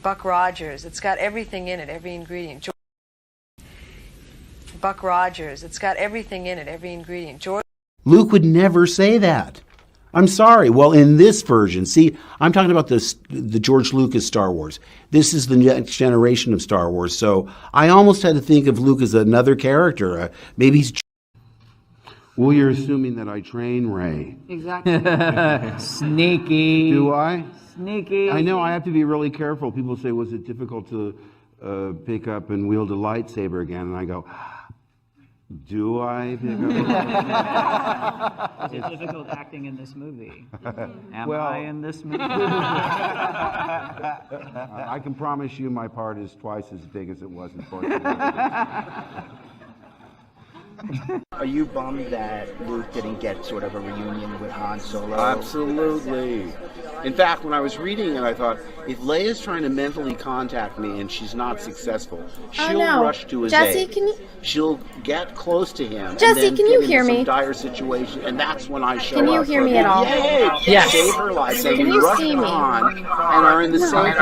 Buck Rogers. It's got everything in it, every ingredient. Buck Rogers. It's got everything in it, every ingredient. George. Luke would never say that. I'm sorry. Well, in this version, see, I'm talking about the George Lucas Star Wars. This is the next generation of Star Wars. So I almost had to think of Luke as another character. Maybe he's... Well, you're assuming that I train Ray. Exactly. Sneaky. Do I? Sneaky. I know. I have to be really careful. People say, was it difficult to pick up and wield a lightsaber again? And I go... Do I pick up? Is it difficult acting in this movie? Am Well, I in this movie? I can promise you my part is twice as big as it was in Force Awakens. Are you bummed that Luke didn't get sort of a reunion with Han Solo? Absolutely. In fact, when I was reading it, I thought, if Leia's trying to mentally contact me and she's not successful, she'll rush to his Jesse, aid. can you... She'll get close to him. Jesse, and then can you get hear into me? some dire situation, and that's when I show up. Can you hear me at all? Yay! Yes. Save her life. So Can we you rush see to me? Han and are in the same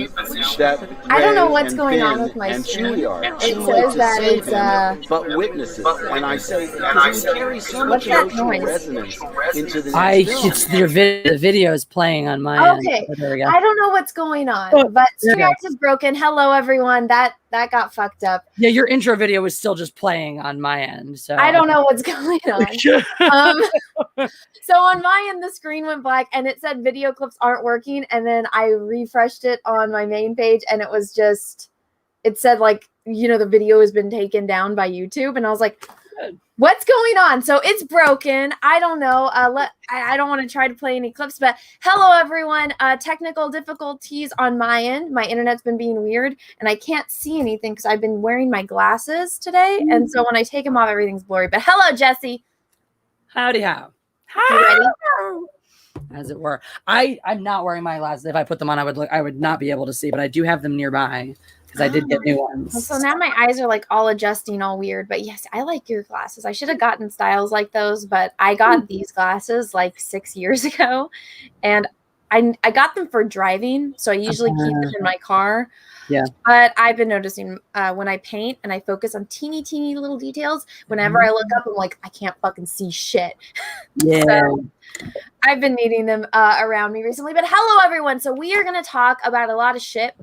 position that I don't know Rey what's and going on Finn with my and screen. Chewie are. It Chewie says to that save it's, him, but witnesses. And I say, because he carries so much What's that emotional noise? resonance into the next film. It's the video is playing on my end. Okay, Oh, there we go. I don't know what's going on, Oh, but there we go. StreamYard is broken. Hello, everyone. That got fucked up. Yeah, your intro video was still just playing on my end. So I don't know what's going on. So on my end, the screen went black and it said video clips aren't working. And then I refreshed it on my main page and it was just, it said like, you know, the video has been taken down by YouTube. And I was like, what's going on? So it's broken. I don't know. I don't want to try to play any clips, but hello, everyone. Technical difficulties on my end. My internet's been being weird and I can't see anything because I've been wearing my glasses today. And so when I take them off, everything's blurry. But hello, Jesse. Howdy how. You ready? As it were. I'm not wearing my glasses. If I put them on, I would not be able to see, but I do have them nearby because I did get new ones. So now my eyes are like all adjusting, all weird. But yes, I like your glasses. I should have gotten styles like those, but I got these glasses like 6 years ago, and I got them for driving. So I usually keep them in my car. Yeah. But I've been noticing when I paint and I focus on teeny little details, whenever I look up, I'm like, I can't fucking see shit. Yeah. So I've been needing them around me recently. But hello, everyone. So we are going to talk about a lot of shit.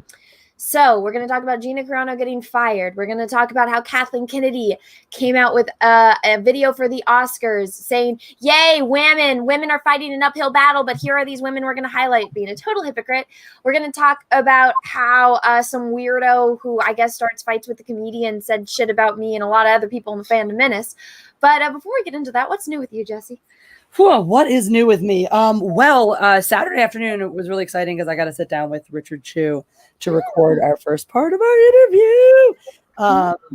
So we're going to talk about Gina Carano getting fired. We're going to talk about how Kathleen Kennedy came out with a video for the Oscars saying, yay, women are fighting an uphill battle, but here are these women we're going to highlight being a total hypocrite. We're going to talk about how some weirdo who I guess starts fights with the comedian said shit about me and a lot of other people in the Fandom Menace. But before we get into that, what's new with you, Jesse? Whew, what is new with me? Saturday afternoon, it was really exciting because I got to sit down with Richard Chu to record our first part of our interview.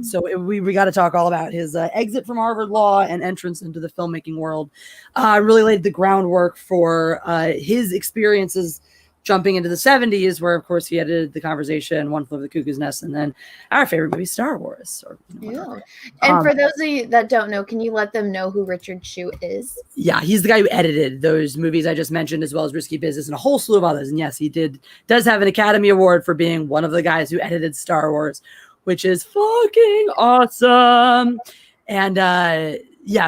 So we got to talk all about his exit from Harvard Law and entrance into the filmmaking world. Really laid the groundwork for his experiences jumping into the 70s, where, of course, he edited The Conversation, One Flew Over the Cuckoo's Nest, and then our favorite movie, Star Wars. And for those of you that don't know, can you let them know who Richard Chu is? Yeah, he's the guy who edited those movies I just mentioned, as well as Risky Business and a whole slew of others. And yes, he does have an Academy Award for being one of the guys who edited Star Wars, which is fucking awesome. And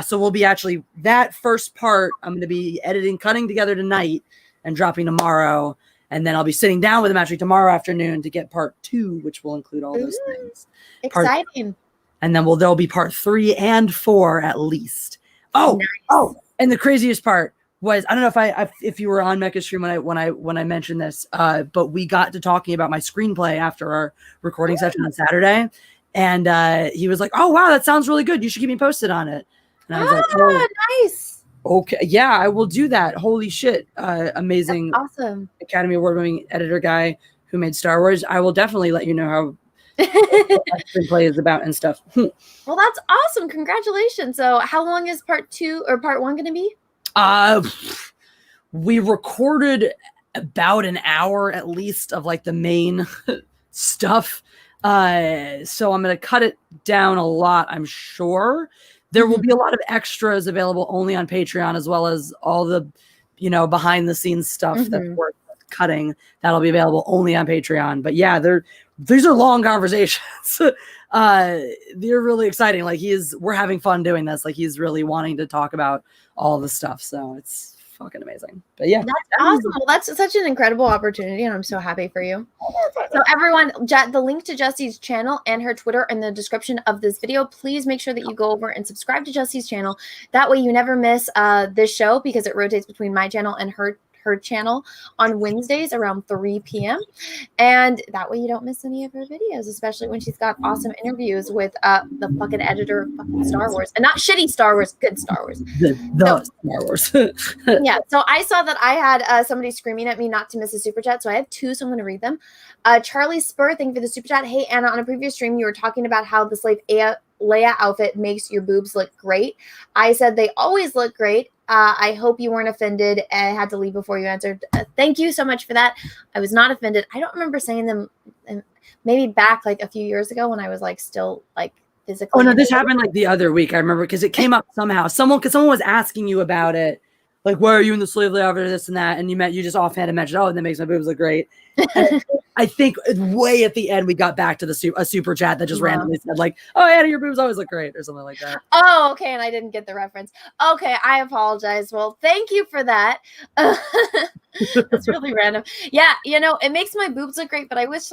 so we'll be actually, that first part, I'm going to be cutting together tonight and dropping tomorrow. And then I'll be sitting down with him actually tomorrow afternoon to get part 2, which will include all those things. Exciting. And then there'll be part 3 and 4 at least. And the craziest part was, I don't know if you were on Mecca's stream when I mentioned this, but we got to talking about my screenplay after our recording session on Saturday, and he was like, "Oh wow, that sounds really good. You should keep me posted on it." And I was like, "Oh, nice. Okay, yeah, I will do that. Holy shit, amazing, that's awesome Academy Award-winning editor guy who made Star Wars. I will definitely let you know how." What my screenplay is about and stuff. Well, that's awesome. Congratulations. So how long is part 2 or part 1 going to be? We recorded about an hour at least of like the main stuff. So I'm going to cut it down a lot, I'm sure. There will be a lot of extras available only on Patreon, as well as all the, behind the scenes stuff that's worth cutting that'll be available only on Patreon. But yeah, these are long conversations. They're really exciting. Like we're having fun doing this. Like he's really wanting to talk about all the stuff. So it's fucking amazing. But yeah, that's awesome. Well, that's such an incredible opportunity, and I'm so happy for you. So everyone, the link to Jessi's channel and her Twitter in the description of this video. Please make sure that you go over and subscribe to Jessi's channel. That way you never miss this show, because it rotates between my channel and her channel on Wednesdays around 3 p.m. And that way you don't miss any of her videos, especially when she's got awesome interviews with the fucking editor of fucking Star Wars. And not shitty Star Wars, good Star Wars. The Star Wars. Yeah, so I saw that I had somebody screaming at me not to miss a super chat, so I have two, so I'm going to read them. Charlie Spur, thank you for the super chat. Hey, Anna, on a previous stream, you were talking about how the slave Leia outfit makes your boobs look great. I said they always look great. I hope you weren't offended. I had to leave before you answered. Thank you so much for that. I was not offended. I don't remember saying them maybe back like a few years ago when I was like still like physically. Oh no, this happened like the other week. I remember because it came up somehow. Someone was asking you about it. Like, why are you in the slave labor, this and that? And you just offhand mentioned, oh, that makes my boobs look great. I think way at the end, we got back to a super chat that just randomly said like, oh, Anna, your boobs always look great or something like that. Oh, okay. And I didn't get the reference. Okay. I apologize. Well, thank you for that. That's really random. Yeah. It makes my boobs look great, but I wish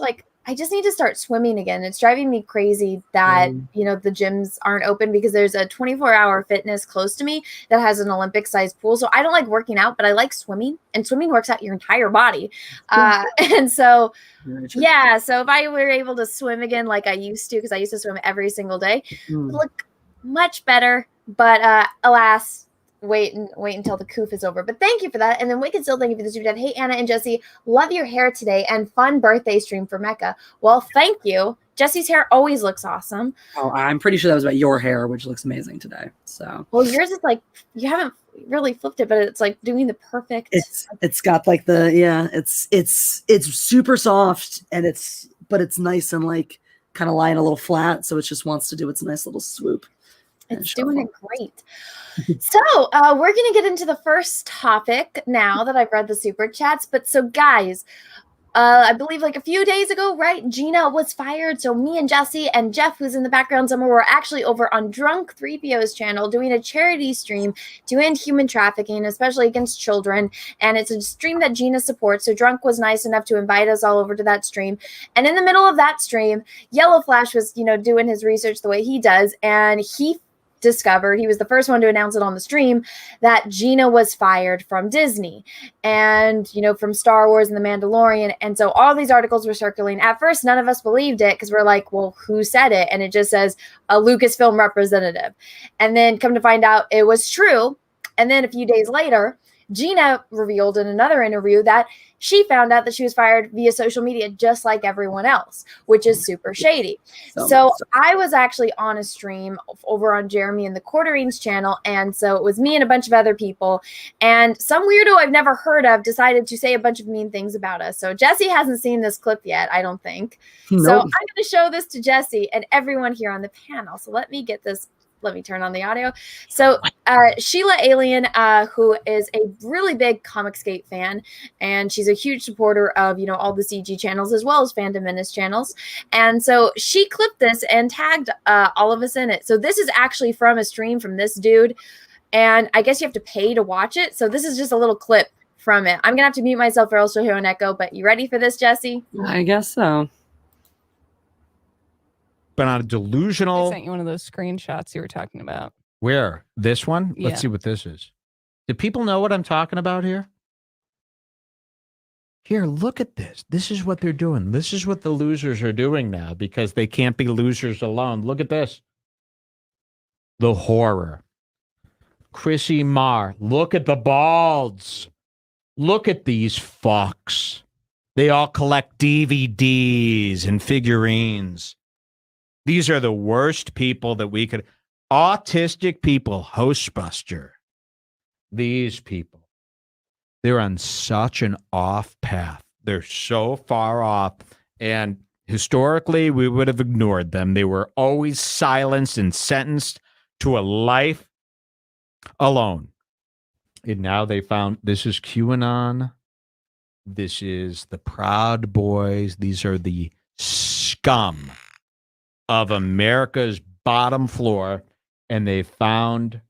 I just need to start swimming again. It's driving me crazy that, the gyms aren't open, because there's a 24-hour fitness close to me that has an Olympic-sized pool. So I don't like working out, but I like swimming, and swimming works out your entire body. And so, yeah, so if I were able to swim again like I used to, because I used to swim every single day, it would look much better. But alas, wait until the coof is over. But thank you for that. And then Wicked Still, thank you for the super chat. Hey, Anna and Jessi, love your hair today, and fun birthday stream for Mecca. Well, thank you. Jessi's hair always looks awesome. Oh, I'm pretty sure that was about your hair, which looks amazing today. So, well, yours is like, you haven't really flipped it, but it's like doing the perfect. It's got like it's super soft, and it's nice and like kind of lying a little flat. So it just wants to do its nice little swoop. It's doing it great. So we're going to get into the first topic now that I've read the super chats. But so guys, I believe like a few days ago, right? Gina was fired. So me and Jessi and Jeff, who's in the background somewhere, were actually over on Drunk 3PO's channel doing a charity stream to end human trafficking, especially against children. And it's a stream that Gina supports. So Drunk was nice enough to invite us all over to that stream. And in the middle of that stream, Yellow Flash was, doing his research the way he does. And he discovered, he was the first one to announce it on the stream, that Gina was fired from Disney and from Star Wars and The Mandalorian. And so all these articles were circulating. At first, none of us believed it, because we're like, well, who said it? And it just says a Lucasfilm representative. And then come to find out it was true. And then a few days later, Gina revealed in another interview that she found out that she was fired via social media, just like everyone else, which is super shady. So I was actually on a stream over on Jeremy and the Quarterings channel. And so it was me and a bunch of other people. And some weirdo I've never heard of decided to say a bunch of mean things about us. So Jessi hasn't seen this clip yet, I don't think. Nope. So I'm going to show this to Jessi and everyone here on the panel. So let me get this. Let me turn on the audio. So Sheila Alien, who is a really big Comicsgate fan, and she's a huge supporter of, all the CG channels as well as Fandom Menace channels. And so she clipped this and tagged all of us in it. So this is actually from a stream from this dude. And I guess you have to pay to watch it. So this is just a little clip from it. I'm going to have to mute myself or else you'll hear an echo. But you ready for this, Jessi? I guess so. But on a delusional. I sent you one of those screenshots you were talking about. Where? This one? Yeah. Let's see what this is. Do people know what I'm talking about here? Here, look at this. This is what they're doing. This is what the losers are doing now, because they can't be losers alone. Look at this. The horror. Chrissy Marr. Look at the balds. Look at these fucks. They all collect DVDs and figurines. These are the worst people that we could. Autistic people, Hostbuster. These people. They're on such an off path. They're so far off. And historically, we would have ignored them. They were always silenced and sentenced to a life alone. And now they found this is QAnon. This is the Proud Boys. These are the scum of America's bottom floor, and they found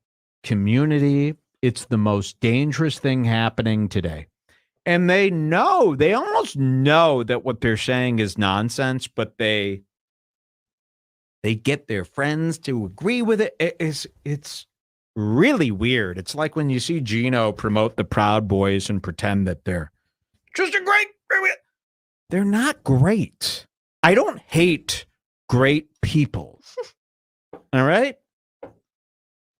community. It's the most dangerous thing happening today. And they almost know that what they're saying is nonsense, but they get their friends to agree with it. It's really weird. It's like when you see Gina promote the Proud Boys and pretend that they're just a great. They're not great. I don't hate great people. All right?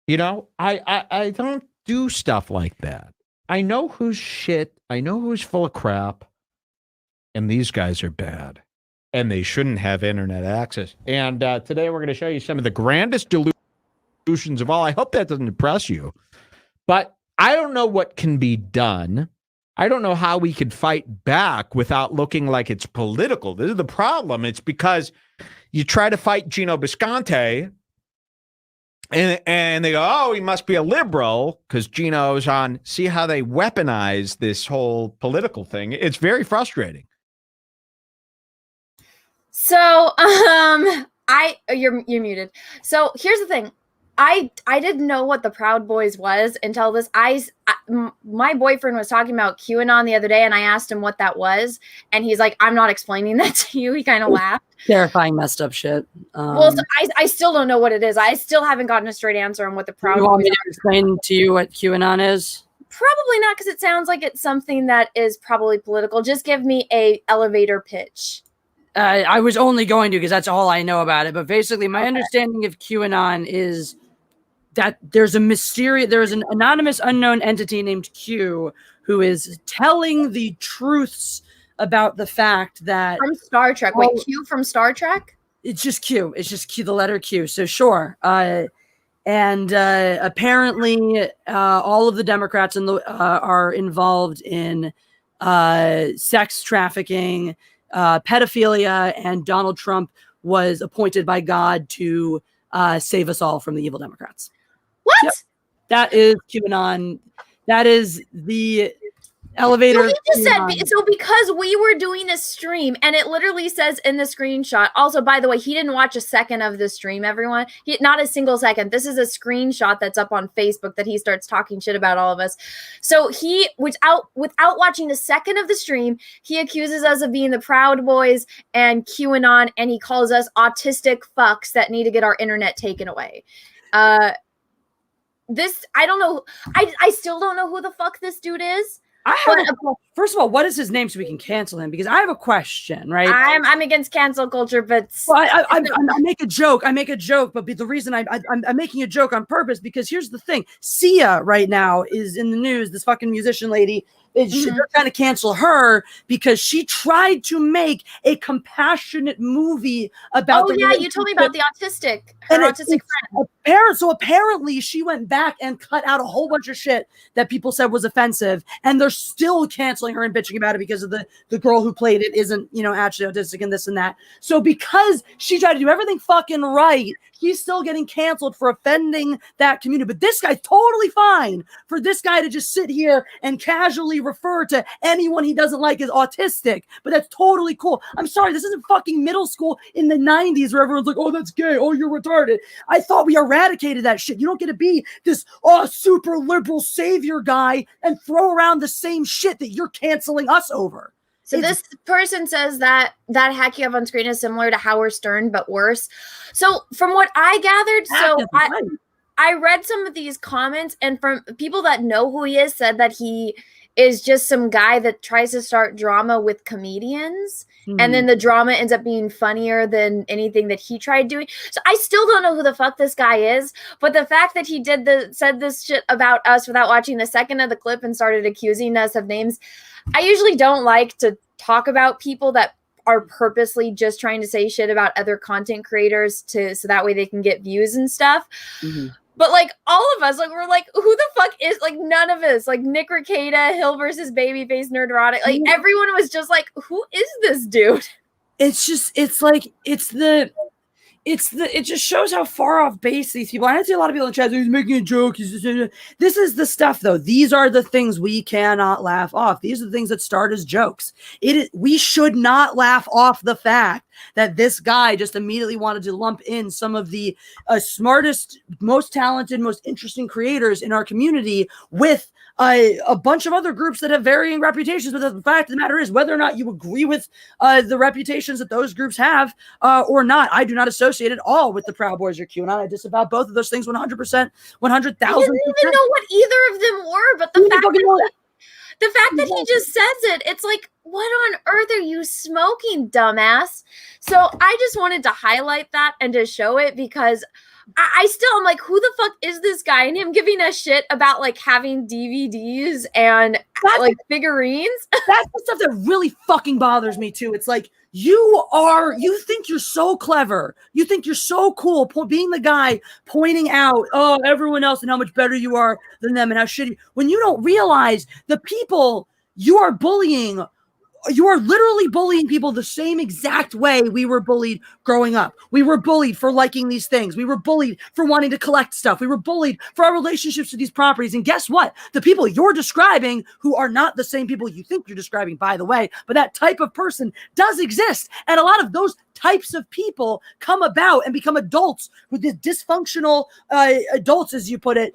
You know, I don't do stuff like that. I know who's shit. I know who's full of crap. And these guys are bad. And they shouldn't have internet access. And today we're going to show you some of the grandest delusions of all. I hope that doesn't impress you. But I don't know what can be done. I don't know how we could fight back without looking like it's political. This is the problem. It's because you try to fight Gino Bisconte, and they go, oh, he must be a liberal because Gino's on. See how they weaponize this whole political thing. It's very frustrating. So, you're muted. So here's the thing. I didn't know what the Proud Boys was until this. My boyfriend was talking about QAnon the other day, and I asked him what that was, and he's like, "I'm not explaining that to you." He kind of laughed. Terrifying, messed up shit. Well, so I still don't know what it is. I still haven't gotten a straight answer on what the Proud Boys. You want me to explain to you what QAnon is? Probably not, because it sounds like it's something that is probably political. Just give me a elevator pitch. I was only going to because that's all I know about it. But basically, my understanding of QAnon is that there's an anonymous unknown entity named Q who is telling the truths about the fact that from Star Trek. Wait, Q from Star Trek? It's just Q. It's just Q, the letter Q. So sure. And apparently, all of the Democrats are involved in sex trafficking, pedophilia, and Donald Trump was appointed by God to save us all from the evil Democrats. What? Yep. That is QAnon. That is the elevator. So he just said, so because we were doing a stream, and it literally says in the screenshot, also, by the way, he didn't watch a second of the stream, everyone. Not a single second. This is a screenshot that's up on Facebook that he starts talking shit about all of us. So he, without watching a second of the stream, he accuses us of being the Proud Boys and QAnon, and he calls us autistic fucks that need to get our internet taken away. I don't know. I still don't know who the fuck this dude is. First of all, what is his name so we can cancel him? Because I have a question, right? I'm against cancel culture, but I make a joke. But the reason I'm making a joke on purpose, because here's the thing: Sia right now is in the news. This fucking musician lady. They're trying to cancel her because she tried to make a compassionate movie about. Oh yeah, you told me about the autistic friend. So apparently she went back and cut out a whole bunch of shit that people said was offensive, and they're still canceling her and bitching about it because of the girl who played it isn't, actually autistic and this and that. So because she tried to do everything fucking right, he's still getting canceled for offending that community. But this guy's totally fine for this guy to just sit here and casually refer to anyone he doesn't like as autistic. But that's totally cool. I'm sorry, this isn't fucking middle school in the 90s where everyone's like, oh, that's gay. Oh, you're retarded. I thought we eradicated that shit. You don't get to be this super liberal savior guy and throw around the same shit that you're canceling us over. So this person says that hack you have on screen is similar to Howard Stern, but worse. So from what I gathered, I read some of these comments, and from people that know who he is said that he is just some guy that tries to start drama with comedians. And then the drama ends up being funnier than anything that he tried doing. So I still don't know who the fuck this guy is. But the fact that he said this shit about us without watching the second of the clip and started accusing us of names. I usually don't like to talk about people that are purposely just trying to say shit about other content creators so that way they can get views and stuff. But like all of us, like we're like, who the fuck is, like, none of us, like Nick Rekieta, Hill versus Babyface, Nerderotic, like everyone was just like, who is this dude? It's it just shows how far off base these people. I see a lot of people in chat saying he's making a joke. This is the stuff, though. These are the things we cannot laugh off. These are the things that start as jokes. We should not laugh off the fact that this guy just immediately wanted to lump in some of the smartest, most talented, most interesting creators in our community with a bunch of other groups that have varying reputations. But the fact of the matter is, whether or not you agree with the reputations that those groups have or not, I do not associate at all with the Proud Boys or QAnon. I disavow both of those things 100%, 100,000%. I didn't even know what either of them were, but the fact that he just says it, it's like, what on earth are you smoking, dumbass? So I just wanted to highlight that and to show it because I'm like, who the fuck is this guy? And him giving a shit about like having DVDs and like figurines. That's the stuff that really fucking bothers me too. It's like, you think you're so clever. You think you're so cool being the guy pointing out, everyone else and how much better you are than them and how shitty. When you don't realize the people you are bullying, you are literally bullying people the same exact way we were bullied growing up. We were bullied for liking these things. We were bullied for wanting to collect stuff. We were bullied for our relationships to these properties. And guess what? The people you're describing, who are not the same people you think you're describing, by the way, but that type of person does exist. And a lot of those types of people come about and become adults with these dysfunctional adults, as you put it,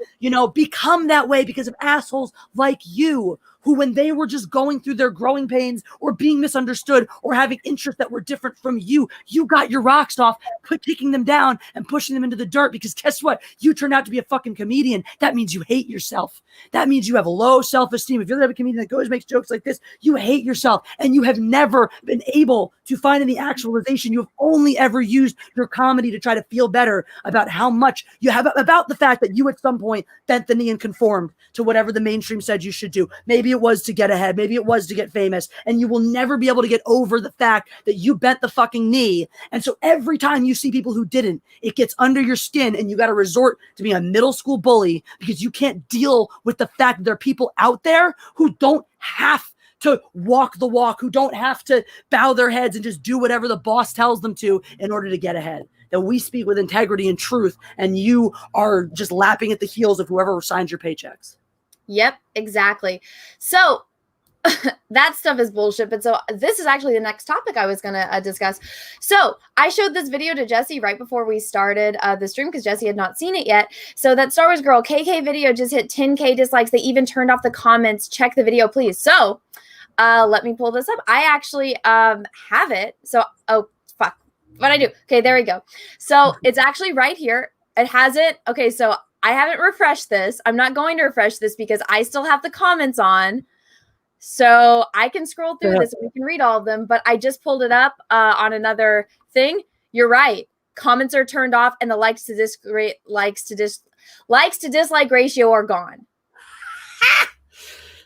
become that way because of assholes like you, who when they were just going through their growing pains or being misunderstood or having interests that were different from you, you got your rocks off, kicking them down and pushing them into the dirt because guess what? You turned out to be a fucking comedian. That means you hate yourself. That means you have low self-esteem. If you're the type of comedian that goes makes jokes like this, you hate yourself and you have never been able to find any actualization. You have only ever used your comedy to try to feel better about how much you have, about the fact that you at some point bent the knee and conformed to whatever the mainstream said you should do. Maybe it was to get ahead. Maybe it was to get famous. And you will never be able to get over the fact that you bent the fucking knee. And so every time you see people who didn't, it gets under your skin and you got to resort to being a middle school bully because you can't deal with the fact that there are people out there who don't have to walk the walk, who don't have to bow their heads and just do whatever the boss tells them to in order to get ahead. That we speak with integrity and truth, and you are just lapping at the heels of whoever signs your paychecks. Yep, exactly. So that stuff is bullshit. But so this is actually the next topic I was going to discuss. So I showed this video to Jessi right before we started the stream because Jessi had not seen it yet. So that Star Wars Girl KK video just hit 10K dislikes. They even turned off the comments. Check the video, please. So let me pull this up. I actually have it. So, oh, fuck. What'd I do? Okay, there we go. So it's actually right here. It has it. Okay, so I haven't refreshed this. I'm not going to refresh this because I still have the comments on. So I can scroll through this and we can read all of them, but I just pulled it up on another thing. You're right. Comments are turned off and the likes to dislike ratio are gone.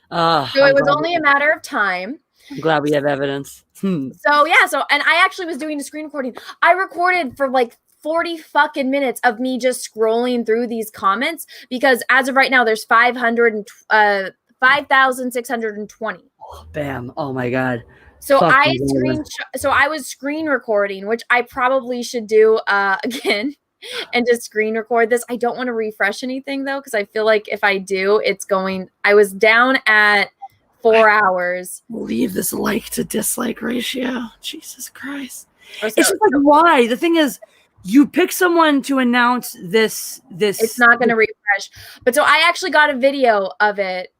So it was only a matter of time. I'm glad we have evidence. So yeah, and I actually was doing a screen recording. I recorded for like 40 fucking minutes of me just scrolling through these comments because as of right now, there's 5,620. Bam! Oh my god! So I was screen recording, which I probably should do again, and just screen record this. I don't want to refresh anything though, because I feel like if I do, it's going. I was down at 4 hours. Leave this like to dislike ratio. Jesus Christ! It's just like why? The thing is, you pick someone to announce this. It's not going to refresh. But so I actually got a video of it.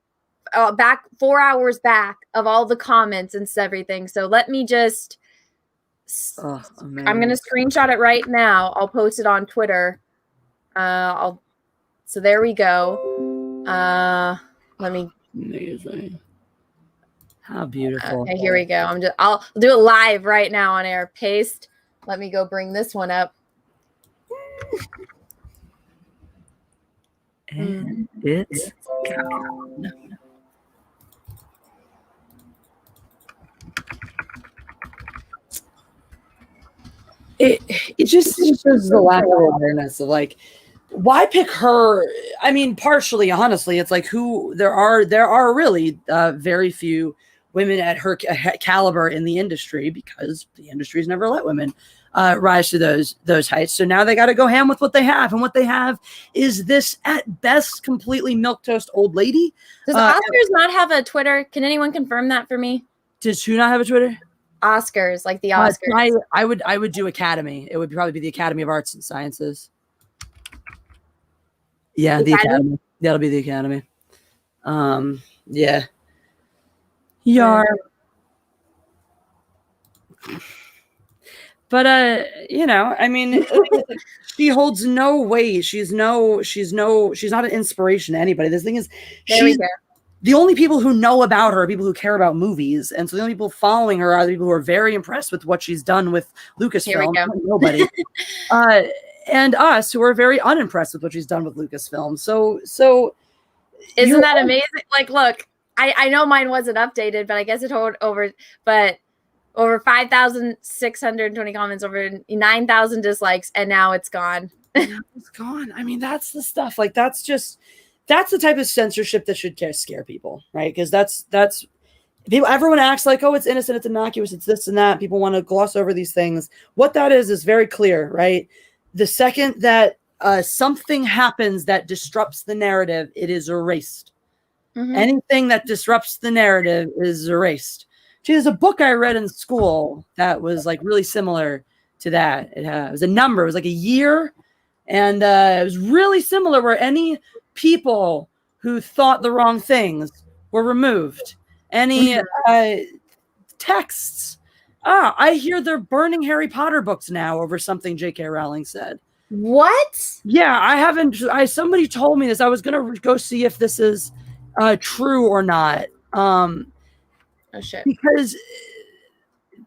Back 4 hours back of all the comments and everything. So let me just I'm gonna screenshot it right now. I'll post it on Twitter. So there we go. Let me amazing. How beautiful. Okay, here we go. I'll do it live right now on air. Paste. Let me go bring this one up. And it's no. It just shows the lack of awareness of like why pick her. I mean, partially, honestly, it's like there are really very few women at her caliber in the industry because the industry's never let women rise to those heights. So now they got to go ham with what they have, and what they have is this at best completely milquetoast old lady. Does Oscars not have a Twitter? Can anyone confirm that for me? Does who not have a Twitter? Oscars, like the Oscars. I would do Academy. It would probably be the Academy of Arts and Sciences. Yeah, the Academy. That'll be the Academy. Yeah. Yar. But I mean, she holds no weight. She's not an inspiration to anybody. This thing is, the only people who know about her are people who care about movies, and so the only people following her are the people who are very impressed with what she's done with Lucasfilm. Nobody, and us who are very unimpressed with what she's done with Lucasfilm. So isn't that amazing? Like, look, I know mine wasn't updated, but I guess it over 5,620 comments, over 9,000 dislikes, and now it's gone. It's gone. I mean, that's the stuff. Like, that's the type of censorship that should scare people, right? Because that's people. Everyone acts like, oh, it's innocent, it's innocuous, it's this and that. People want to gloss over these things. What that is very clear, right? The second that something happens that disrupts the narrative, it is erased. Mm-hmm. Anything that disrupts the narrative is erased. There's a book I read in school that was like really similar to that. It was a number. It was like a year, and it was really similar. Where any people who thought the wrong things were removed. Any texts. I hear they're burning Harry Potter books now over something J.K. Rowling said. What? Yeah, I haven't. Somebody told me this. I was gonna go see if this is true or not. Oh shit! Because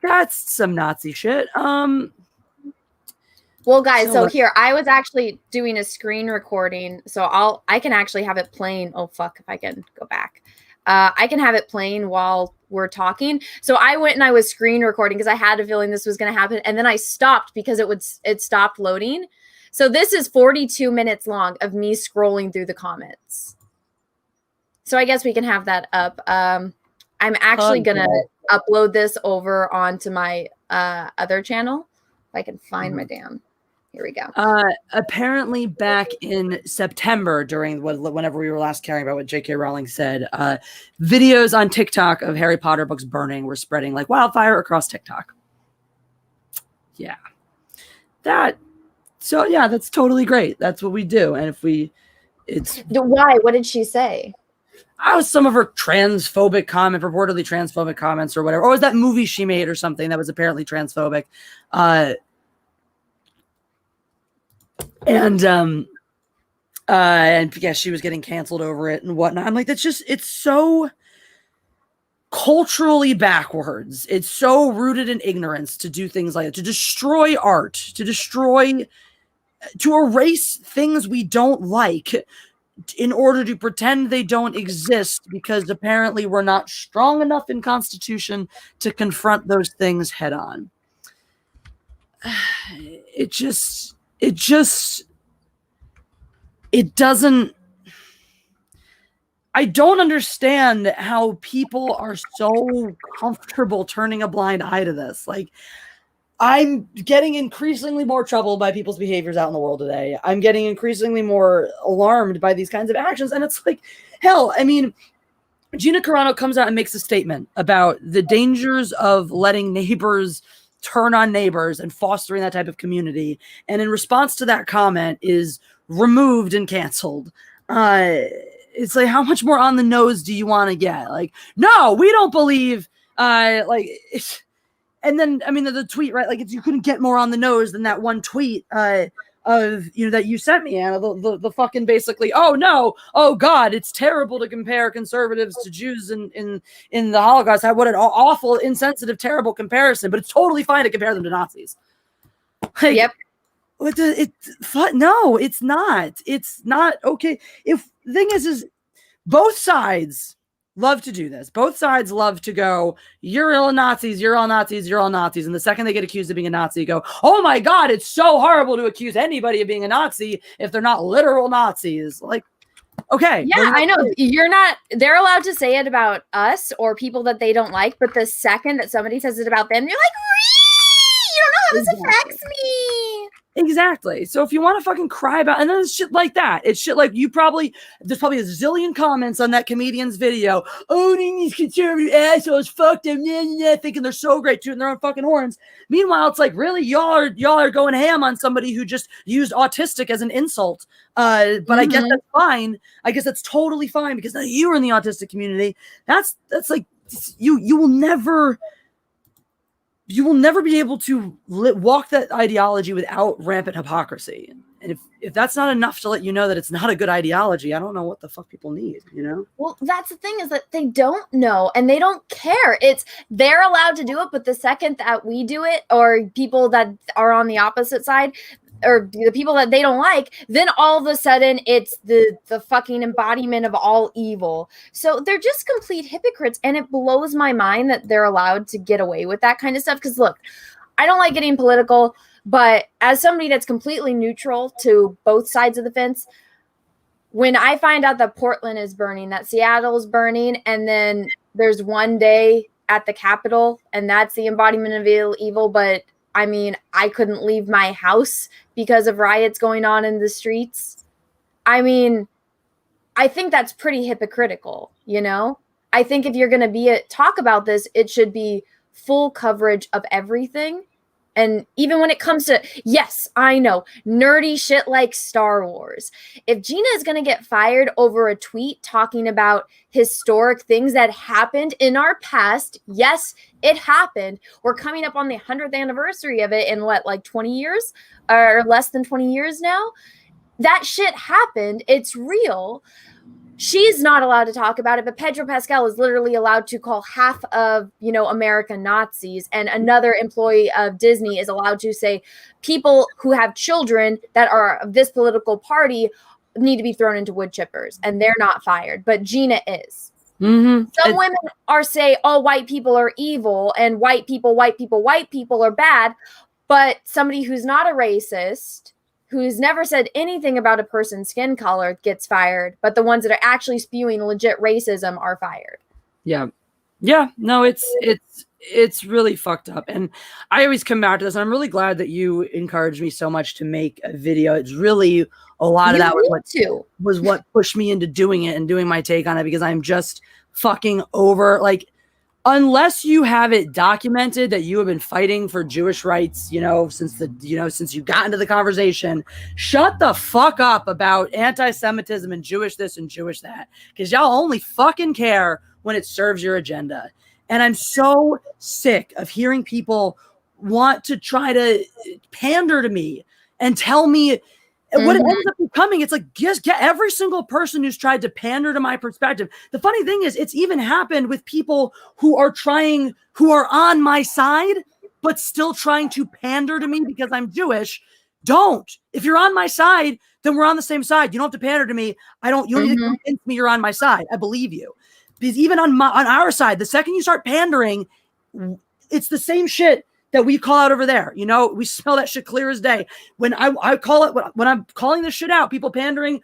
that's some Nazi shit. Well, guys, so here I was actually doing a screen recording, so I can actually have it playing. Oh fuck! If I can go back, I can have it playing while we're talking. So I went and I was screen recording because I had a feeling this was going to happen, and then I stopped because it stopped loading. So this is 42 minutes long of me scrolling through the comments. So I guess we can have that up. I'm actually going to upload this over onto my other channel. If I can find my damn. Here we go. Apparently back in September during whenever we were last caring about what J.K. Rowling said, videos on TikTok of Harry Potter books burning were spreading like wildfire across TikTok. Yeah. That's totally great. That's what we do. And why? What did she say? Some of her purportedly transphobic comments or whatever. Or was that movie she made or something that was apparently transphobic? And yeah, she was getting canceled over it and whatnot. I'm like, it's so culturally backwards. It's so rooted in ignorance to do things like that, to destroy art, to erase things we don't like in order to pretend they don't exist because apparently we're not strong enough in Constitution to confront those things head on. It doesn't. I don't understand how people are so comfortable turning a blind eye to this. Like, I'm getting increasingly more troubled by people's behaviors out in the world today. I'm getting increasingly more alarmed by these kinds of actions. And it's like, hell, I mean, Gina Carano comes out and makes a statement about the dangers of letting neighbors turn on neighbors and fostering that type of community. And in response to that comment is removed and canceled. It's like, how much more on the nose do you want to get? Like, no, we don't believe, and then, I mean, the tweet, right? Like, you couldn't get more on the nose than that one tweet of, that you sent me, Anna, the fucking basically, oh no, oh God, it's terrible to compare conservatives to Jews in the Holocaust. What an awful, insensitive, terrible comparison, but it's totally fine to compare them to Nazis. Like, yep. No, it's not. It's not okay. If the thing is both sides love to do this. Both sides love to go, you're all Nazis, you're all Nazis, you're all Nazis. And the second they get accused of being a Nazi, go, oh my God, it's so horrible to accuse anybody of being a Nazi if they're not literal Nazis. Like, okay. Yeah, I know. They're allowed to say it about us or people that they don't like. But the second that somebody says it about them, you're like, you don't know this affects me. Exactly. So if you want to fucking cry about, and then it's shit like that. It's shit like there's probably a zillion comments on that comedian's video. Owning these conservative assholes, fuck them, thinking they're so great, tooting their own fucking horns. Meanwhile, it's like, really, y'all are going ham on somebody who just used autistic as an insult. But I guess that's fine. I guess that's totally fine because now you're in the autistic community. That's like you will never be able to walk that ideology without rampant hypocrisy. And if that's not enough to let you know that it's not a good ideology, I don't know what the fuck people need, you know? Well, that's the thing, is that they don't know and they don't care. They're allowed to do it, but the second that we do it, or people that are on the opposite side, or the people that they don't like, then all of a sudden it's the fucking embodiment of all evil. So they're just complete hypocrites, and it blows my mind that they're allowed to get away with that kind of stuff. Because look, I don't like getting political, but as somebody that's completely neutral to both sides of the fence, when I find out that Portland is burning, that Seattle is burning, and then there's one day at the Capitol, and that's the embodiment of evil, but I mean, I couldn't leave my house because of riots going on in the streets. I mean, I think that's pretty hypocritical, you know? I think if you're going to talk about this, it should be full coverage of everything. And even when it comes to, yes, I know, nerdy shit like Star Wars. If Gina is going to get fired over a tweet talking about historic things that happened in our past, yes, it happened. We're coming up on the 100th anniversary of it in like 20 years or less than 20 years now. That shit happened. It's real. She's not allowed to talk about it, but Pedro Pascal is literally allowed to call half of, American Nazis, and another employee of Disney is allowed to say people who have children that are of this political party need to be thrown into wood chippers, and they're not fired, but Gina is. Some women say all white people are evil and white people are bad, but somebody who's not a racist, who's never said anything about a person's skin color, gets fired, but the ones that are actually spewing legit racism are fired. Yeah. No, it's really fucked up. And I always come back to this, and I'm really glad that you encouraged me so much to make a video. It's really a lot of that was what pushed me into doing it and doing my take on it, because I'm just fucking over, like, unless you have it documented that you have been fighting for Jewish rights, since you got into the conversation, shut the fuck up about anti-Semitism and Jewish this and Jewish that, because y'all only fucking care when it serves your agenda. And I'm so sick of hearing people want to try to pander to me and tell me what it ends up becoming. It's like, just get every single person who's tried to pander to my perspective. The funny thing is, it's even happened with people who are on my side, but still trying to pander to me because I'm Jewish. Don't. If you're on my side, then we're on the same side. You don't have to pander to me. You don't need to convince me you're on my side. I believe you. Because even on our side, the second you start pandering, it's the same shit that we call out over there. We smell that shit clear as day. When I call it, when I'm calling this shit out, people pandering,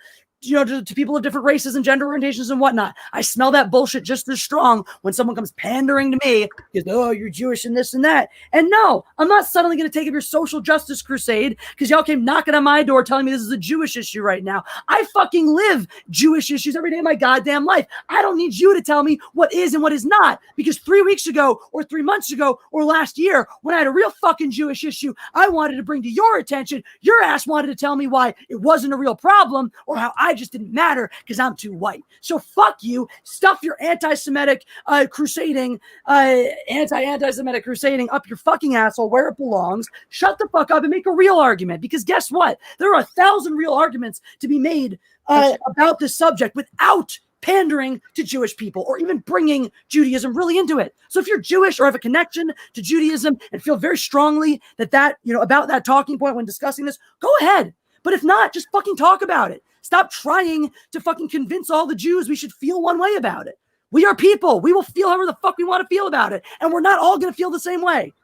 to people of different races and gender orientations and whatnot, I smell that bullshit just as strong when someone comes pandering to me, because, oh, you're Jewish and this and that. And no, I'm not suddenly going to take up your social justice crusade because y'all came knocking on my door telling me this is a Jewish issue right now. I fucking live Jewish issues every day of my goddamn life. I don't need you to tell me what is and what is not, because 3 weeks ago or 3 months ago or last year, when I had a real fucking Jewish issue I wanted to bring to your attention, your ass wanted to tell me why it wasn't a real problem, or how I just didn't matter because I'm too white. So fuck you. Stuff your anti-Semitic crusading, anti-Semitic crusading up your fucking asshole where it belongs. Shut the fuck up and make a real argument, because guess what? There are 1,000 real arguments to be made about this subject without pandering to Jewish people or even bringing Judaism really into it. So if you're Jewish or have a connection to Judaism and feel very strongly that about that talking point when discussing this, go ahead. But if not, just fucking talk about it. Stop trying to fucking convince all the Jews we should feel one way about it. We are people. We will feel however the fuck we want to feel about it. And we're not all going to feel the same way.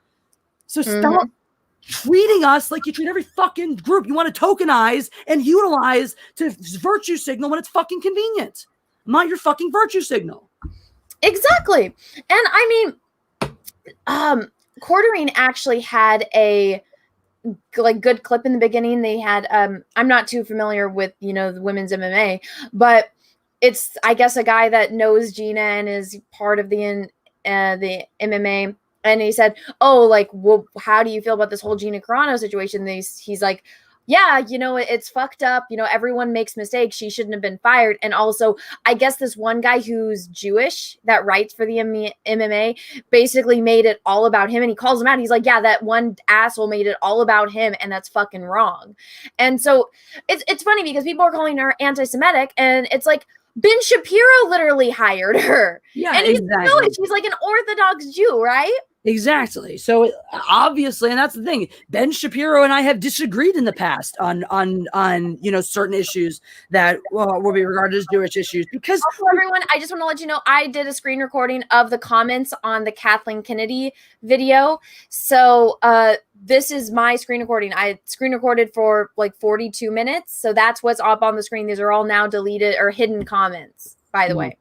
So stop treating us like you treat every fucking group you want to tokenize and utilize to virtue signal when it's fucking convenient. I'm not your fucking virtue signal. Exactly. And I mean, Quartering actually had a like good clip in the beginning. They had I'm not too familiar with, you know, the women's MMA, but it's, I guess, a guy that knows Gina and is part of the MMA. And he said, oh, like, well, how do you feel about this whole Gina Carano situation? He's like, yeah, you know, it's fucked up. You know, everyone makes mistakes. She shouldn't have been fired. And also, I guess this one guy who's Jewish that writes for the MMA basically made it all about him. And he calls him out. He's like, yeah, that one asshole made it all about him. And that's fucking wrong. And so it's funny because people are calling her anti-Semitic. And it's like, Ben Shapiro literally hired her. Yeah, and he's exactly. Jewish. She's like an Orthodox Jew, right? Exactly. So obviously, and that's the thing, Ben Shapiro and I have disagreed in the past on you know, certain issues that will be regarded as Jewish issues. Because also, everyone, I just want to let you know, I did a screen recording of the comments on the Kathleen Kennedy video. So this is my screen recording. I screen recorded for like 42 minutes. So that's what's up on the screen. These are all now deleted or hidden comments, by the way.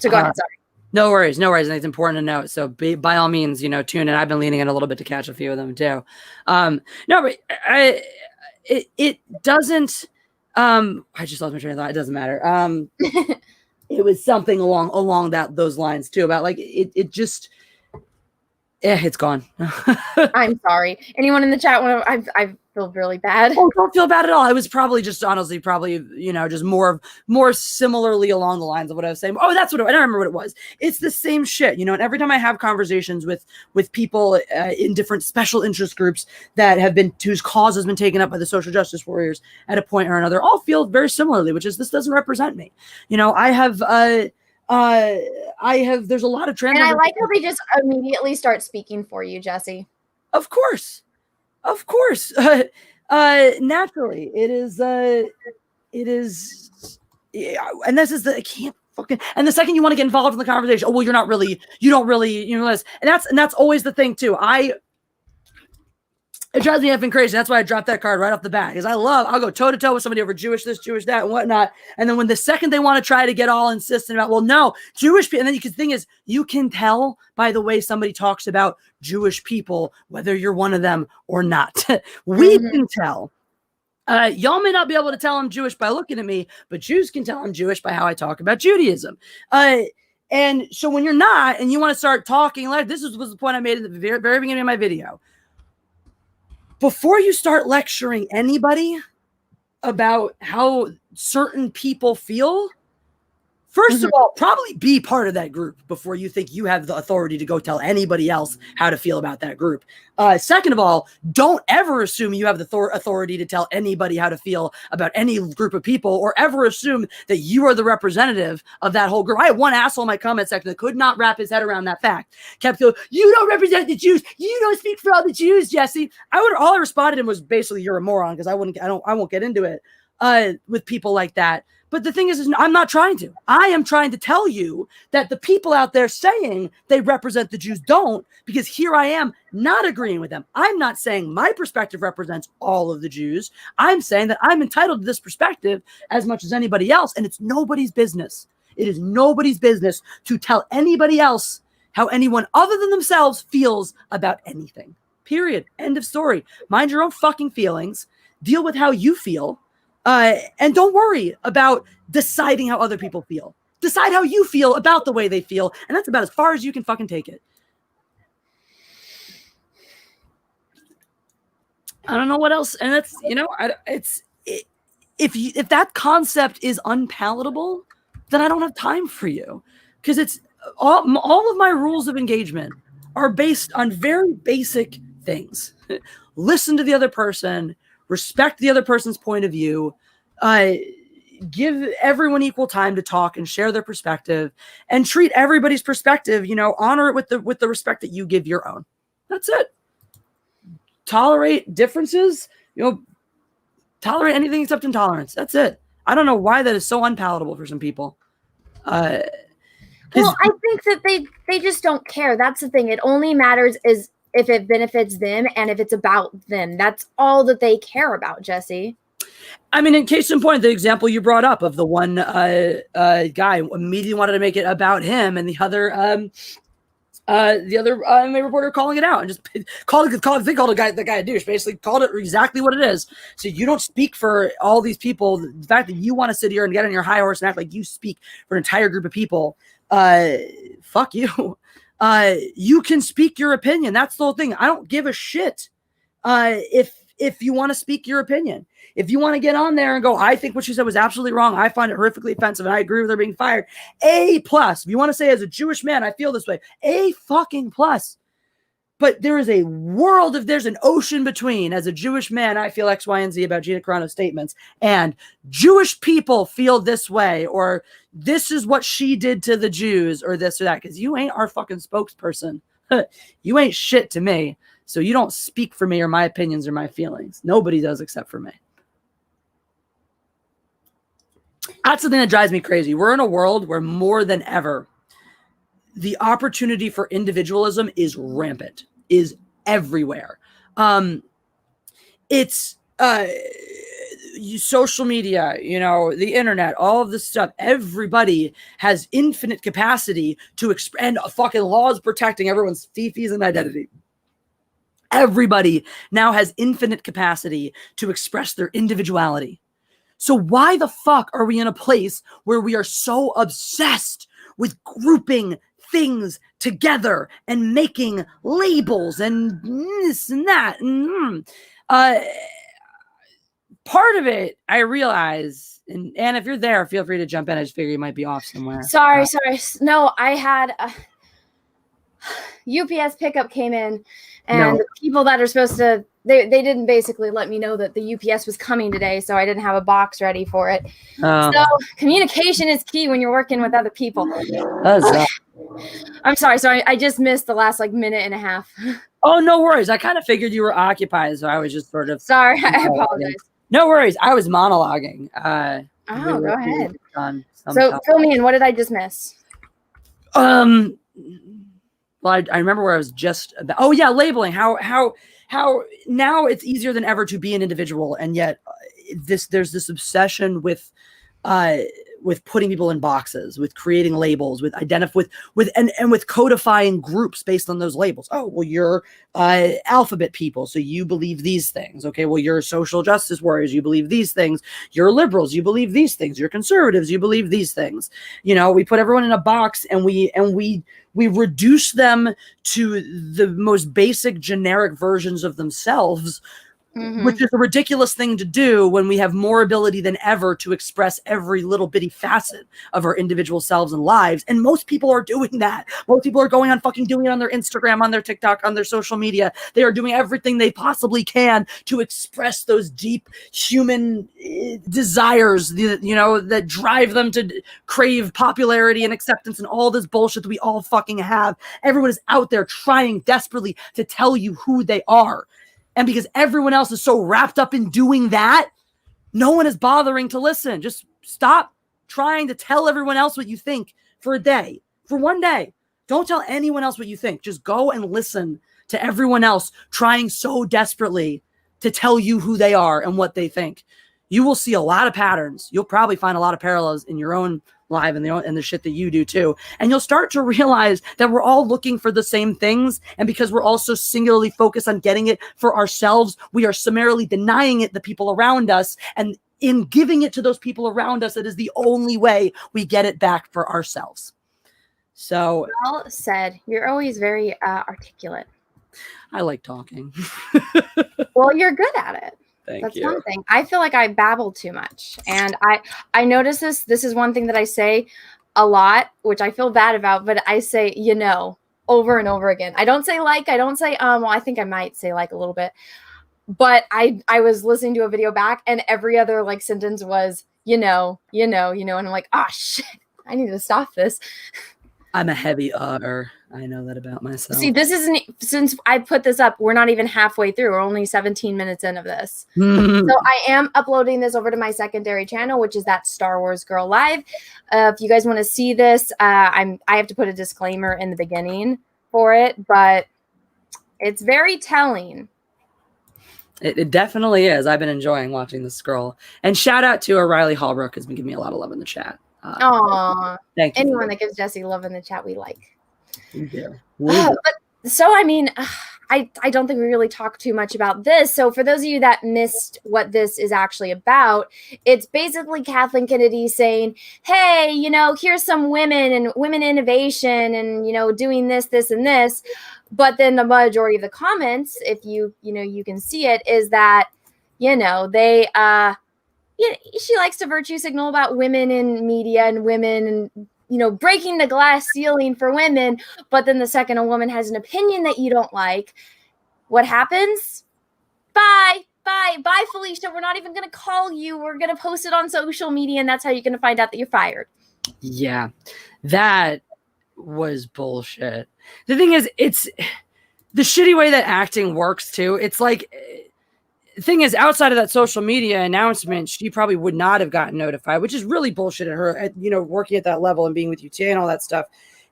So go ahead. Sorry. No worries. I think it's important to note. So by all means, you know, tune in. I've been leaning in a little bit to catch a few of them too. No, but it doesn't. I just lost my train of thought. It doesn't matter. It was something along those lines too, about like it just. It's gone. I'm sorry. Anyone in the chat? I feel really bad. Oh, don't feel bad at all. I was probably just honestly, you know, just more similarly along the lines of what I was saying. Oh, that's what I don't remember what it was. It's the same shit, you know. And every time I have conversations with people in different special interest groups that have been, whose cause has been taken up by the social justice warriors at a point or another, all feel very similarly, which is this doesn't represent me. You know, I have there's a lot of trans. And I like how they just immediately start speaking for you, Jessi. Of course. Naturally it is, yeah, and this is I can't fucking, and the second you want to get involved in the conversation, oh, well, you don't really, you know this. And that's always the thing too. It drives me effing crazy. That's why I dropped that card right off the bat, because I'll go toe to toe with somebody over Jewish this, Jewish that, and whatnot. And then when the second they want to try to get all insistent about, well, no, Jewish people, and then the thing is, you can tell by the way somebody talks about Jewish people, whether you're one of them or not. We can tell. Y'all may not be able to tell I'm Jewish by looking at me, but Jews can tell I'm Jewish by how I talk about Judaism. And so when you're not, and you want to start talking, like was the point I made at the very, very beginning of my video. Before you start lecturing anybody about how certain people feel, first of all, probably be part of that group before you think you have the authority to go tell anybody else how to feel about that group. Second of all, don't ever assume you have the authority to tell anybody how to feel about any group of people, or ever assume that you are the representative of that whole group. I had one asshole in my comment section that could not wrap his head around that fact. Kept going, you don't represent the Jews. You don't speak for all the Jews, Jessi. All I responded to him was basically, you're a moron, because I won't get into it with people like that. But the thing is I'm not trying to. I am trying to tell you that the people out there saying they represent the Jews don't, because here I am not agreeing with them. I'm not saying my perspective represents all of the Jews. I'm saying that I'm entitled to this perspective as much as anybody else, and it's nobody's business. It is nobody's business to tell anybody else how anyone other than themselves feels about anything. Period. End of story. Mind your own fucking feelings. Deal with how you feel. And don't worry about deciding how other people feel. Decide how you feel about the way they feel. And that's about as far as you can fucking take it. I don't know what else. And that's, you know, if that concept is unpalatable, then I don't have time for you. Because it's all of my rules of engagement are based on very basic things. Listen to the other person. Respect the other person's point of view, give everyone equal time to talk and share their perspective, and treat everybody's perspective, you know, honor it with the respect that you give your own. That's it. Tolerate differences, you know, tolerate anything except intolerance. That's it. I don't know why that is so unpalatable for some people. Well, I think that they just don't care. That's the thing. It only matters is if it benefits them and if it's about them. That's all that they care about, Jessi. I mean, in case in point, the example you brought up of the one guy immediately wanted to make it about him, and the other The other MMA reporter calling it out and just called the guy a douche. Basically, called it exactly what it is. So you don't speak for all these people. The fact that you want to sit here and get on your high horse and act like you speak for an entire group of people, fuck you. You can speak your opinion. That's the whole thing. I don't give a shit if you want to speak your opinion. If you want to get on there and go, I think what she said was absolutely wrong. I find it horrifically offensive and I agree with her being fired. A+. If you want to say as a Jewish man, I feel this way. A fucking plus. But there is a world of, there's an ocean between, as a Jewish man, I feel X, Y, and Z about Gina Carano's statements, and Jewish people feel this way, or this is what she did to the Jews, or this or that, because you ain't our fucking spokesperson. You ain't shit to me. So you don't speak for me or my opinions or my feelings. Nobody does except for me. That's the thing that drives me crazy. We're in a world where more than ever, the opportunity for individualism is rampant, is everywhere. It's social media, the internet, all of this stuff. Everybody has infinite capacity to and fucking laws protecting everyone's fifis and identity. Everybody now has infinite capacity to express their individuality. So why the fuck are we in a place where we are so obsessed with grouping things together and making labels and this and that? Part of it, I realize, and if you're there, feel free to jump in. I just figure you might be off somewhere. Sorry. No, I had UPS pickup came in, and the people that are supposed to, they didn't basically let me know that the UPS was coming today, so I didn't have a box ready for it. So communication is key when you're working with other people. I'm sorry. So I just missed the last minute and a half. Oh, no worries. I kind of figured you were occupied, so I was just sort of sorry. I apologize. No worries. I was monologuing. Go ahead. So fill me in. What did I just miss? Well, I remember where I was just about. Oh yeah, labeling. How now it's easier than ever to be an individual, and yet there's this obsession with putting people in boxes, with creating labels, with with codifying groups based on those labels. Oh, well, you're alphabet people, so you believe these things. Okay, well, you're social justice warriors, you believe these things. You're liberals, you believe these things. You're conservatives, you believe these things. We put everyone in a box, and we reduce them to the most basic generic versions of themselves. Mm-hmm. Which is a ridiculous thing to do when we have more ability than ever to express every little bitty facet of our individual selves and lives. And most people are doing that. Most people are going on doing it on their Instagram, on their TikTok, on their social media. They are doing everything they possibly can to express those deep human desires, that drive them to crave popularity and acceptance and all this bullshit that we all fucking have. Everyone is out there trying desperately to tell you who they are. And because everyone else is so wrapped up in doing that, no one is bothering to listen. Just stop trying to tell everyone else what you think for a day, for one day. Don't tell anyone else what you think. Just go and listen to everyone else trying so desperately to tell you who they are and what they think. You will see a lot of patterns. You'll probably find a lot of parallels in your own life and the shit that you do too. And you'll start to realize that we're all looking for the same things. And because we're also singularly focused on getting it for ourselves, we are summarily denying it the people around us. And in giving it to those people around us, it is the only way we get it back for ourselves. So well said. You're always very articulate. I like talking. Well, you're good at it. That's one thing. I feel like I babble too much. And I notice this. This is one thing that I say a lot, which I feel bad about, but I say, over and over again. I don't say I don't say, well, I think I might say a little bit, but I was listening to a video back and every other sentence was, and I'm like, oh shit, I need to stop this. I'm a heavy I know that about myself. See, this isn't, since I put this up, we're not even halfway through. We're only 17 minutes in of this. So I am uploading this over to my secondary channel, which is That Star Wars Girl Live. If you guys want to see this, I have to put a disclaimer in the beginning for it, but it's very telling. It definitely is. I've been enjoying watching this scroll. And shout out to Riley Hallbrook, has been giving me a lot of love in the chat. Aww. Thank you. Anyone that gives Jessi love in the chat, we like. Thank you. So, I mean, I don't think we really talked too much about this. So for those of you that missed what this is actually about, it's basically Kathleen Kennedy saying, hey, you know, here's some women and women innovation and, you know, doing this, this, and this. But then the majority of the comments, if you can see it, is that, you know, they, she likes to virtue signal about women in media and women and, you know, breaking the glass ceiling for women. But then the second a woman has an opinion that you don't like, what happens? Bye, Felicia. We're not even going to call you. We're going to post it on social media, and that's how you're going to find out that you're fired. Yeah, that was bullshit. The thing is, it's the shitty way that acting works, too. It's like, the thing is, outside of that social media announcement, she probably would not have gotten notified, which is really bullshit at her, you know, working at that level and being with UTA and all that stuff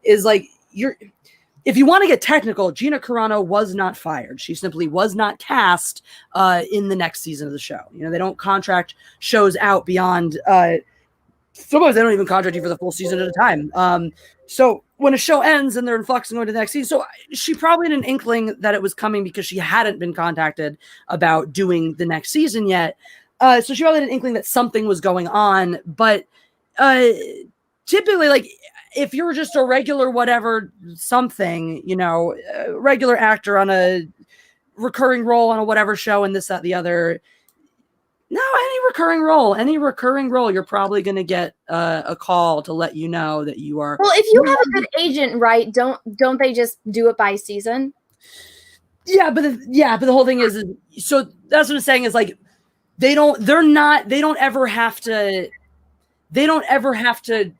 is like, if you want to get technical, Gina Carano was not fired. She simply was not cast in the next season of the show. You know, they don't contract shows out beyond, sometimes they don't even contract you for the full season at a time. So when a show ends and they're in flux and going to the next season, so she probably had an inkling that it was coming because she hadn't been contacted about doing the next season yet. So she probably had an inkling that something was going on. But typically, like, if you're just a regular whatever something, you know, a regular actor on a recurring role on a whatever show and this, that, the other, no, any recurring role, you're probably going to get a call to let you know that you are. Well, if you have a good agent, right? Don't they just do it by season? Yeah, but the whole thing is so that's what I'm saying is like they don't ever have to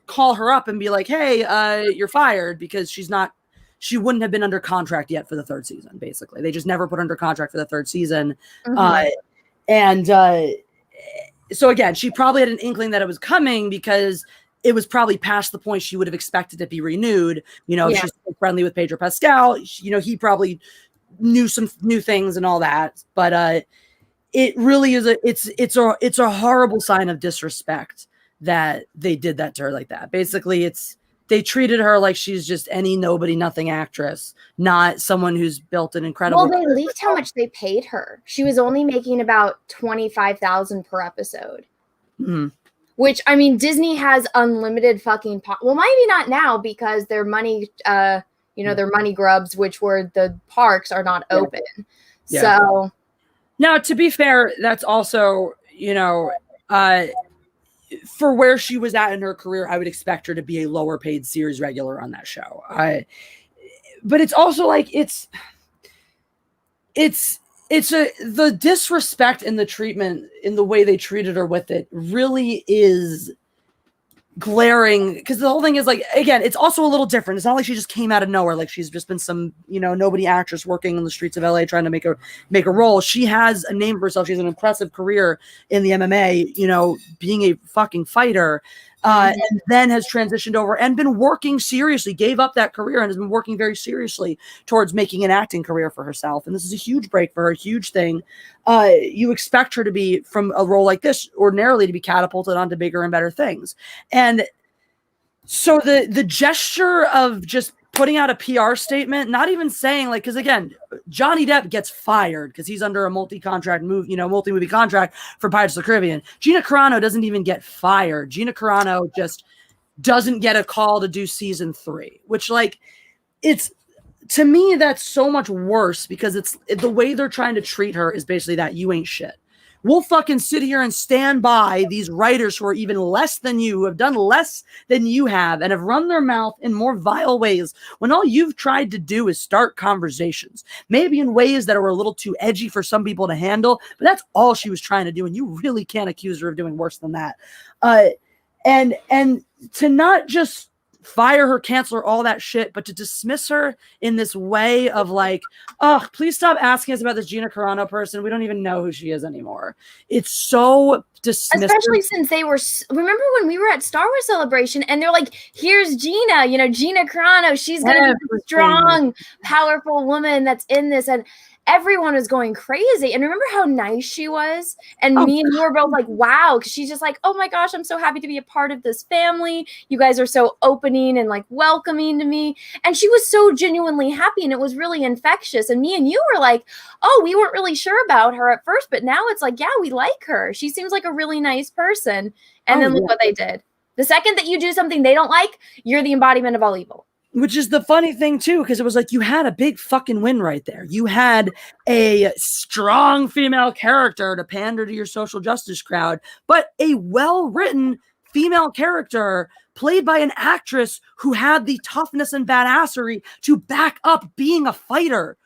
call her up and be like, hey, you're fired, because she wouldn't have been under contract yet for the third season. Basically, they just never put her under contract for the third season. Mm-hmm. So again, she probably had an inkling that it was coming because it was probably past the point she would have expected to be renewed. You know, she's so friendly with Pedro Pascal. You know, he probably knew some new things and all that. But it really is it's a horrible sign of disrespect that they did that to her like that. Basically, they treated her like she's just any nobody, nothing actress, not someone who's built an incredible. Well, they leaked how much they paid her. She was only making about $25,000 per episode. Mm-hmm. Which, I mean, Disney has unlimited fucking well, maybe not now because their money, their money grubs, which were the parks, are not open. Yeah. So now, to be fair, that's also, for where she was at in her career, I would expect her to be a lower paid series regular on that show. But it's also like the disrespect and the treatment in the way they treated her with it really is glaring, because the whole thing is like, again, it's also a little different. It's not like she just came out of nowhere, like she's just been some nobody actress working on the streets of LA trying to make a role. She has a name for herself. She has an impressive career in the MMA, being a fucking fighter, and then has transitioned over and been working seriously, gave up that career and has been working very seriously towards making an acting career for herself. And this is a huge break for her, a huge thing. You expect her to be, from a role like this, ordinarily to be catapulted onto bigger and better things. And so the gesture of just putting out a PR statement, not even saying like, because again, Johnny Depp gets fired because he's under a multi-movie contract for Pirates of the Caribbean. Gina Carano doesn't even get fired. Gina Carano just doesn't get a call to do season 3, which, like, it's, to me, that's so much worse, because it's the way they're trying to treat her is basically that you ain't shit. We'll fucking sit here and stand by these writers who are even less than you, who have done less than you have, and have run their mouth in more vile ways, when all you've tried to do is start conversations, maybe in ways that are a little too edgy for some people to handle, but that's all she was trying to do, and you really can't accuse her of doing worse than that. And to not just fire her, cancel her, all that shit, but to dismiss her in this way of like, oh, please stop asking us about this Gina Carano person. We don't even know who she is anymore. It's so dismissive. Especially since they were, remember when we were at Star Wars Celebration and they're like, here's Gina, Gina Carano. She's going to be a strong, powerful woman that's in this. everyone was going crazy. And remember how nice she was? And me and you were both like, wow, because she's just like, oh my gosh, I'm so happy to be a part of this family. You guys are so opening and like welcoming to me. And she was so genuinely happy, and it was really infectious. And me and you were like, oh, we weren't really sure about her at first, but now it's like, yeah, we like her. She seems like a really nice person. And then look what they did. The second that you do something they don't like, you're the embodiment of all evil. Which is the funny thing, too, because it was like you had a big fucking win right there. You had a strong female character to pander to your social justice crowd, but a well-written female character played by an actress who had the toughness and badassery to back up being a fighter.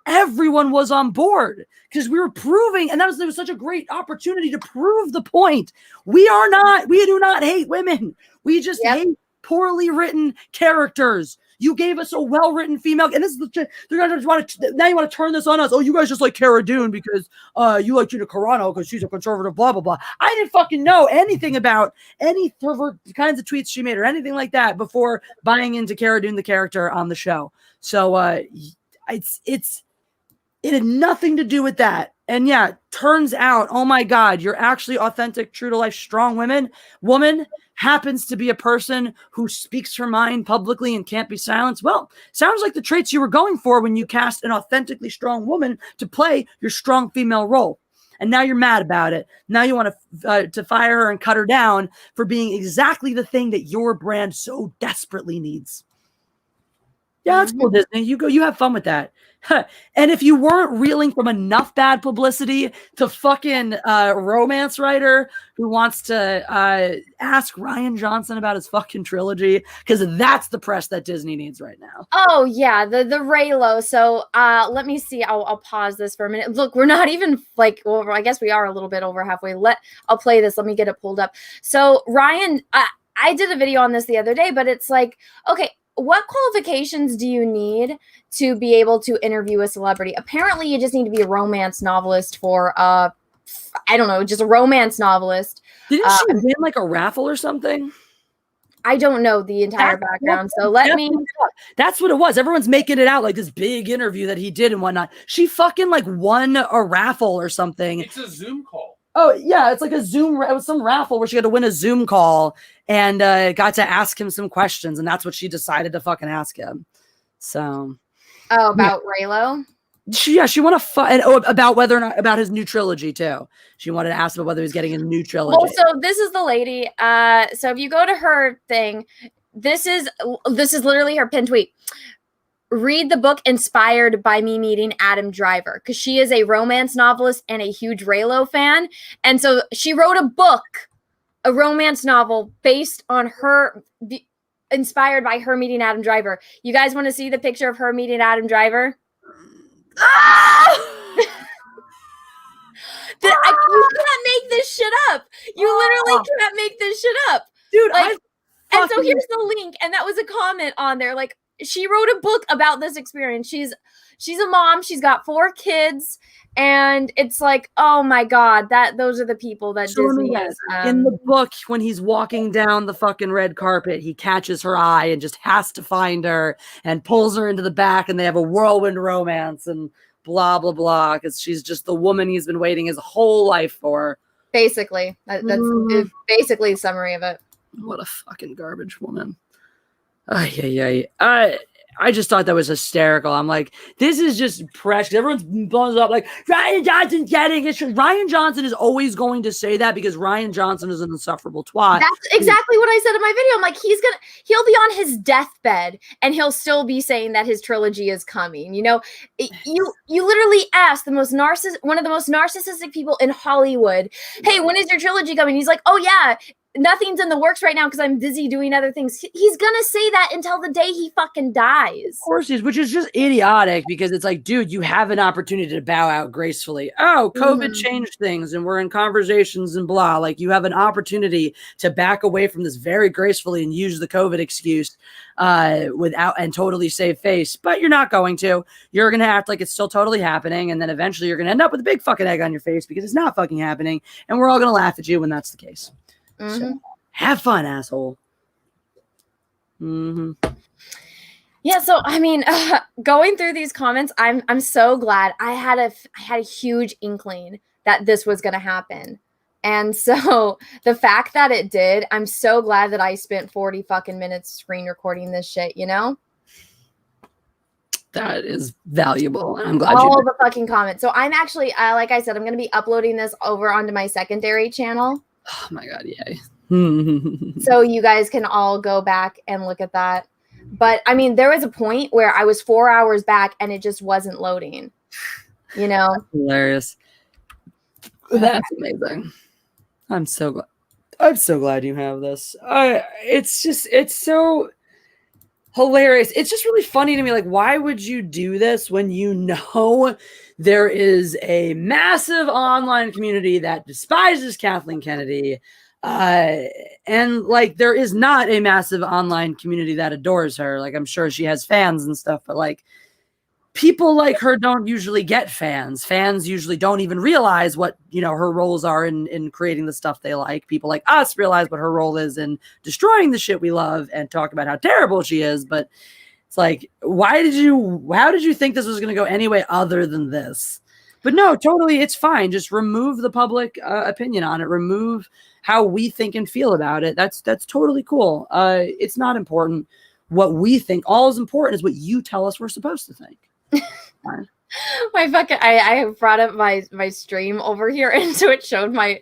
Everyone was on board because we were proving, and there was such a great opportunity to prove the point. We do not hate women. We just hate poorly written characters. You gave us a well-written female, and this is they're gonna want to now. You want to turn this on us? Oh, you guys just like Cara Dune because you like Gina Carano because she's a conservative. Blah blah blah. I didn't fucking know anything about any pervert kinds of tweets she made or anything like that before buying into Cara Dune, the character on the show. So it had nothing to do with that. And yeah, turns out, oh my God, you're actually authentic, true to life, strong woman happens to be a person who speaks her mind publicly and can't be silenced. Well, sounds like the traits you were going for when you cast an authentically strong woman to play your strong female role. And now you're mad about it. Now you want to fire her and cut her down for being exactly the thing that your brand so desperately needs. Yeah, that's cool, Disney. You have fun with that. And if you weren't reeling from enough bad publicity to fucking romance writer who wants to ask Ryan Johnson about his fucking trilogy, because that's the press that Disney needs right now. Oh yeah, the Raylo. So let me see. I'll pause this for a minute. Look, we're not even like over. I guess we are a little bit over halfway. I'll play this. Let me get it pulled up. So Ryan, I did a video on this the other day, but it's like, okay, what qualifications do you need to be able to interview a celebrity? Apparently, you just need to be a romance novelist for, I don't know, just a romance novelist. Didn't she win like a raffle or something? I don't know the entire background, so that's what it was. Everyone's making it out like this big interview that he did and whatnot. She fucking like won a raffle or something. It's a Zoom call. Oh yeah, it's like a Zoom. It was some raffle where she had to win a Zoom call and got to ask him some questions, and that's what she decided to fucking ask him. So, about Raylo. She wanted to about whether or not about his new trilogy too. She wanted to ask about whether he's getting a new trilogy. Well, so this is the lady. So if you go to her thing, this is literally her pinned tweet. Read the book inspired by me meeting Adam Driver, because she is a romance novelist and a huge Raylo fan. And so she wrote a book, a romance novel based on her, inspired by her meeting Adam Driver. You guys want to see the picture of her meeting Adam Driver? You can't make this shit up. You literally can't make this shit up. Dude, and so here's the link. And that was a comment on there. Like, she wrote a book about this experience. She's a mom. She's got 4 kids, and it's like, oh my God, those are the people that Disney has. In the book, when he's walking down the fucking red carpet, he catches her eye and just has to find her and pulls her into the back, and they have a whirlwind romance and blah blah blah, because she's just the woman he's been waiting his whole life for. Basically, that's basically the summary of it. What a fucking garbage woman. I just thought that was hysterical. I'm like, this is just precious. Everyone's blows up like Ryan Johnson's getting it. Ryan Johnson is always going to say that because Ryan Johnson is an insufferable twat. That's exactly what I said in my video. I'm like, he'll be on his deathbed and he'll still be saying that his trilogy is coming. You know, you literally ask one of the most narcissistic people in Hollywood, hey, when is your trilogy coming? He's like, oh yeah, nothing's in the works right now because I'm busy doing other things. He's gonna say that until the day he fucking dies. Of course he is, which is just idiotic because it's like, dude, you have an opportunity to bow out gracefully. Oh, COVID changed things and we're in conversations and blah. Like, you have an opportunity to back away from this very gracefully and use the COVID excuse without and totally save face, but you're not going to. You're gonna act like it's still totally happening, and then eventually you're gonna end up with a big fucking egg on your face because it's not fucking happening, and we're all gonna laugh at you when that's the case. So, have fun, asshole. Yeah, so I mean, going through these comments, I'm so glad. I had a huge inkling that this was going to happen. And so the fact that it did, I'm so glad that I spent 40 fucking minutes screen recording this shit, you know? That is valuable, and I'm glad all you the fucking comments. So I'm actually, like I said, I'm going to be uploading this over onto my secondary channel. Oh my god, yay. So you guys can all go back and look at that. But I mean, there was a point where I was 4 hours back and it just wasn't loading, you know? That's hilarious. That's amazing. I'm so glad you have this. It's so hilarious. It's just really funny to me. Like, why would you do this when you know there is a massive online community that despises Kathleen Kennedy? And like, there is not a massive online community that adores her. Like, I'm sure she has fans and stuff, but like, people like her don't usually get fans. Fans usually don't even realize what, you know, her roles are in creating the stuff they like. People like us realize what her role is in destroying the shit we love and talk about how terrible she is. But it's like, how did you think this was going to go any way other than this? But no, totally, it's fine. Just remove the public opinion on it. Remove how we think and feel about it. That's totally cool. It's not important what we think. All is important is what you tell us we're supposed to think. I brought up my stream over here, and so it showed I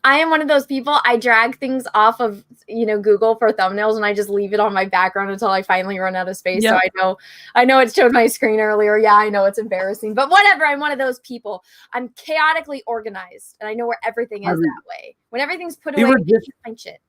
am one of those people, I drag things off of, you know, Google for thumbnails, and I just leave it on my background until I finally run out of space. Yep. So I know it showed my screen earlier. Yeah, I know it's embarrassing, but whatever. I'm one of those people. I'm chaotically organized, and I know where everything is that way. When everything's put away, you can't find shit.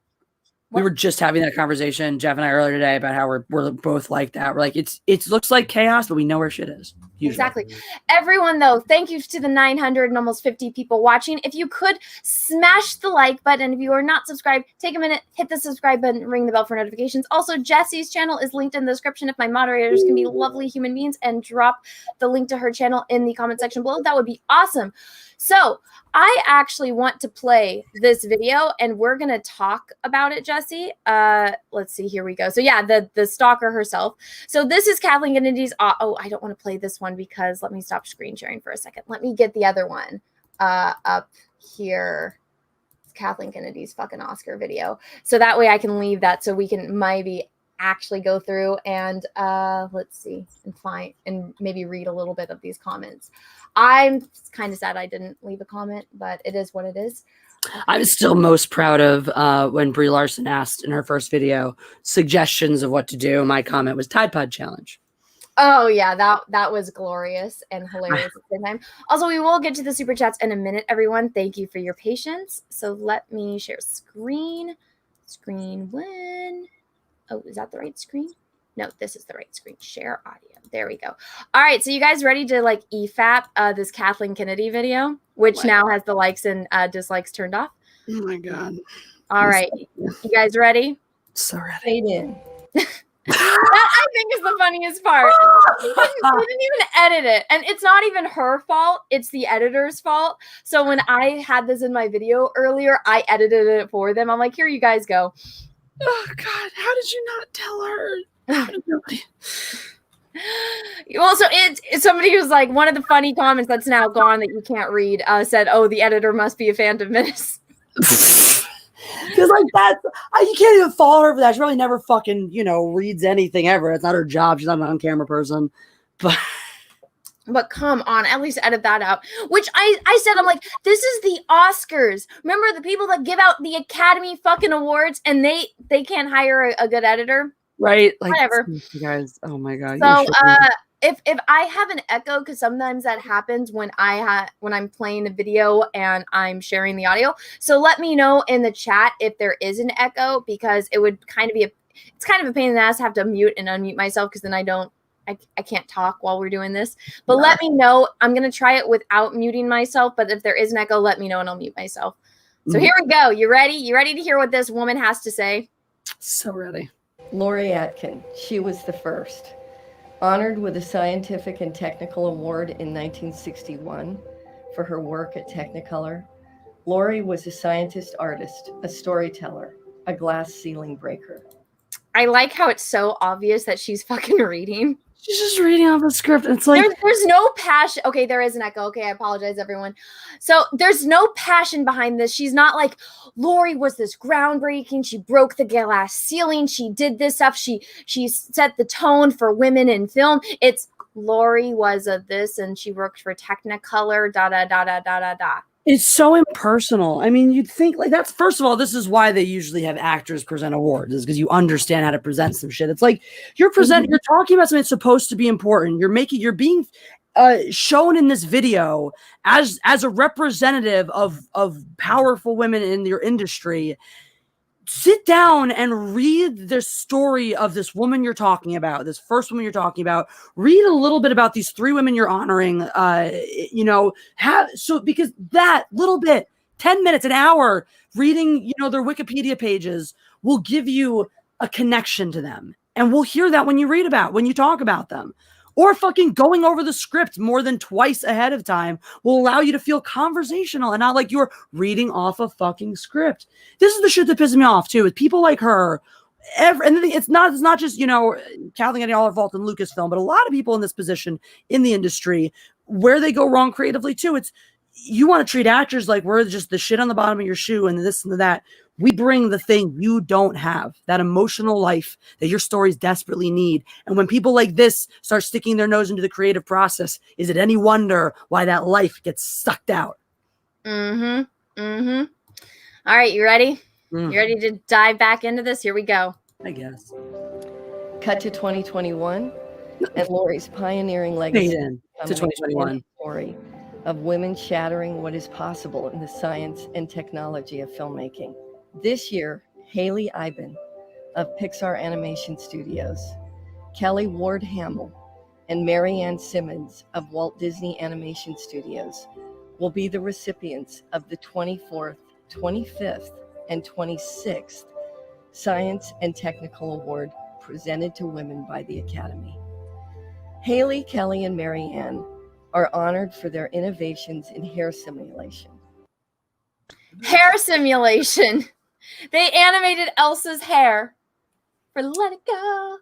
We were just having that conversation, Jeff and I, earlier today about how we're both like that. We're like, it looks like chaos, but we know where shit is. Usually. Exactly. Everyone, though, thank you to the 900 and almost 50 people watching. If you could smash the like button. If you are not subscribed, take a minute, hit the subscribe button, ring the bell for notifications. Also, Jessi's channel is linked in the description. If my moderators can be lovely human beings and drop the link to her channel in the comment section below, that would be awesome. So I actually want to play this video, and we're going to talk about it, Jessi. Let's see. Here we go. So yeah, the stalker herself. So this is Kathleen Kennedy's. Oh, I don't want to play this one because let me stop screen sharing for a second. Let me get the other one up here. It's Kathleen Kennedy's fucking Oscar video. So that way I can leave that so we can maybe actually go through and let's see and find and maybe read a little bit of these comments. I'm kind of sad I didn't leave a comment, but it is what it is. I'm still most proud of when Brie Larson asked in her first video suggestions of what to do. My comment was Tide Pod Challenge. Oh yeah, that was glorious and hilarious at the same time. Also, we will get to the super chats in a minute, everyone. Thank you for your patience. So let me share screen. Screen one. Oh, is that the right screen? No, this is the right screen. Share audio. There we go. All right, so you guys ready to like EFAP this Kathleen Kennedy video, which now has the likes and dislikes turned off? Oh my god. All right, you guys ready? So ready. Fade in. That I think is the funniest part. They didn't even edit it, and it's not even her fault. It's the editor's fault. So when I had this in my video earlier, I edited it for them. I'm like, here, you guys go. Oh god, how did you not tell her? Well, so it's somebody who's like, one of the funny comments that's now gone that you can't read said, "Oh, the editor must be a Phantom Menace." Because like that's you can't even follow her for that. She really never fucking reads anything ever. It's not her job. She's not an on-camera person. But come on, at least edit that out. Which I said, I'm like, this is the Oscars. Remember the people that give out the Academy fucking awards and they can't hire a good editor? Right. Like, whatever. You guys, oh my god. So if I have an echo, because sometimes that happens when I'm playing a video and I'm sharing the audio. So let me know in the chat if there is an echo, because it would kind of be it's kind of a pain in the ass to have to mute and unmute myself, because then I can't talk while we're doing this. But let me know. I'm going to try it without muting myself. But if there is an echo, let me know and I'll mute myself. So here we go. You ready? You ready to hear what this woman has to say? So ready. Lori Atkin. She was the first. Honored with a scientific and technical award in 1961 for her work at Technicolor. Lori was a scientist artist, a storyteller, a glass ceiling breaker. I like how it's so obvious that she's fucking reading. She's just reading off the script. It's like there's no passion. Okay, there is an echo. Okay, I apologize, everyone. So there's no passion behind this. She's not like, Lori was this groundbreaking. She broke the glass ceiling. She did this stuff. She set the tone for women in film. It's Lori was a this, and she worked for Technicolor. Da da da da da da da. It's so impersonal. I mean, you'd think like that's first of all, this is why they usually have actors present awards, is because you understand how to present some shit. It's like you're talking about something that's supposed to be important. You're being shown in this video as a representative of powerful women in your industry. Sit down and read the story of this woman you're talking about, this first woman you're talking about. Read a little bit about these 3 women you're honoring. Because that little bit, 10 minutes, an hour, reading, their Wikipedia pages will give you a connection to them. And we'll hear that when you talk about them. Or fucking going over the script more than twice ahead of time will allow you to feel conversational and not like you're reading off a fucking script. This is the shit that pisses me off too, with people like her. And it's not just, Kathleen Kennedy, all her fault in Lucasfilm, but a lot of people in this position in the industry where they go wrong creatively too. It's you want to treat actors like we're just the shit on the bottom of your shoe and this and that. We bring the thing you don't have, that emotional life that your stories desperately need. And when people like this start sticking their nose into the creative process, is it any wonder why that life gets sucked out? All right, you ready? You ready to dive back into this? Here we go. I guess. Cut to 2021 and Lori's pioneering legacy to 2021 story of women shattering what is possible in the science and technology of filmmaking. This year, Haley Iben of Pixar Animation Studios, Kelly Ward Hamill, and Marianne Simmons of Walt Disney Animation Studios will be the recipients of the 24th, 25th, and 26th Science and Technical Award presented to women by the Academy. Haley, Kelly, and Marianne are honored for their innovations in hair simulation. Hair simulation. They animated Elsa's hair for Let It Go.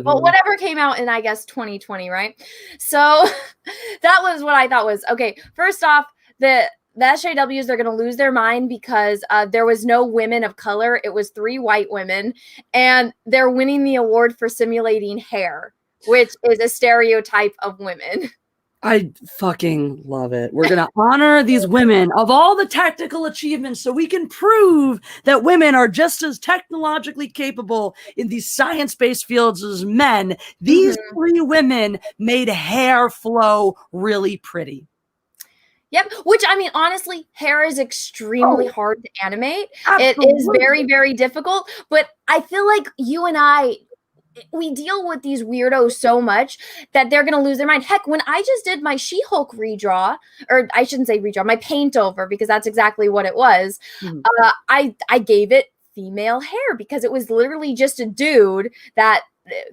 Well, whatever came out in, I guess, 2020, right? So that was what I thought was, okay, first off, the SJWs, they're going to lose their mind because there was no women of color. It was 3 white women, and they're winning the award for simulating hair, which is a stereotype of women. I fucking love it. We're going to honor these women of all the technical achievements so we can prove that women are just as technologically capable in these science-based fields as men. These 3 women made hair flow really pretty. Yep. Which, I mean, honestly, hair is extremely hard to animate. Absolutely. It is very, very difficult. But I feel like you and I, we deal with these weirdos so much that they're going to lose their mind. Heck, when I just did my She-Hulk redraw, or I shouldn't say redraw, my paint over, because that's exactly what it was. I gave it female hair because it was literally just a dude that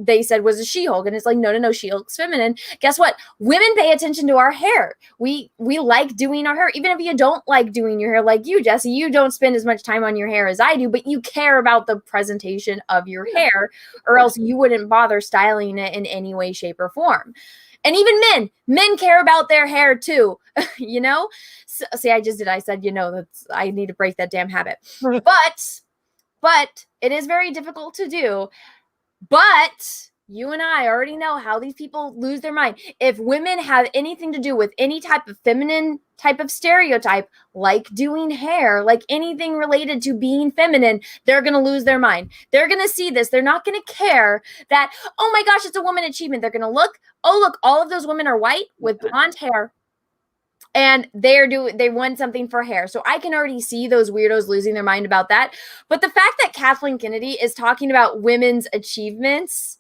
they said was a She-Hulk, and it's like, no, She-Hulk's feminine. Guess what? Women pay attention to our hair. We like doing our hair, even if you don't like doing your hair, like you, Jessi. You don't spend as much time on your hair as I do, but you care about the presentation of your hair, or else you wouldn't bother styling it in any way, shape, or form. And even men care about their hair too, So, see, I said, that's, I need to break that damn habit. But it is very difficult to do. But you and I already know how these people lose their mind. If women have anything to do with any type of feminine type of stereotype, like doing hair, like anything related to being feminine, they're going to lose their mind. They going to see this. They're not going to care that, oh my gosh, it's a woman achievement. They're going to look, all of those women are white with blonde hair. And they won something for hair. So I can already see those weirdos losing their mind about that. But the fact that Kathleen Kennedy is talking about women's achievements.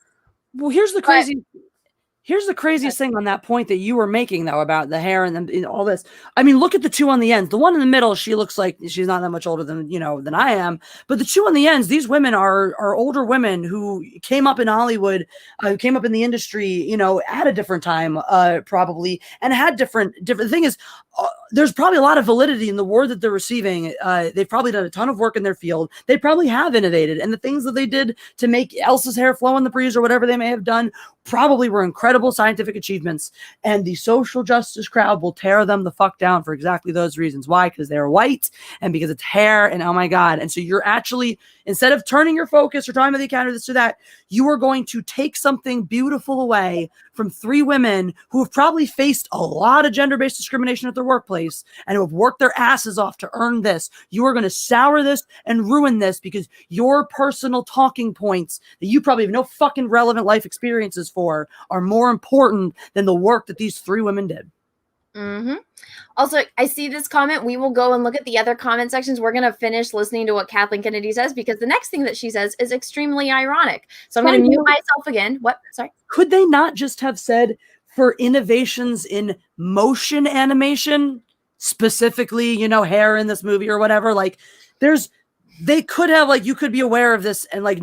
Well, here's the craziest thing on that point that you were making, though, about the hair and all this. I mean, look at the 2 on the ends. The one in the middle, she looks like she's not that much older than I am. But the 2 on the ends, these women are older women who came up in Hollywood, came up in the industry, at a different time, probably, and had different. Thing is, there's probably a lot of validity in the word that they're receiving. They've probably done a ton of work in their field. They probably have innovated, and the things that they did to make Elsa's hair flow in the breeze or whatever they may have done probably were incredible scientific achievements. And the social justice crowd will tear them the fuck down for exactly those reasons. Why? Because they're white and because it's hair and oh my God. And so you're actually, instead of turning your focus or talking about the Academy, this or that, you are going to take something beautiful away from three women who have probably faced a lot of gender-based discrimination at their workplace and who have worked their asses off to earn this. You are going to sour this and ruin this because your personal talking points that you probably have no fucking relevant life experiences for are more important than the work that these three women did. Mm-hmm. Also, I see this comment. We will go and look at the other comment sections. We're going to finish listening to what Kathleen Kennedy says because the next thing that she says is extremely ironic. So I'm going to mute myself again. What? Sorry. Could they not just have said for innovations in motion animation, specifically, you know, hair in this movie or whatever? Like, they could have, like, you could be aware of this and, like,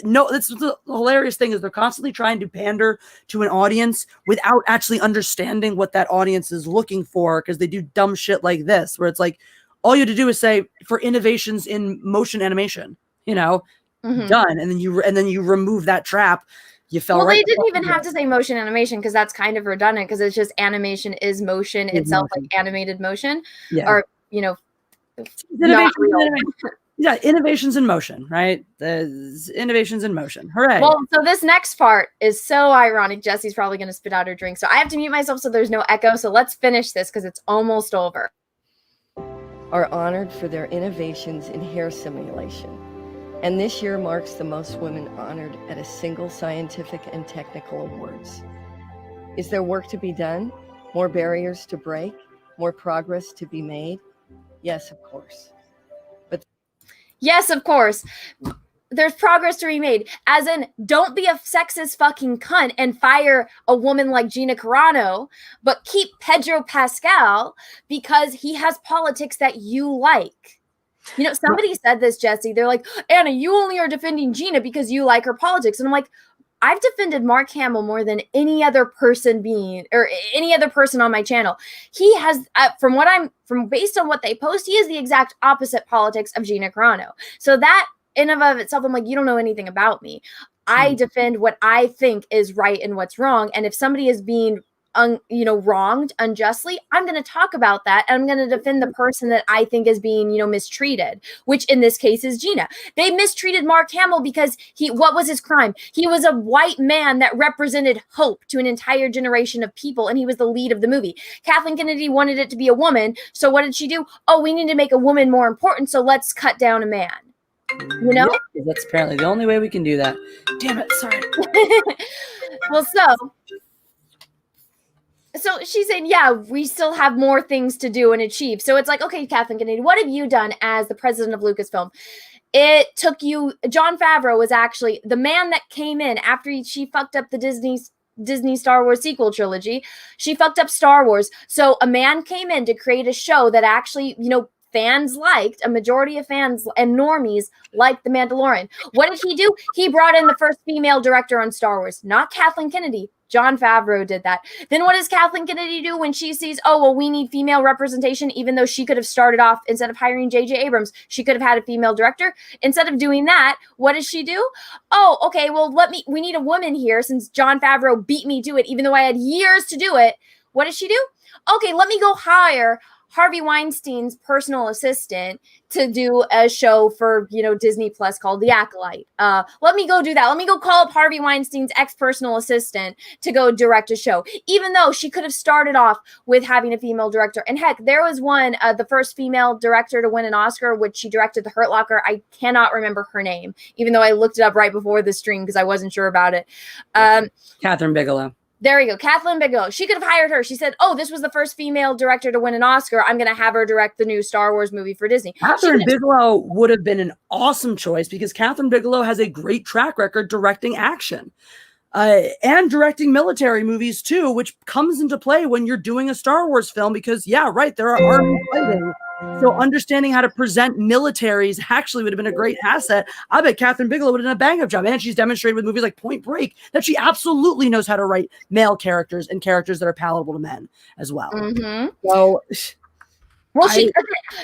no, that's the hilarious thing is they're constantly trying to pander to an audience without actually understanding what that audience is looking for because they do dumb shit like this, where it's like, all you have to do is say for innovations in motion animation, you know, done. And then you remove that trap. You fell well, right. They didn't even have to say motion animation because that's kind of redundant because it's just animation is motion itself, like animated motion, or, you know, not real. Yeah, innovations in motion, right? The innovations in motion. Hooray. Well, so this next part is so ironic. Jessie's probably going to spit out her drink. So I have to mute myself so there's no echo. So let's finish this because it's almost over. Are honored for their innovations in hair simulation. And this year marks the most women honored at a single scientific and technical awards. Is there work to be done? More barriers to break? More progress to be made? Yes, of course. Yes, of course. There's progress to be made. As in, don't be a sexist fucking cunt and fire a woman like Gina Carano, but keep Pedro Pascal because he has politics that you like. You know, somebody said this, Jessi. They're like, Anna, you only are defending Gina because you like her politics. And I'm like, I've defended Mark Hamill more than any other person on my channel. He has, based on what they post, he is the exact opposite politics of Gina Carano. So that in and of itself, I'm like, you don't know anything about me. I defend what I think is right and what's wrong. And if somebody is being wronged unjustly, I'm going to talk about that. And I'm going to defend the person that I think is being, mistreated, which in this case is Gina. They mistreated Mark Hamill because what was his crime? He was a white man that represented hope to an entire generation of people. And he was the lead of the movie. Kathleen Kennedy wanted it to be a woman. So what did she do? Oh, we need to make a woman more important. So let's cut down a man. Yeah, that's apparently the only way we can do that. Damn it. Sorry. Well, So she's saying, yeah, we still have more things to do and achieve. So it's like, okay, Kathleen Kennedy, what have you done as the president of Lucasfilm? It took you, Jon Favreau was actually the man that came in after she fucked up the Disney Star Wars sequel trilogy. She fucked up Star Wars. So a man came in to create a show that actually, fans liked, a majority of fans and normies liked The Mandalorian. What did he do? He brought in the first female director on Star Wars, not Kathleen Kennedy. Jon Favreau did that. Then what does Kathleen Kennedy do when she sees, oh, well, we need female representation, even though she could have started off, instead of hiring J.J. Abrams, she could have had a female director. Instead of doing that, what does she do? Oh, okay, well, we need a woman here since Jon Favreau beat me to it, even though I had years to do it. What does she do? Okay, let me go hire Harvey Weinstein's personal assistant to do a show for, Disney Plus called The Acolyte. Let me go do that. Let me go call up Harvey Weinstein's ex-personal assistant to go direct a show, even though she could have started off with having a female director. And heck, there was one, the first female director to win an Oscar, which she directed The Hurt Locker. I cannot remember her name, even though I looked it up right before the stream because I wasn't sure about it. Catherine Bigelow. There we go. Kathleen Bigelow. She could have hired her. She said, oh, this was the first female director to win an Oscar. I'm going to have her direct the new Star Wars movie for Disney. Catherine Bigelow would have been an awesome choice because Catherine Bigelow has a great track record directing action and directing military movies too, which comes into play when you're doing a Star Wars film because, yeah, right, there are armies fighting. So understanding how to present militaries actually would have been a great asset. I bet Catherine Bigelow would have done a bang-up job. And she's demonstrated with movies like Point Break that she absolutely knows how to write male characters and characters that are palatable to men as well. Mm-hmm. So Well,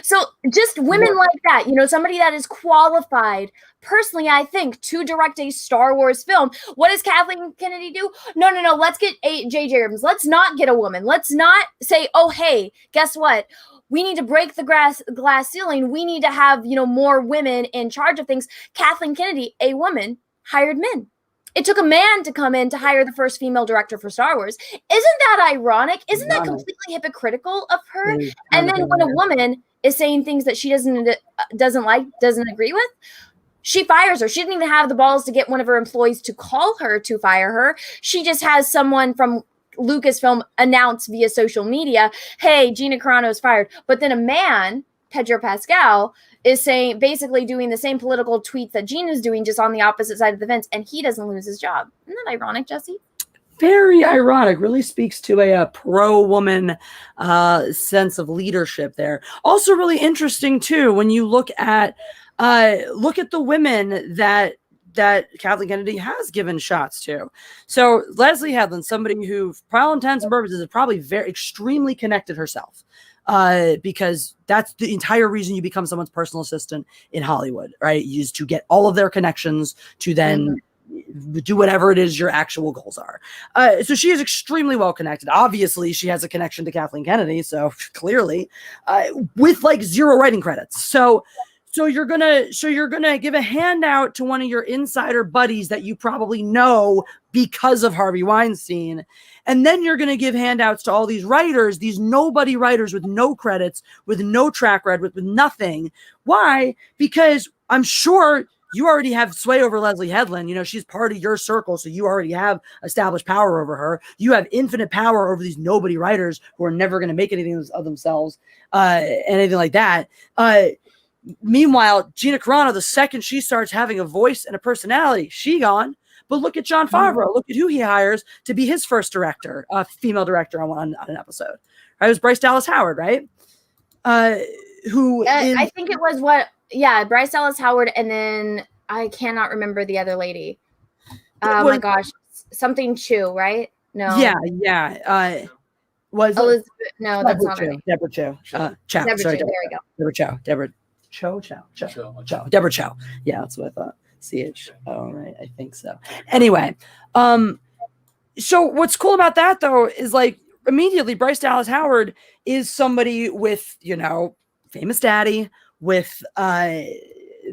so just women like that, somebody that is qualified, personally, I think, to direct a Star Wars film. What does Kathleen Kennedy do? No, let's get J.J. Abrams. Let's not get a woman. Let's not say, oh, hey, guess what? We need to break the glass ceiling. We need to have, more women in charge of things. Kathleen Kennedy, a woman, hired men. It took a man to come in to hire the first female director for Star Wars. Isn't that ironic? Isn't that completely hypocritical of her? And then when a woman is saying things that she doesn't like, doesn't agree with, she fires her. She didn't even have the balls to get one of her employees to call her to fire her. She just has someone from Lucasfilm announce via social media, hey, Gina Carano is fired. But then a man, Pedro Pascal, is basically doing the same political tweets that Gina's doing, just on the opposite side of the fence, and he doesn't lose his job. Isn't that ironic, Jessi? Very ironic. Really speaks to a pro-woman sense of leadership there. Also really interesting, too, when you look at the women that Kathleen Kennedy has given shots to. So Leslie Headland, somebody who, for all intents and purposes, is probably extremely connected herself. Because that's the entire reason you become someone's personal assistant in Hollywood, right? Is to get all of their connections to then do whatever it is your actual goals are. So she is extremely well connected. Obviously, she has a connection to Kathleen Kennedy, so clearly, with like 0 writing credits. So you're gonna give a handout to one of your insider buddies that you probably know because of Harvey Weinstein. And then you're going to give handouts to all these writers, these nobody writers with no credits, with no track record, with nothing. Why? Because I'm sure you already have sway over Leslie Headland. She's part of your circle, so you already have established power over her. You have infinite power over these nobody writers who are never going to make anything of themselves, anything like that. Meanwhile, Gina Carano, the second she starts having a voice and a personality, she gone. But look at Jon Favreau. Look at who he hires to be his first director, female director on an episode. Right? It was Bryce Dallas Howard, right? I think it was Bryce Dallas Howard, and then I cannot remember the other lady. My gosh, something Chu, right? No. Yeah. Was Elizabeth? No, that's not her name. Deborah Chow. Deborah Chow. There we go. Deborah Chow. Deborah Chow. Yeah, that's what I thought. Oh, right. I think so. Anyway, so what's cool about that, though, is like immediately Bryce Dallas Howard is somebody with, famous daddy, with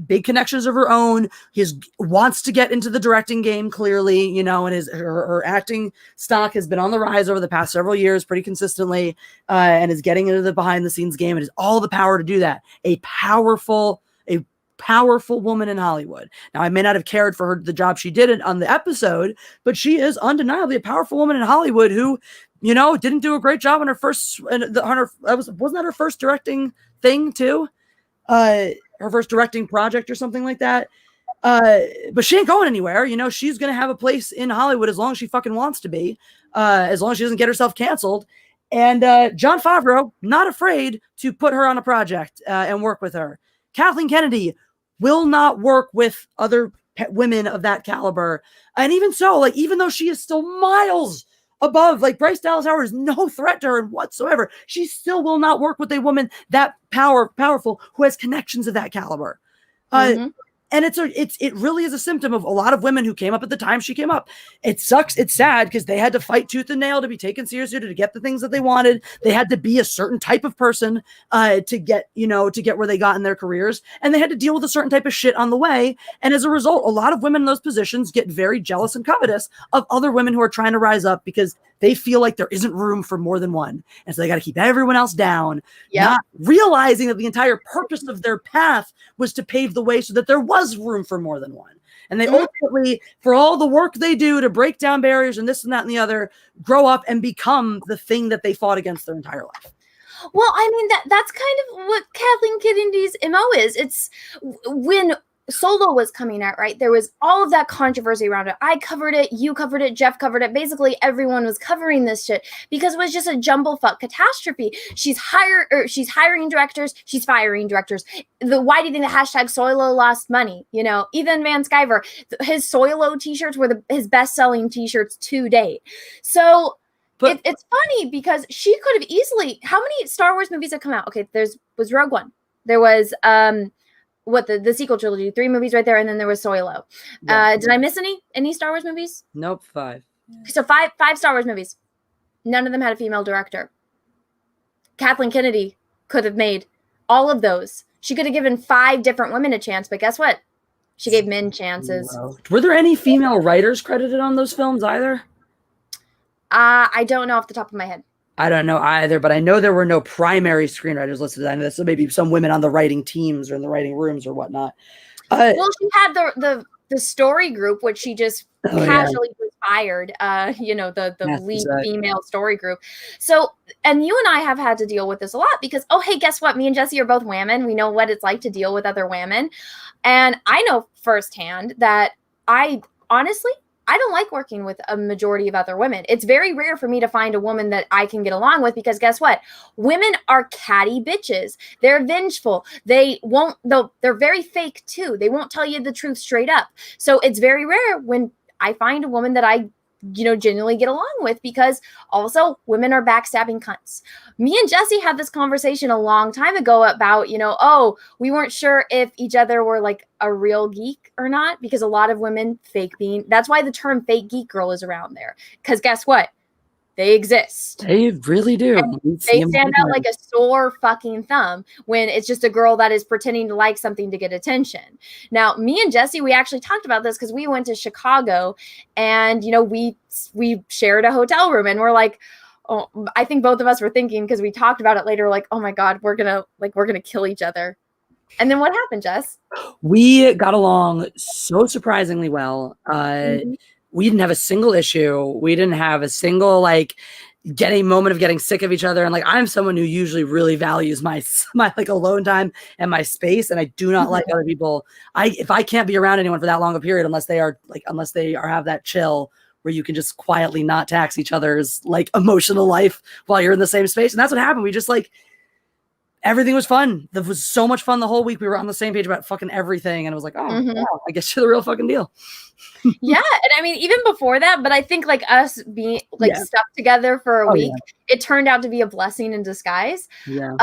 big connections of her own. He wants to get into the directing game, clearly, and her acting stock has been on the rise over the past several years pretty consistently, and is getting into the behind the scenes game. It has all the power to do that. A powerful woman in Hollywood. Now, I may not have cared for her, the job she did on the episode, but she is undeniably a powerful woman in Hollywood who, didn't do a great job on her first, wasn't that her first directing thing too? Her first directing project or something like that. But she ain't going anywhere. She's going to have a place in Hollywood as long as she fucking wants to be, as long as she doesn't get herself canceled. And Jon Favreau, not afraid to put her on a project and work with her. Kathleen Kennedy will not work with other women of that caliber. And even so, even though she is still miles above, Bryce Dallas Howard is no threat to her whatsoever, she still will not work with a woman that powerful who has connections of that caliber. And it really is a symptom of a lot of women who came up at the time she came up. It sucks. It's sad because they had to fight tooth and nail to be taken seriously, to get the things that they wanted. They had to be a certain type of person to get where they got in their careers. And they had to deal with a certain type of shit on the way. And as a result, a lot of women in those positions get very jealous and covetous of other women who are trying to rise up because they feel like there isn't room for more than one. And so they got to keep everyone else down, not realizing that the entire purpose of their path was to pave the way so that there was room for more than one. And they ultimately, for all the work they do to break down barriers and this and that and the other, grow up and become the thing that they fought against their entire life. Well, I mean, that's kind of what Kathleen Kennedy's MO is. It's when Solo was coming out, right? There was all of that controversy around it. I covered it, you covered it, Jeff covered it. Basically, everyone was covering this shit because it was just a jumblefuck catastrophe. She's hiring directors, she's firing directors. Why do you think the hashtag Solo lost money? Ethan Van Sciver, his Solo t-shirts were his best-selling t-shirts to date. So But it's funny because she could have easily. How many Star Wars movies have come out? Okay, was Rogue One. There was the sequel trilogy, 3 movies right there, and then there was Solo. Yeah. Did I miss any Star Wars movies? Nope, 5. So five Star Wars movies. None of them had a female director. Kathleen Kennedy could have made all of those. She could have given 5 different women a chance, but guess what? She gave men chances. Wow. Were there any female writers credited on those films either? I don't know off the top of my head. I don't know either, but I know there were no primary screenwriters listed. I know so maybe some women on the writing teams or in the writing rooms or whatnot. Well, she had the story group, which she just casually was fired. The lead female story group. So, and you and I have had to deal with this a lot because, oh, hey, guess what? Me and Jessi are both women. We know what it's like to deal with other women. And I know firsthand that I don't like working with a majority of other women. It's very rare for me to find a woman that I can get along with because guess what? Women are catty bitches. They're vengeful. They're very fake too. They won't tell you the truth straight up. So it's very rare when I find a woman that I genuinely get along with because also women are backstabbing cunts. Me and Jessi had this conversation a long time ago about, we weren't sure if each other were like a real geek or not because a lot of women that's why the term fake geek girl is around there. Because guess what? They exist. They really do. They stand out like a sore fucking thumb when it's just a girl that is pretending to like something to get attention. Now, me and Jessi, we actually talked about this because we went to Chicago and, we shared a hotel room and we're like, oh, I think both of us were thinking because we talked about it later, like, oh my God, we're going to kill each other. And then what happened, Jess? We got along so surprisingly well. We didn't have a single issue. We didn't have a single moment of getting sick of each other. And I'm someone who usually really values my alone time and my space. And I do not like other people. If I can't be around anyone for that long a period, unless they have that chill where you can just quietly not tax each other's emotional life while you're in the same space. And that's what happened. We just everything was fun. There was so much fun the whole week. We were on the same page about fucking everything. And it was like, oh, wow, I guess you're the real fucking deal. Yeah. And I mean, even before that, but I think us being stuck together for a week, it turned out to be a blessing in disguise. Yeah.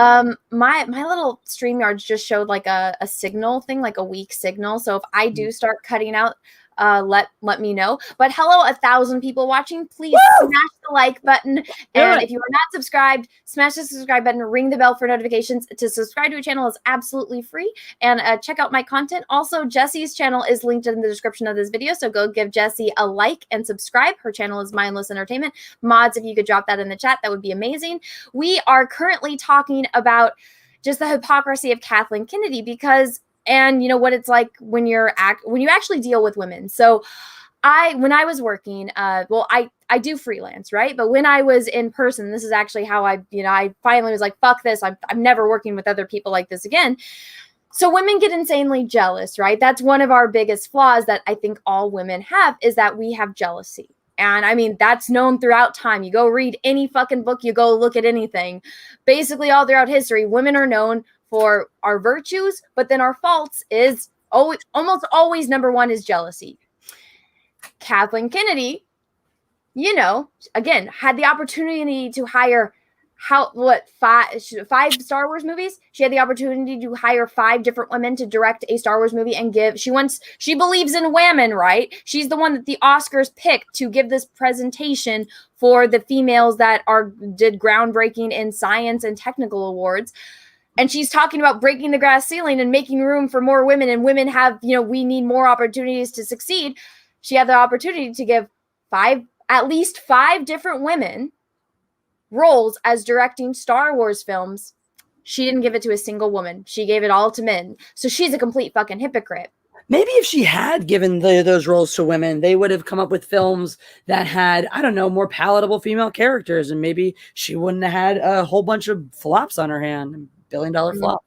My little StreamYard just showed a signal thing, a weak signal. So if I do start cutting out, let me know. But hello, 1,000 people watching. Please smash the like button. And if you are not subscribed, smash the subscribe button, ring the bell for notifications. To subscribe to a channel is absolutely free. And check out my content. Also, Jessi's channel is linked in the description of this video. So go give Jessi a like and subscribe. Her channel is Mindless Entertainment. Mods, if you could drop that in the chat, that would be amazing. We are currently talking about just the hypocrisy of Kathleen Kennedy because and what it's like when you actually deal with women. So when I was working, I do freelance, right? But when I was in person, this is actually how I finally was like, fuck this. I'm never working with other people like this again. So women get insanely jealous, right? That's one of our biggest flaws that I think all women have is that we have jealousy. And I mean, that's known throughout time. You go read any fucking book, you go look at anything. Basically all throughout history, women are known for our virtues, but then our faults is almost always number one is jealousy. Kathleen Kennedy, again, had the opportunity to hire five Star Wars movies. She had the opportunity to hire 5 different women to direct a Star Wars movie and she believes in women, right? She's the one that the Oscars picked to give this presentation for the females that did groundbreaking in science and technical awards. And she's talking about breaking the glass ceiling and making room for more women. And women have, we need more opportunities to succeed. She had the opportunity to give at least 5 different women roles as directing Star Wars films. She didn't give it to a single woman. She gave it all to men. So she's a complete fucking hypocrite. Maybe if she had given those roles to women, they would have come up with films that had, I don't know, more palatable female characters. And maybe she wouldn't have had a whole bunch of flops on her hand. $1 billion flop.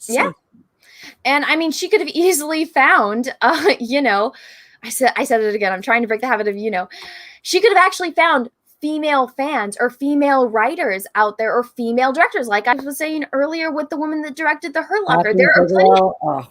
Yeah. And I mean, she could have easily found, I said it again. I'm trying to break the habit of, she could have actually found female fans or female writers out there or female directors. Like I was saying earlier with the woman that directed The Hurt Locker. There are plenty.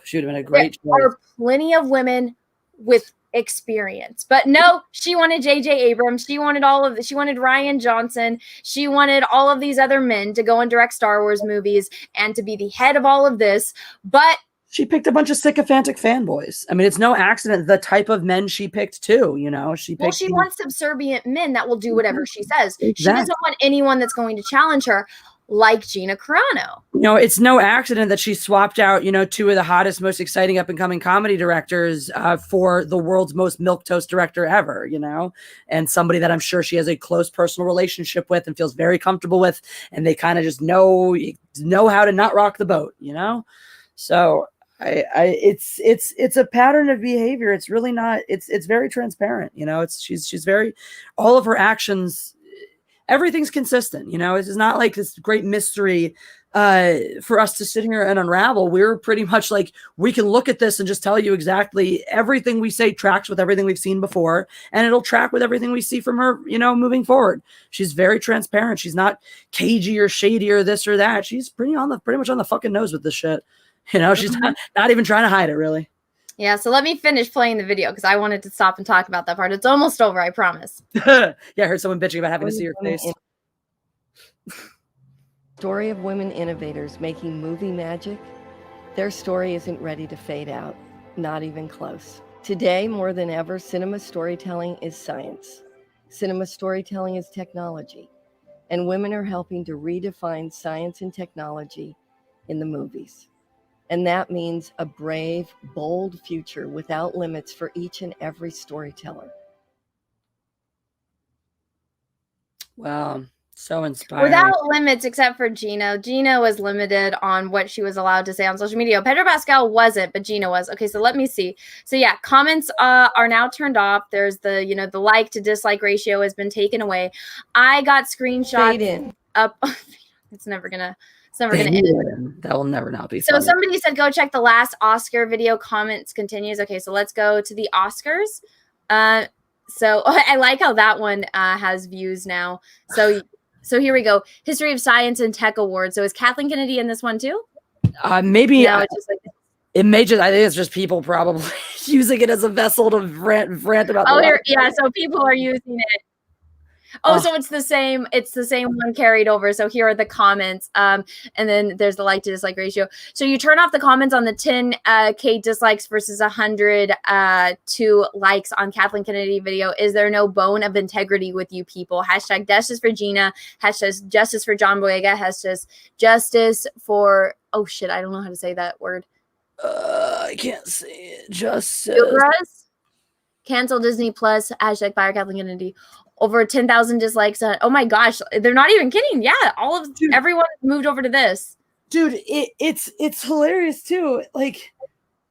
She would have been a great choice. There are plenty of women with experience. But no, she wanted J.J. Abrams. She wanted she wanted Rian Johnson. She wanted all of these other men to go and direct Star Wars movies and to be the head of all of this. But she picked a bunch of sycophantic fanboys. I mean, it's no accident the type of men she picked too, you know. She wants subservient men that will do whatever she says. Exactly. She doesn't want anyone that's going to challenge her, like Gina Carano. You know, it's no accident that she swapped out, you know, two of the hottest, most exciting up-and-coming comedy directors for the world's most milquetoast director ever, you know, and somebody that I'm sure she has a close personal relationship with and feels very comfortable with, and they kind of just know how to not rock the boat, you know. So it's a pattern of behavior. It's really not. It's very transparent, you know. She's very, all of her actions, everything's consistent, you know. It's not like this great mystery for us to sit here and unravel. We're pretty much like, we can look at this and just tell you exactly everything we say tracks with everything we've seen before, and it'll track with everything we see from her, you know, moving forward. She's very transparent. She's not cagey or shady or this or that. She's pretty much on the fucking nose with this shit. You know, she's not even trying to hide it, really. Yeah, so let me finish playing the video because I wanted to stop and talk about that part. It's almost over, I promise. Yeah, I heard someone bitching about having to see her face. Story of women innovators making movie magic. Their story isn't ready to fade out, not even close. Today, more than ever, cinema storytelling is science. Cinema storytelling is technology. And women are helping to redefine science and technology in the movies. And that means a brave, bold future without limits for each and every storyteller. Wow, so inspiring. Without limits, except for Gina. Gina was limited on what she was allowed to say on social media. Pedro Pascal wasn't, but Gina was. Okay, so let me see. So yeah, comments are now turned off. There's the, you know, the like to dislike ratio has been taken away. I got screenshots up. It's never gonna end. That will never not be so funny. Somebody said go check the last Oscar video. Comments continues. Okay, so let's go to the Oscars. So I like how that one has views now. So here we go. History of Science and Tech Awards. So is Kathleen Kennedy in this one too? Maybe. No, it's just like, it may just. I think it's just people probably using it as a vessel to rant about. Yeah. So people are using it. So it's the same one carried over. So here are the comments. And then there's the like to dislike ratio. So you turn off the comments on the 10K dislikes versus 100 to likes on Kathleen Kennedy video. Is there no bone of integrity with you people? Hashtag justice for Gina. Hashtag justice for John Boyega. Hashtag justice for, oh shit, I don't know how to say that word. I can't say it. Justice. Cancel Disney Plus. Hashtag fire Kathleen Kennedy. Over 10,000 dislikes. Oh my gosh, they're not even kidding. Yeah, everyone moved over to this. Dude, it's hilarious too. Like,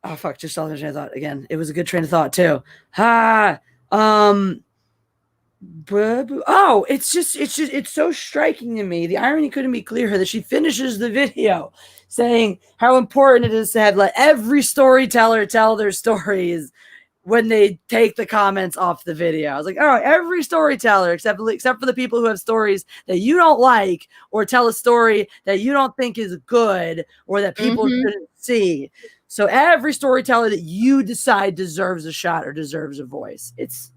oh fuck, just saw the train of thought again. It was a good train of thought too. It's so striking to me. The irony couldn't be clearer that she finishes the video saying how important it is to have let every storyteller tell their stories when they take the comments off the video. I was like, all right, every storyteller, except for the people who have stories that you don't like or tell a story that you don't think is good or that people shouldn't see. So every storyteller that you decide deserves a shot or deserves a voice. It's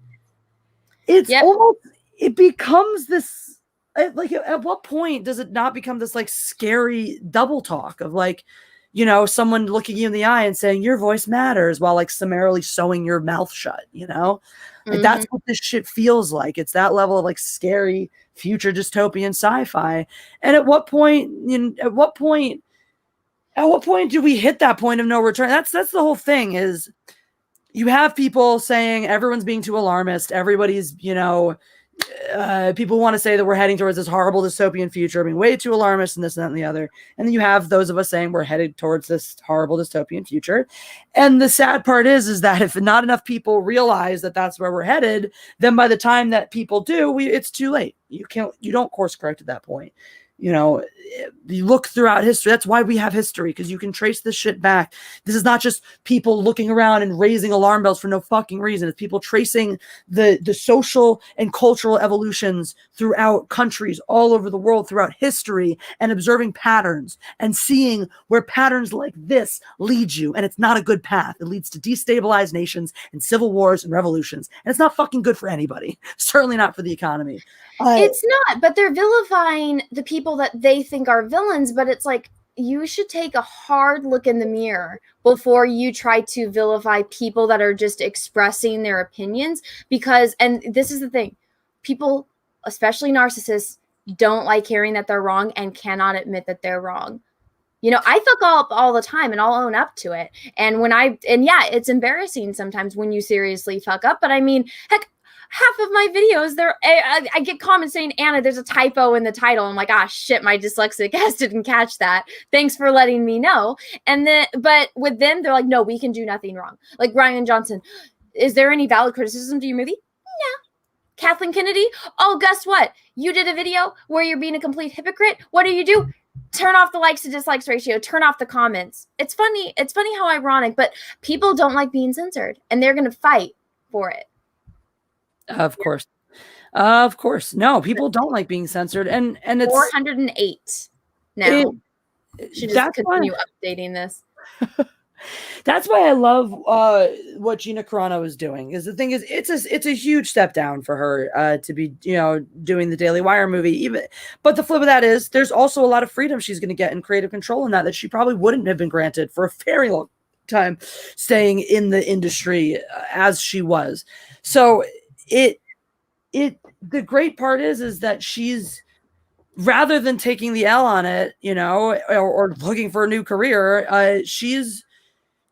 almost, it becomes this, like, at what point does it not become this like scary double talk of like, you know, someone looking you in the eye and saying your voice matters while like summarily sewing your mouth shut, you know? Like, that's what this shit feels like. It's that level of like scary future dystopian sci-fi. And at what point do we hit that point of no return? That's the whole thing. Is you have people saying everyone's being too alarmist. Everybody's, you know, people want to say that we're heading towards this horrible dystopian future, being way too alarmist and this and that and the other. And then you have those of us saying we're headed towards this horrible dystopian future. And the sad part is that if not enough people realize that that's where we're headed, then by the time that people do, it's too late. You don't course correct at that point. You know, you look throughout history. That's why we have history, because you can trace this shit back. This is not just people looking around and raising alarm bells for no fucking reason. It's people tracing the social and cultural evolutions throughout countries all over the world, throughout history, and observing patterns and seeing where patterns like this lead you. And it's not a good path. It leads to destabilized nations and civil wars and revolutions. And it's not fucking good for anybody. Certainly not for the economy. It's not, but they're vilifying the people that they think are villains. But it's like, you should take a hard look in the mirror before you try to vilify people that are just expressing their opinions. Because, and this is the thing, people, especially narcissists, don't like hearing that they're wrong and cannot admit that they're wrong. You know, I fuck up all the time, and I'll own up to it. And yeah, it's embarrassing sometimes when you seriously fuck up. But I mean, heck, half of my videos, I get comments saying, Anna, there's a typo in the title. I'm like, ah, shit, my dyslexic ass didn't catch that. Thanks for letting me know. And then, but with them, they're like, no, we can do nothing wrong. Like Ryan Johnson, is there any valid criticism to your movie? No. Kathleen Kennedy, oh, guess what? You did a video where you're being a complete hypocrite. What do? Turn off the likes to dislikes ratio. Turn off the comments. It's funny. It's funny how ironic, but people don't like being censored, and they're going to fight for it. Of course. Of course. No, people don't like being censored. And it's 408 now. Should just continue updating this. That's why I love what Gina Carano is doing. Is the thing is, it's a huge step down for her to be, you know, doing the Daily Wire movie. But the flip of that is, there's also a lot of freedom she's going to get in creative control in that she probably wouldn't have been granted for a very long time, staying in the industry as she was. So the great part is that she's, rather than taking the L on it, you know, or looking for a new career, she's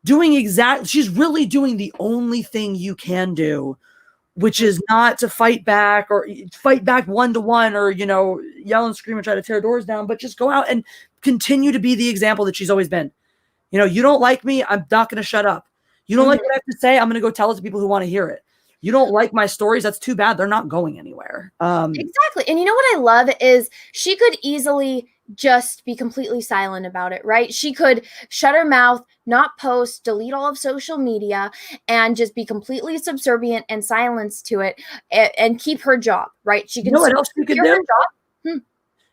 really doing the only thing you can do, which is not to fight back one-to-one, or, you know, yell and scream and try to tear doors down, but just go out and continue to be the example that she's always been. You know, you don't like me, I'm not going to shut up. You don't like what I have to say, I'm going to go tell it to people who want to hear it. You don't like my stories, that's too bad. They're not going anywhere. Exactly. And you know what I love is she could easily just be completely silent about it, right? She could shut her mouth, not post, delete all of social media, and just be completely subservient and silenced to it, and keep her job, right? She can. You know what else she could do?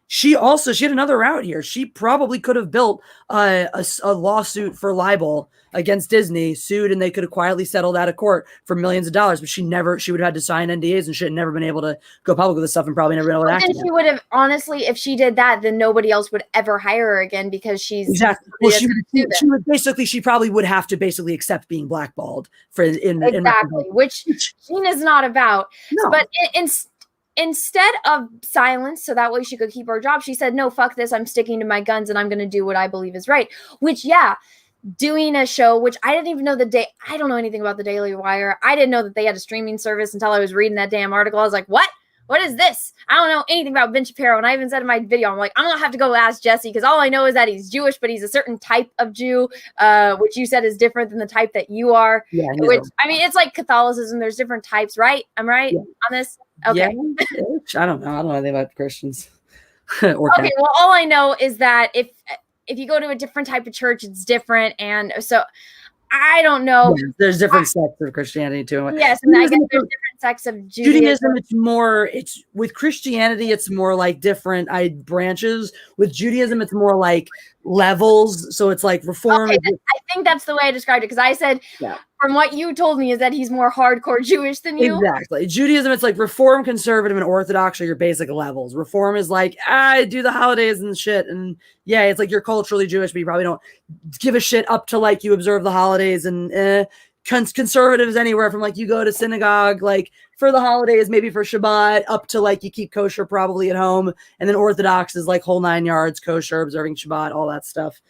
She had another route here. She probably could have built a lawsuit for libel against Disney, sued, and they could have quietly settled out of court for millions of dollars. But she would have had to sign NDAs and she had never been able to go public with this stuff, and probably never been able to act. And she would have, honestly, if she did that, then nobody else would ever hire her again, because she's exactly. Well, she probably would have to basically accept being blackballed which Gina's not about. No. But instead of silence, so that way she could keep her job, she said, no, fuck this, I'm sticking to my guns and I'm going to do what I believe is right. Which, yeah, doing a show, which I didn't even know I don't know anything about the Daily Wire. I didn't know that they had a streaming service until I was reading that damn article. I was like, what is this? I don't know anything about Ben Shapiro. And I even said in my video, I'm like, I'm going to have to go ask Jessi, because all I know is that he's Jewish, but he's a certain type of Jew, which you said is different than the type that you are. Yeah, which, I mean, it's like Catholicism. There's different types, right? I'm right on this? Okay. Yeah, I don't know anything about Christians. Okay, well, all I know is that if you go to a different type of church, it's different. And so I don't know. Yeah, there's different sects of Christianity too. Yes, and I guess there's different sects of Judaism. It's with Christianity, it's more like different branches. With Judaism, it's more like levels. So it's like Reform. Okay, I think that's the way I described it, because I said, from what you told me, is that he's more hardcore Jewish than you. Exactly. Judaism, it's like Reform, Conservative, and Orthodox are your basic levels. Reform is like, I do the holidays and shit. And yeah, it's like you're culturally Jewish, but you probably don't give a shit up to like you observe the holidays. And conservative is anywhere from like you go to synagogue like for the holidays, maybe for Shabbat, up to like you keep kosher probably at home. And then Orthodox is like whole 9 yards, kosher, observing Shabbat, all that stuff.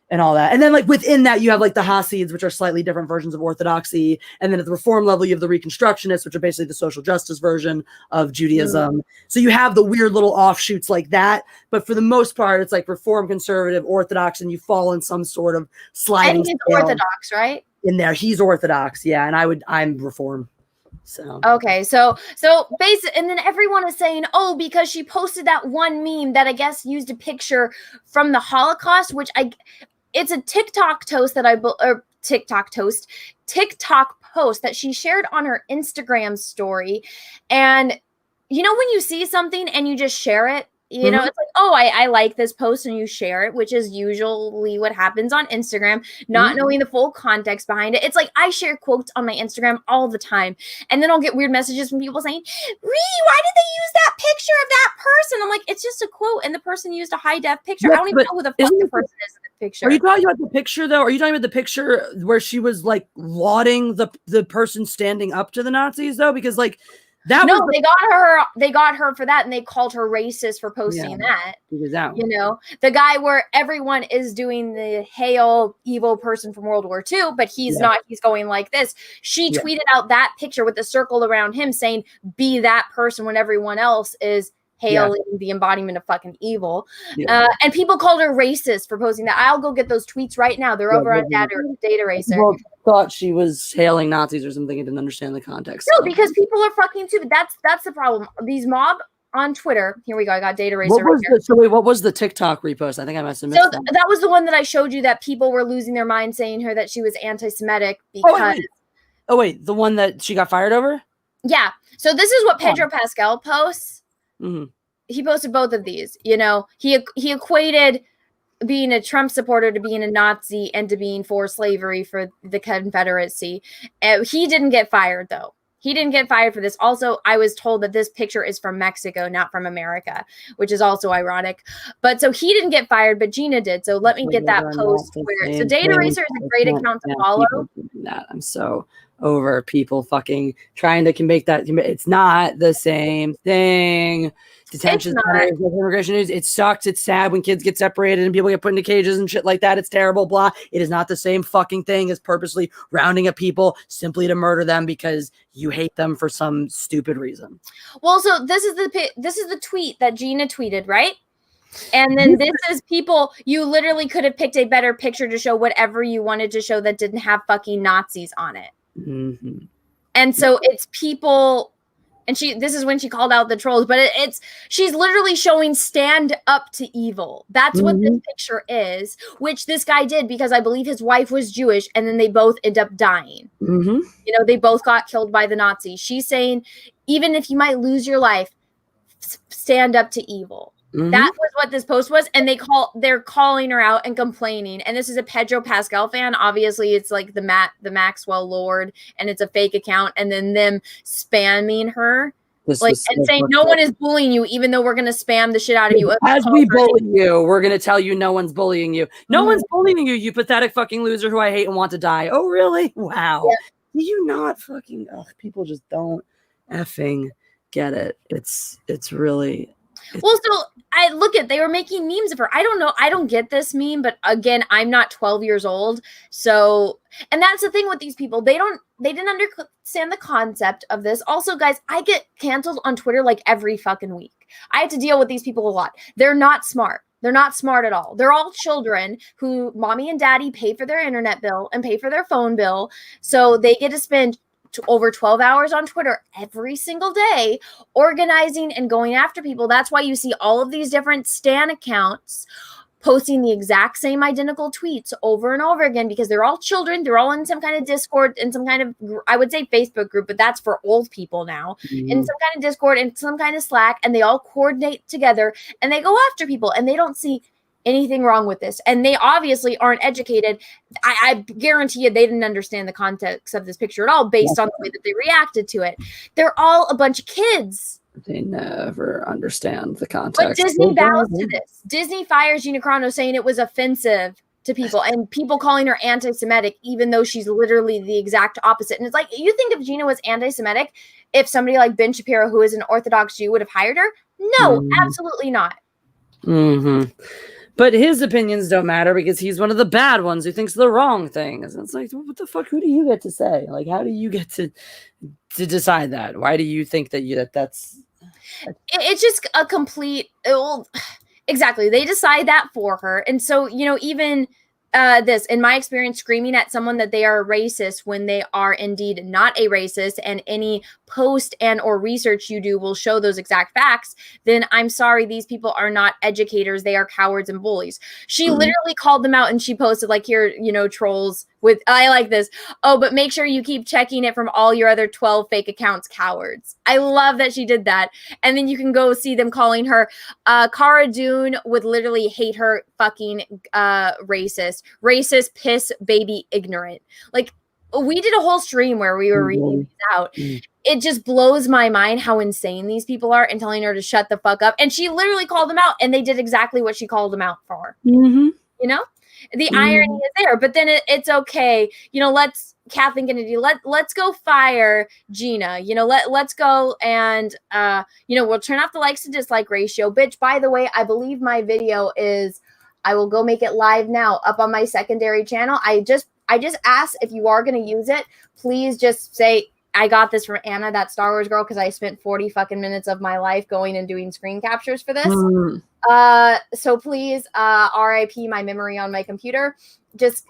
And all that. And then like within that, you have like the Hasids, which are slightly different versions of Orthodoxy. And then at the Reform level, you have the Reconstructionists, which are basically the social justice version of Judaism. So you have the weird little offshoots like that. But for the most part, it's like Reform, Conservative, Orthodox, and you fall in some sort of sliding scale. Orthodox, right? In there. He's Orthodox. Yeah. And I'm Reform. So Okay, so basically, and then everyone is saying, oh, because she posted that one meme that I guess used a picture from the Holocaust, it's a TikTok post that she shared on her Instagram story. And you know when you see something and you just share it, you know, it's like, oh, I like this post, and you share it, which is usually what happens on Instagram, not knowing the full context behind it. It's like I share quotes on my Instagram all the time, and then I'll get weird messages from people saying, Ree, why did they use that picture of that person? I'm like, it's just a quote, and the person used a high-def picture. I don't even know who the fuck the person is in the picture. Are you talking about the picture, though? Are you talking about the picture where she was, like, lauding the person standing up to the Nazis, though? Because, like, they got her for that, and they called her racist for posting that. You know, the guy where everyone is doing the hail evil person from World War II, but he's not. He's going like this. She tweeted out that picture with the circle around him saying, "Be that person," when everyone else is hailing the embodiment of fucking evil. And people called her racist for posting that. I'll go get those tweets right now. They're over on Data Racer. People thought she was hailing Nazis or something and didn't understand the context. No, because people are fucking stupid. That's the problem. These mob on Twitter. Here we go. I got Data Racer. What was the TikTok repost? I think I must have missed that. That was the one that I showed you that people were losing their mind saying that she was anti-Semitic because. Oh wait, the one that she got fired over? Yeah. So this is what Pedro Pascal posts. He posted both of these. You know, he equated being a Trump supporter to being a Nazi and to being for slavery for the Confederacy. He didn't get fired, though. He didn't get fired for this. Also, I was told that this picture is from Mexico, not from America, which is also ironic. But so he didn't get fired, but Gina did. So let me get that post. So Data Racer is a great account to follow. I'm so over people fucking trying to make that. It's not the same thing. Detention centers, immigration news. It sucks. It's sad when kids get separated and people get put into cages and shit like that. It's terrible. Blah. It is not the same fucking thing as purposely rounding up people simply to murder them because you hate them for some stupid reason. Well, so this is the tweet that Gina tweeted, right? And then this is people. You literally could have picked a better picture to show whatever you wanted to show that didn't have fucking Nazis on it. And so it's people. And this is when she called out the trolls, but she's literally showing stand up to evil. That's what this picture is, which this guy did because I believe his wife was Jewish, and then they both end up dying. You know, they both got killed by the Nazis. She's saying, even if you might lose your life, stand up to evil. That was what this post was, and they're calling her out and complaining. And this is a Pedro Pascal fan. Obviously, it's like the Maxwell Lord, and it's a fake account. And then them spamming her, and saying no one is bullying you, even though we're gonna spam the shit out of you. As we bully you, we're gonna tell you no one's bullying you. No one's bullying you, you pathetic fucking loser who I hate and want to die. Oh really? Wow. Yeah. Do you not fucking? People just don't effing get it. It's really. Well, so they were making memes of her. I don't know. I don't get this meme, but again, I'm not 12 years old. So, and that's the thing with these people. They didn't understand the concept of this. Also, guys, I get canceled on Twitter like every fucking week. I have to deal with these people a lot. They're not smart. They're not smart at all. They're all children who mommy and daddy pay for their internet bill and pay for their phone bill. So they get to spend over 12 hours on Twitter every single day, organizing and going after people. That's why you see all of these different Stan accounts posting the exact same identical tweets over and over again, because they're all children. They're all in some kind of Discord, in some kind of, I would say Facebook group, but that's for old people now, in some kind of Discord, in some kind of Slack, and they all coordinate together and they go after people, and they don't see anything wrong with this. And they obviously aren't educated. I guarantee you they didn't understand the context of this picture at all based on the way that they reacted to it. They're all a bunch of kids. They never understand the context. But Disney bows to this. Disney fires Gina Carano saying it was offensive to people, and people calling her anti-Semitic, even though she's literally the exact opposite. And it's like, you think if Gina was anti-Semitic, if somebody like Ben Shapiro, who is an Orthodox Jew, would have hired her? No, absolutely not. But his opinions don't matter because he's one of the bad ones who thinks the wrong things. And it's like, what the fuck? Who do you get to say? Like, how do you get to decide that? Why do you think that that's? It's just a complete. Exactly, they decide that for her, and so even this, in my experience, screaming at someone that they are a racist when they are indeed not a racist, and any post and or research you do will show those exact facts, then I'm sorry, these people are not educators. They are cowards and bullies. She literally called them out, and she posted like, here, trolls with, I like this. Oh, but make sure you keep checking it from all your other 12 fake accounts, cowards. I love that she did that. And then you can go see them calling her, Cara Dune would literally hate her, fucking racist, piss, baby, ignorant. Like, we did a whole stream where we were reading these out. It just blows my mind how insane these people are, and telling her to shut the fuck up. And she literally called them out, and they did exactly what she called them out for. The irony is there, but then it's okay. Let's Kathleen Kennedy, let's go fire Gina. Let's go and we'll turn off the likes to dislike ratio. Bitch, by the way, I believe my video is, I will go make it live now up on my secondary channel. I just asked, if you are going to use it, please just say, I got this from Anna, that Star Wars girl, because I spent 40 fucking minutes of my life going and doing screen captures for this. So please, RIP my memory on my computer. Just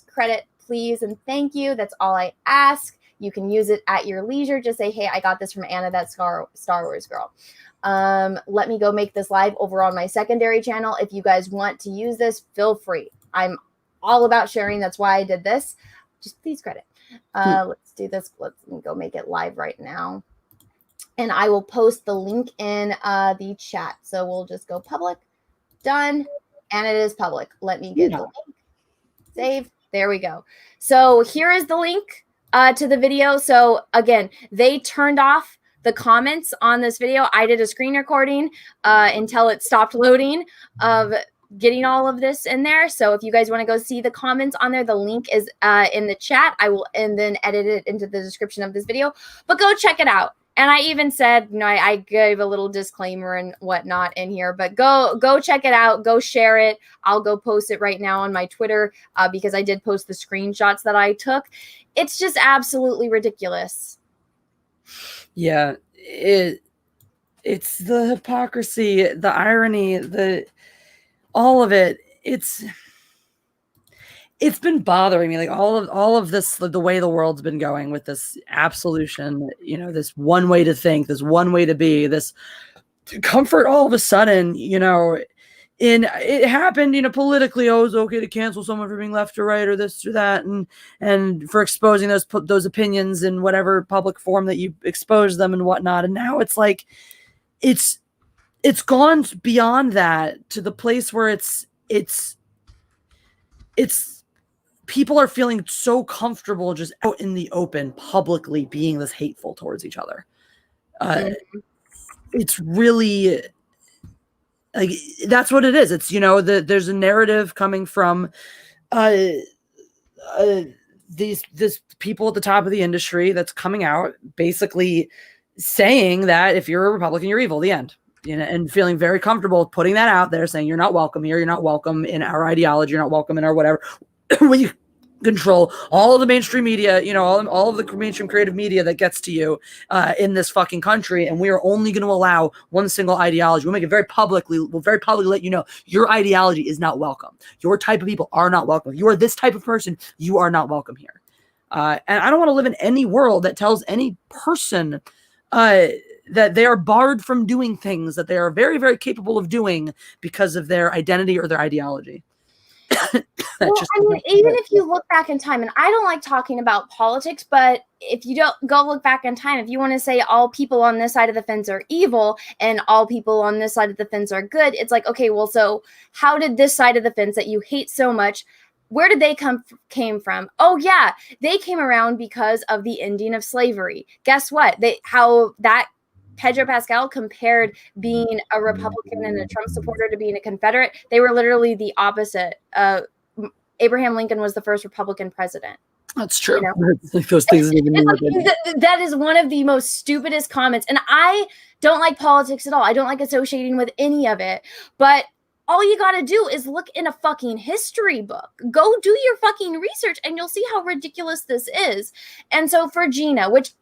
credit, please, and thank you. That's all I ask. You can use it at your leisure. Just say, hey, I got this from Anna, that Star Wars girl. Let me go make this live over on my secondary channel. If you guys want to use this, feel free. I'm all about sharing. That's why I did this. Just please credit. Let's do this. Let me go make it live right now. And I will post the link in the chat. So we'll just go public. Done. And it is public. Let me get the link. Save. There we go. So here is the link to the video. So again, they turned off the comments on this video. I did a screen recording until it stopped loading of getting all of this in there. So if you guys want to go see the comments on there, the link is in the chat. I will and then edit it into the description of this video. But go check it out. And I even said, I gave a little disclaimer and whatnot in here, but go check it out. Go share it. I'll go post it right now on my Twitter because I did post the screenshots that I took. It's just absolutely ridiculous. Yeah, it's the hypocrisy, the irony, all of it. It's been bothering me, like all of this, the way the world's been going with this absolution, this one way to think, this one way to be, this comfort all of a sudden, and it happened, politically. Oh, it's okay to cancel someone for being left or right or this or that, and for exposing those opinions in whatever public form that you expose them and whatnot. And now it's like, it's gone beyond that to the place where it's people are feeling so comfortable just out in the open, publicly being this hateful towards each other. It's really like, that's what it is. It's, there's a narrative coming from these people at the top of the industry that's coming out basically saying that if you're a Republican, you're evil, the end. And feeling very comfortable putting that out there, saying you're not welcome here, you're not welcome in our ideology, you're not welcome in our whatever. When you control all of the mainstream media, all of the mainstream creative media that gets to you in this fucking country, and we are only going to allow one single ideology. We'll make it we'll very publicly let you know your ideology is not welcome. Your type of people are not welcome. If you are this type of person, you are not welcome here. And I don't want to live in any world that tells any person that they are barred from doing things that they are very, very capable of doing because of their identity or their ideology. Even if you look back in time, and I don't like talking about politics, but if you don't go look back in time, if you want to say all people on this side of the fence are evil and all people on this side of the fence are good, it's like, okay, well, so how did this side of the fence that you hate so much, where did they came from? Oh yeah, they came around because of the ending of slavery. Guess what? Pedro Pascal compared being a Republican and a Trump supporter to being a Confederate. They were literally the opposite. Abraham Lincoln was the first Republican president. That's true. Those things that is one of the most stupidest comments. And I don't like politics at all. I don't like associating with any of it. But all you got to do is look in a fucking history book. Go do your fucking research and you'll see how ridiculous this is. And so for Gina, which,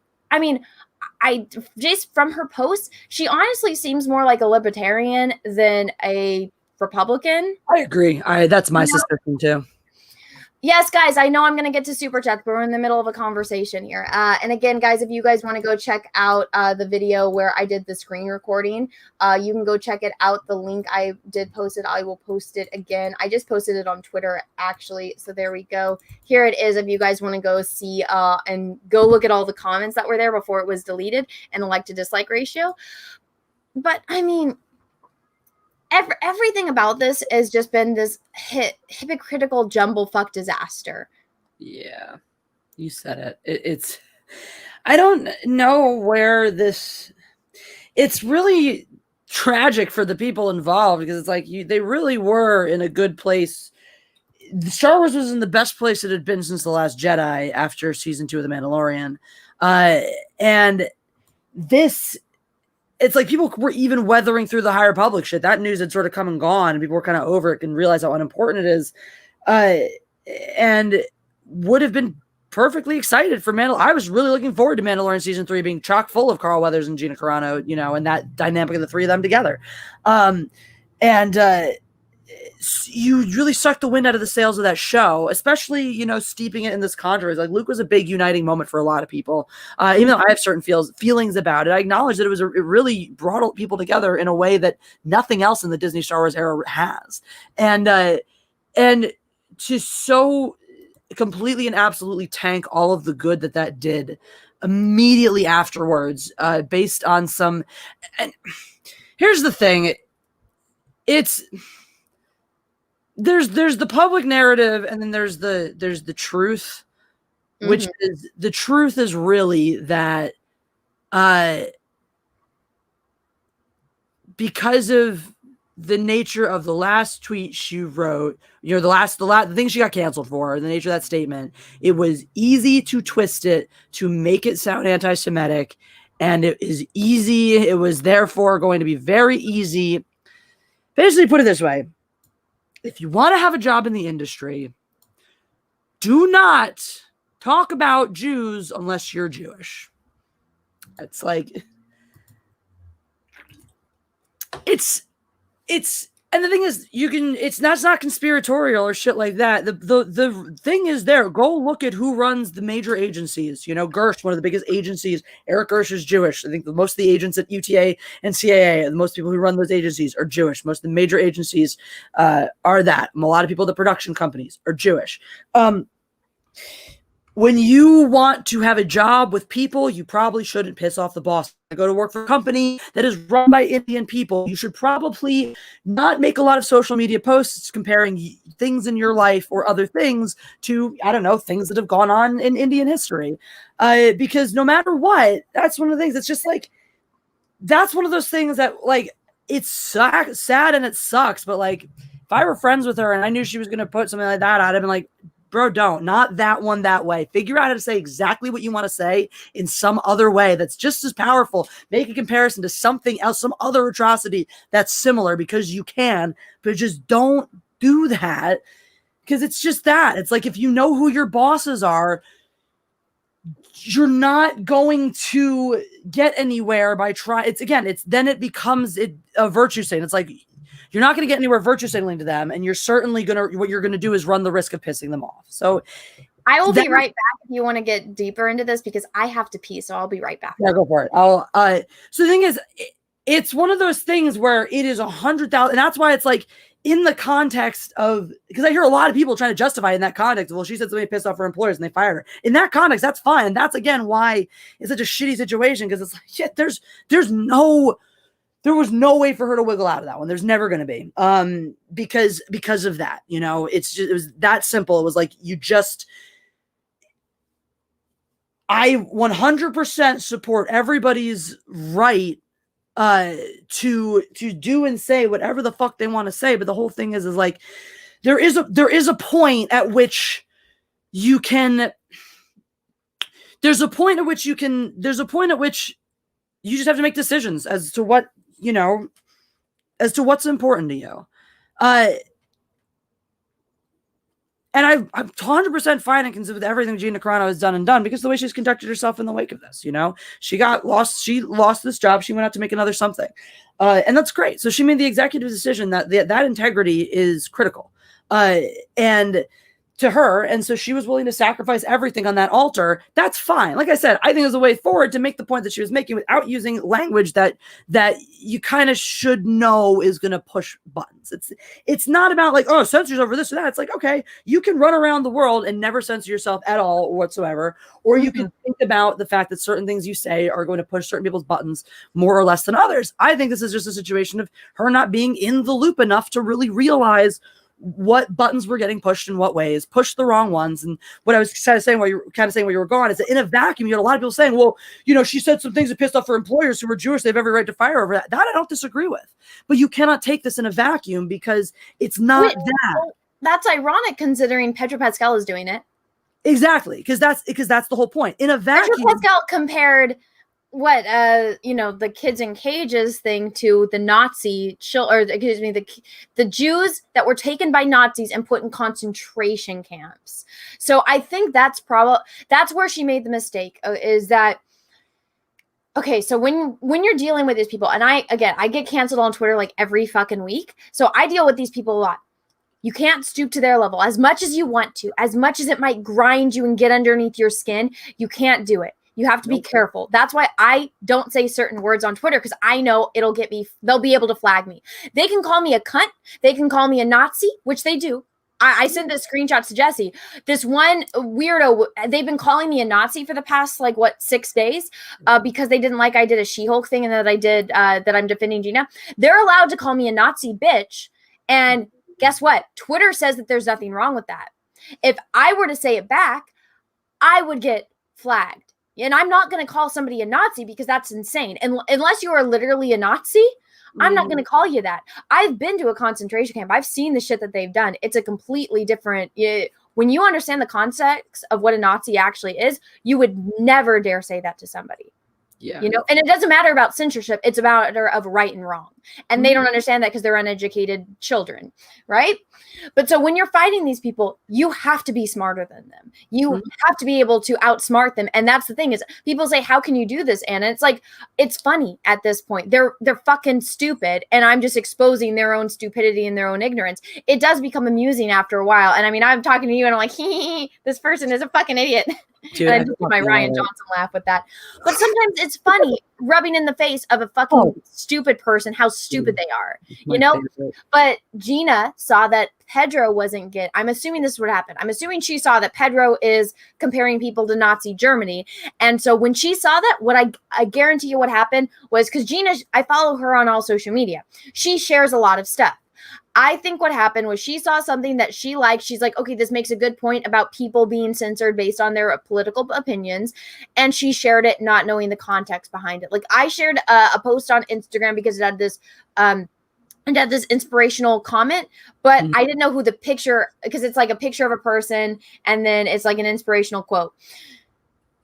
just from her post, she honestly seems more like a libertarian than a Republican. I agree. That's my suspicion too. Yes, guys, I know I'm going to get to Super Chats, but we're in the middle of a conversation here. And again, guys, if you guys want to go check out the video where I did the screen recording, you can go check it out. The link I did post it. I will post it again. I just posted it on Twitter, actually. So there we go. Here it is if you guys want to go see and go look at all the comments that were there before it was deleted and the like to dislike ratio. But, I mean, everything about this has just been this hypocritical jumble fuck disaster. Yeah, you said it. It's I don't know where this. It's really tragic for the people involved because it's like they really were in a good place. Star Wars was in the best place it had been since The Last Jedi after season 2 of The Mandalorian, and this. It's like people were even weathering through the High Republic shit. That news had sort of come and gone, and people were kind of over it and realized how unimportant it is, and would have been perfectly excited for Mandalorian. I was really looking forward to Mandalorian season 3 being chock full of Carl Weathers and Gina Carano, and that dynamic of the three of them together. You really sucked the wind out of the sails of that show, especially, steeping it in this controversy. Like Luke was a big uniting moment for a lot of people. Even though I have certain feelings about it, I acknowledge that it really brought people together in a way that nothing else in the Disney Star Wars era has. And to so completely and absolutely tank all of the good that did immediately afterwards, based on some. And here's the thing: there's the public narrative, and then there's the truth, which is the truth is really that because of the nature of the last tweet she wrote, the thing she got canceled for, the nature of that statement, it was easy to twist it to make it sound anti-Semitic, and it was therefore going to be very easy. Basically, put it this way. If you want to have a job in the industry, do not talk about Jews unless you're Jewish. It's like, and the thing is, it's not conspiratorial or shit like that. The thing is there, go look at who runs the major agencies. Gersh, one of the biggest agencies. Eric Gersh is Jewish. I think most of the agents at UTA and CAA, most people who run those agencies are Jewish. Most of the major agencies are that. A lot of people at the production companies are Jewish. When you want to have a job with people, you probably shouldn't piss off the boss. Go to work for a company that is run by Indian people. You should probably not make a lot of social media posts comparing things in your life or other things to, I don't know, things that have gone on in Indian history. Because no matter what, that's one of the things. It's just like, that's one of those things that, like, it's sad and it sucks. But, like, if I were friends with her and I knew she was going to put something like that out, I'd be like, bro, not that one that way. Figure out how to say exactly what you want to say in some other way that's just as powerful. Make a comparison to something else, some other atrocity that's similar, because you can, but just don't do that, because it's just that. It's like, if you know who your bosses are, you're not going to get anywhere by trying. Then it becomes a virtue sign. It's like, you're not going to get anywhere virtue signaling to them, and you're certainly what you're going to do is run the risk of pissing them off. So I will be right back if you want to get deeper into this, because I have to pee, so I'll be right back. Yeah, go for it. So the thing is, it's one of those things where it is 100,000, and that's why it's like, in the context of, because I hear a lot of people trying to justify it in that context. Well, she said somebody pissed off her employers and they fired her. In that context, that's fine. And that's, again, why it's such a shitty situation, because it's like, shit, there was no way for her to wiggle out of that one. There's never going to be, because of that, it was that simple. It was like, I 100% support everybody's right to do and say whatever the fuck they want to say. But the whole thing is like, there is a point at which you can, there's a point at which you just have to make decisions as to what, as to what's important to you. And I'm 100% fine and consider with everything Gina Carano has done because the way she's conducted herself in the wake of this, she lost this job. She went out to make another something. And that's great. So she made the executive decision that that integrity is critical. And to her, and so she was willing to sacrifice everything on that altar. That's fine. Like I said, I think there's a way forward to make the point that she was making without using language that you kind of should know is going to push buttons. It's not about like, oh, censors over this or that. It's like, okay, you can run around the world and never censor yourself at all whatsoever, or you can think about the fact that certain things you say are going to push certain people's buttons more or less than others. I think this is just a situation of her not being in the loop enough to really realize what buttons were getting pushed in what ways, pushed the wrong ones. And what I was kind of saying while you were gone is that in a vacuum, you had a lot of people saying, well, you know, she said some things that pissed off her employers who were Jewish. They have every right to fire her over that. That I don't disagree with. But you cannot take this in a vacuum because it's not that. That's ironic considering Pedro Pascal is doing it. Exactly. Because that's the whole point. In a vacuum. Pedro Pascal compared the kids in cages thing to the Nazi the Jews that were taken by Nazis and put in concentration camps. So I think that's where she made the mistake, is that, okay, so when you're dealing with these people, and I get canceled on Twitter like every fucking week, so I deal with these people a lot. You can't stoop to their level as much as you want to, as much as it might grind you and get underneath your skin. You can't do it. You have to be careful. That's why I don't say certain words on Twitter, because I know they'll be able to flag me. They can call me a cunt. They can call me a Nazi, which they do. I sent this screenshot to Jessi. This one weirdo, they've been calling me a Nazi for the past 6 days because they didn't like I did a She-Hulk thing and that I'm defending Gina. They're allowed to call me a Nazi bitch. And guess what? Twitter says that there's nothing wrong with that. If I were to say it back, I would get flagged. And I'm not going to call somebody a Nazi because that's insane. And unless you are literally a Nazi, I'm not going to call you that. I've been to a concentration camp. I've seen the shit that they've done. It's a completely different. When you understand the context of what a Nazi actually is, you would never dare say that to somebody. Yeah. And it doesn't matter about censorship. It's a matter of right and wrong. And they don't understand that because they're uneducated children, right? But so when you're fighting these people, you have to be smarter than them. You have to be able to outsmart them. And that's the thing is people say, how can you do this, Anna? It's like, it's funny at this point. They're fucking stupid. And I'm just exposing their own stupidity and their own ignorance. It does become amusing after a while. And I mean, I'm talking to you and I'm like, this person is a fucking idiot. Dude, and I do my Ryan Johnson laugh with that. But sometimes it's funny rubbing in the face of a fucking stupid person how stupid they are, But Gina saw that Pedro wasn't good. I'm assuming this would happen. I'm assuming she saw that Pedro is comparing people to Nazi Germany. And so when she saw that, what I guarantee you what happened was, because Gina, I follow her on all social media. She shares a lot of stuff. I think what happened was she saw something that she liked. She's like, okay, this makes a good point about people being censored based on their political opinions. And she shared it not knowing the context behind it. Like I shared a post on Instagram because it had this inspirational comment, but I didn't know who the picture, because it's like a picture of a person and then it's like an inspirational quote.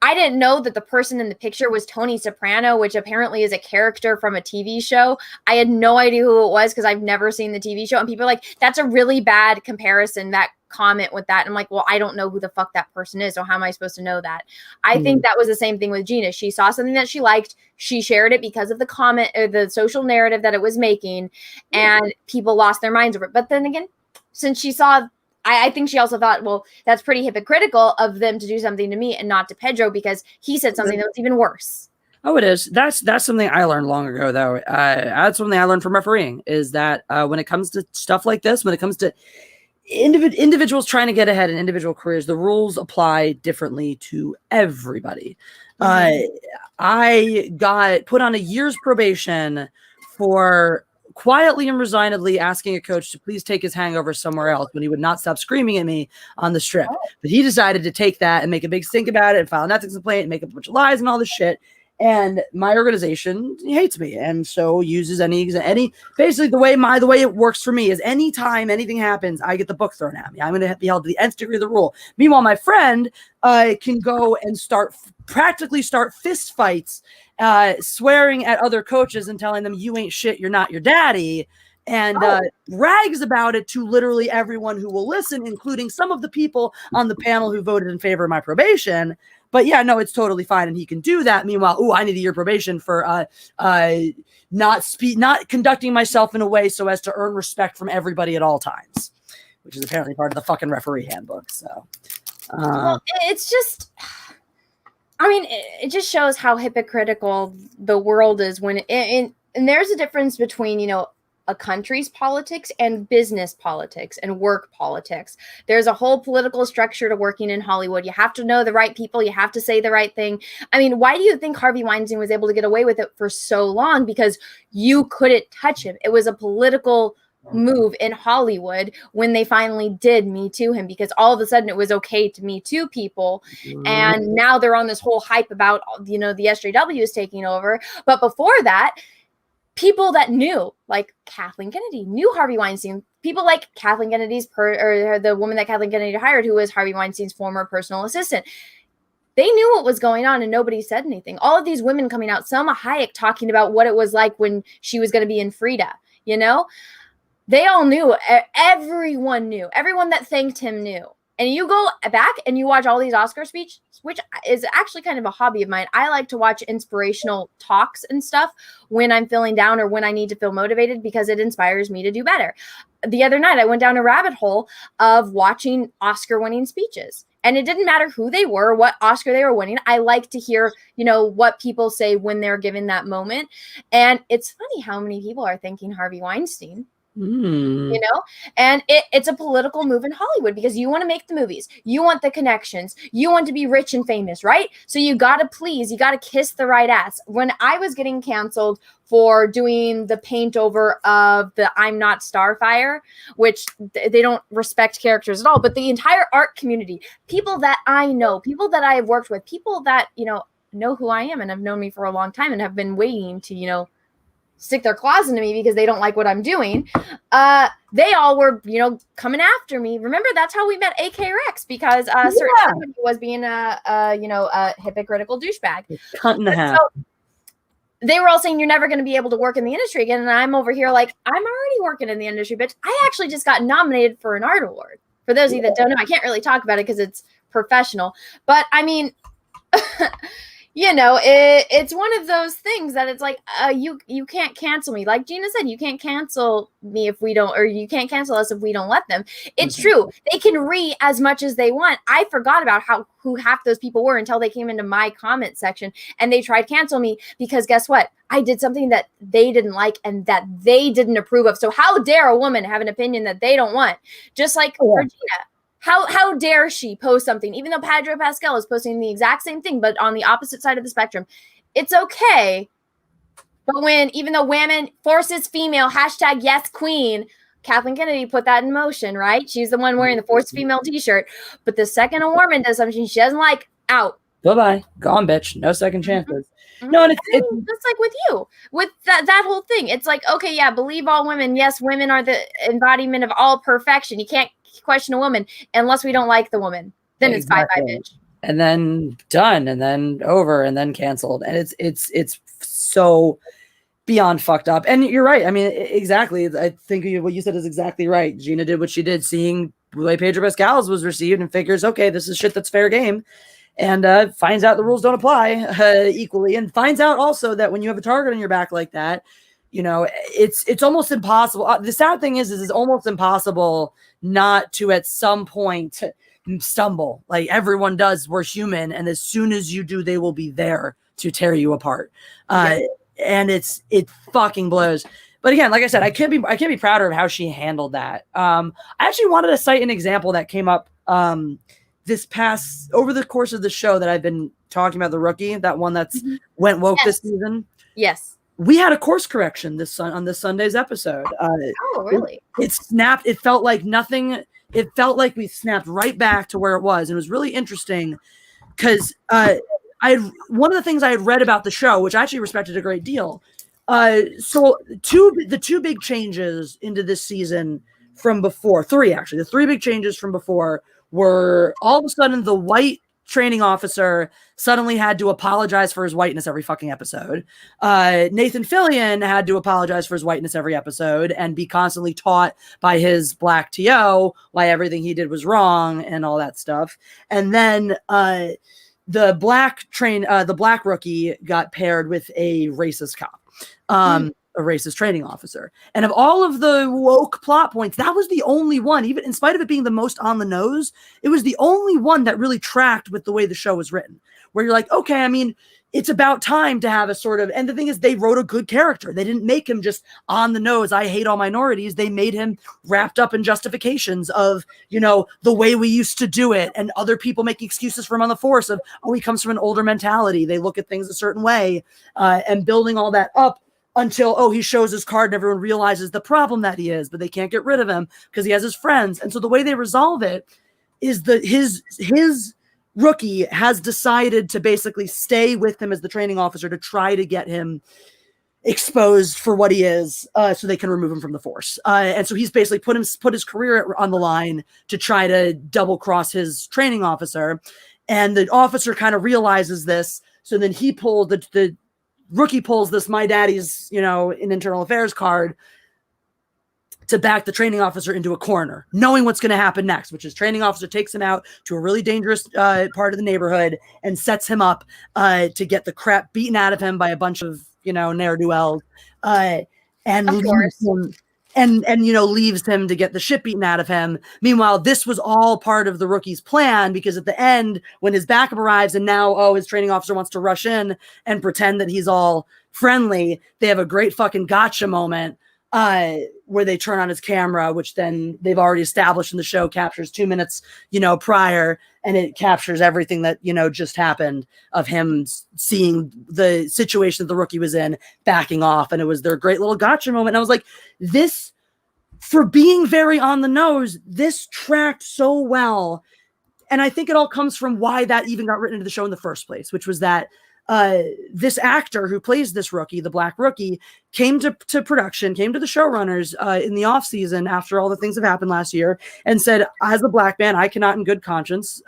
I didn't know that the person in the picture was Tony Soprano, which apparently is a character from a TV show. I had no idea who it was because I've never seen the TV show. And people are like, that's a really bad comparison, that comment with that. And I'm like, well, I don't know who the fuck that person is. So how am I supposed to know that? I think that was the same thing with Gina. She saw something that she liked. She shared it because of the comment or the social narrative that it was making. And people lost their minds over it. But then again, since she saw, I think she also thought, well, that's pretty hypocritical of them to do something to me and not to Pedro because he said something that was even worse. Oh, it is. That's something I learned long ago, though. That's something I learned from refereeing is that when it comes to stuff like this, when it comes to individuals trying to get ahead in individual careers, the rules apply differently to everybody. I got put on a year's probation for quietly and resignedly asking a coach to please take his hangover somewhere else when he would not stop screaming at me on the strip. But he decided to take that and make a big stink about it and file an ethics complaint and make up a bunch of lies and all this shit. And my organization hates me, and so uses any basically the way it works for me is anytime anything happens, I get the book thrown at me. I'm going to be held to the nth degree of the rule. Meanwhile, my friend can go and practically start fist fights, swearing at other coaches and telling them you ain't shit, you're not your daddy, and brags about it to literally everyone who will listen, including some of the people on the panel who voted in favor of my probation. But yeah, no, it's totally fine, and he can do that. Meanwhile, I need a year probation for not conducting myself in a way so as to earn respect from everybody at all times. which is apparently part of the fucking referee handbook. So, well, it's just, I mean, it just shows how hypocritical the world is when, and there's a difference between, you know, a country's politics and business politics and work politics. There's a whole political structure to working in Hollywood. You have to know the right people. You have to say the right thing. I mean, why do you think Harvey Weinstein was able to get away with it for so long? Because you couldn't touch him. It was a political move in Hollywood when they finally did Me Too him, because all of a sudden it was okay to Me Too people. And now they're on this whole hype about, you know, the SJW is taking over. But before that, people that knew, like Kathleen Kennedy, knew Harvey Weinstein. People like Kathleen Kennedy's or the woman that Kathleen Kennedy hired, who was Harvey Weinstein's former personal assistant. They knew what was going on and nobody said anything. All of these women coming out, Selma Hayek talking about what it was like when she was going to be in Frida, you know? They all knew. Everyone knew. Everyone that thanked him knew. And you go back and you watch all these Oscar speeches, which is actually kind of a hobby of mine. I like to watch inspirational talks and stuff when I'm feeling down or when I need to feel motivated, because it inspires me to do better. The other night, I went down a rabbit hole of watching Oscar-winning speeches. And it didn't matter who they were, what Oscar they were winning. I like to hear, you know, what people say when they're given that moment. And it's funny how many people are thanking Harvey Weinstein. You know, and it's a political move in Hollywood, because you want to make the movies, you want the connections, you want to be rich and famous, right? So you got to please, you got to kiss the right ass. When I was getting canceled for doing the paint over of the I'm Not Starfire, which they don't respect characters at all, but the entire art community, people that I know, people that I have worked with, people that, you know who I am and have known me for a long time and have been waiting to, you know, stick their claws into me because they don't like what I'm doing. They all were, you know, coming after me. Remember, that's how we met AK Rex, because certain was being a hypocritical douchebag. So they were all saying, you're never going to be able to work in the industry again. And I'm over here like, I'm already working in the industry, bitch. I actually just got nominated for an art award. For those of you that don't know, I can't really talk about it because it's professional. But I mean, you know, it's one of those things that it's like, you can't cancel me. Like Gina said, you can't cancel me if we don't, or you can't cancel us if we don't let them. It's true. They can as much as they want. I forgot about who half those people were until they came into my comment section and they tried to cancel me, because guess what? I did something that they didn't like and that they didn't approve of. So how dare a woman have an opinion that they don't want? Just like for Gina. How dare she post something, even though Pedro Pascal is posting the exact same thing, but on the opposite side of the spectrum. It's okay. But even though women forces female, #YesQueen, Kathleen Kennedy put that in motion, right? She's the one wearing the forced female t-shirt. But the second a woman does something she doesn't like, out. Bye-bye. Gone, bitch. No second chances. No, and it's just like with you, with that whole thing. It's like, okay, yeah, believe all women. Yes, women are the embodiment of all perfection. You can't question a woman unless we don't like the woman. Then it's bye-bye, bitch. And then done, and then over, and then canceled. And it's so beyond fucked up. And you're right. I mean, exactly. I think what you said is exactly right. Gina did what she did, seeing the way Pedro Pascal's was received, and figures, okay, this is shit that's fair game. And finds out the rules don't apply equally, and finds out also that when you have a target on your back like that, you know, it's almost impossible. The sad thing is it's almost impossible not to at some point stumble. Like everyone does. We're human, and as soon as you do, they will be there to tear you apart. And it fucking blows. But again, like I said, I can't be prouder of how she handled that. I actually wanted to cite an example that came up over the course of the show that I've been talking about, The Rookie, that one that's went woke this season. Yes. We had a course correction on this Sunday's episode. Oh, really? It snapped. It felt like nothing. It felt like we snapped right back to where it was. And it was really interesting because one of the things I had read about the show, which I actually respected a great deal. So the two big changes into this season from before, the three big changes from before were all of a sudden the white training officer suddenly had to apologize for his whiteness every fucking episode. Nathan Fillion had to apologize for his whiteness every episode and be constantly taught by his black TO why everything he did was wrong and all that stuff. And then the black rookie got paired with a racist cop. a racist training officer. And of all of the woke plot points, that was the only one, even in spite of it being the most on the nose, it was the only one that really tracked with the way the show was written, where you're like, okay, I mean, it's about time to have a sort of, and the thing is, they wrote a good character. They didn't make him just on the nose, I hate all minorities. They made him wrapped up in justifications of, you know, the way we used to do it, and other people making excuses for him on the force of, oh, he comes from an older mentality. They look at things a certain way, and building all that up until, oh, he shows his card and everyone realizes the problem that he is, but they can't get rid of him because he has his friends. And so the way they resolve it is that his rookie has decided to basically stay with him as the training officer to try to get him exposed for what he is, so they can remove him from the force. And so he's basically put his career on the line to try to double cross his training officer. And the officer kind of realizes this. So then he pulled the rookie pulls this my daddy's, you know, in internal affairs card to back the training officer into a corner, knowing what's going to happen next, which is training officer takes him out to a really dangerous part of the neighborhood and sets him up to get the crap beaten out of him by a bunch of, you know, ne'er-do-wells, and leaves him, and you know, leaves him to get the shit beaten out of him. Meanwhile, this was all part of the rookie's plan, because at the end, when his backup arrives and now, oh, his training officer wants to rush in and pretend that he's all friendly, they have a great fucking gotcha moment where they turn on his camera, which then they've already established in the show captures 2 minutes, you know, prior, and it captures everything that, you know, just happened of him seeing the situation that the rookie was in, backing off, and it was their great little gotcha moment. And I was like, this, for being very on the nose, this tracked so well. And I think it all comes from why that even got written into the show in the first place, which was that this actor who plays this rookie, the black rookie, came to production, came to the showrunners in the off season after all the things that happened last year, and said, as a black man, I cannot in good conscience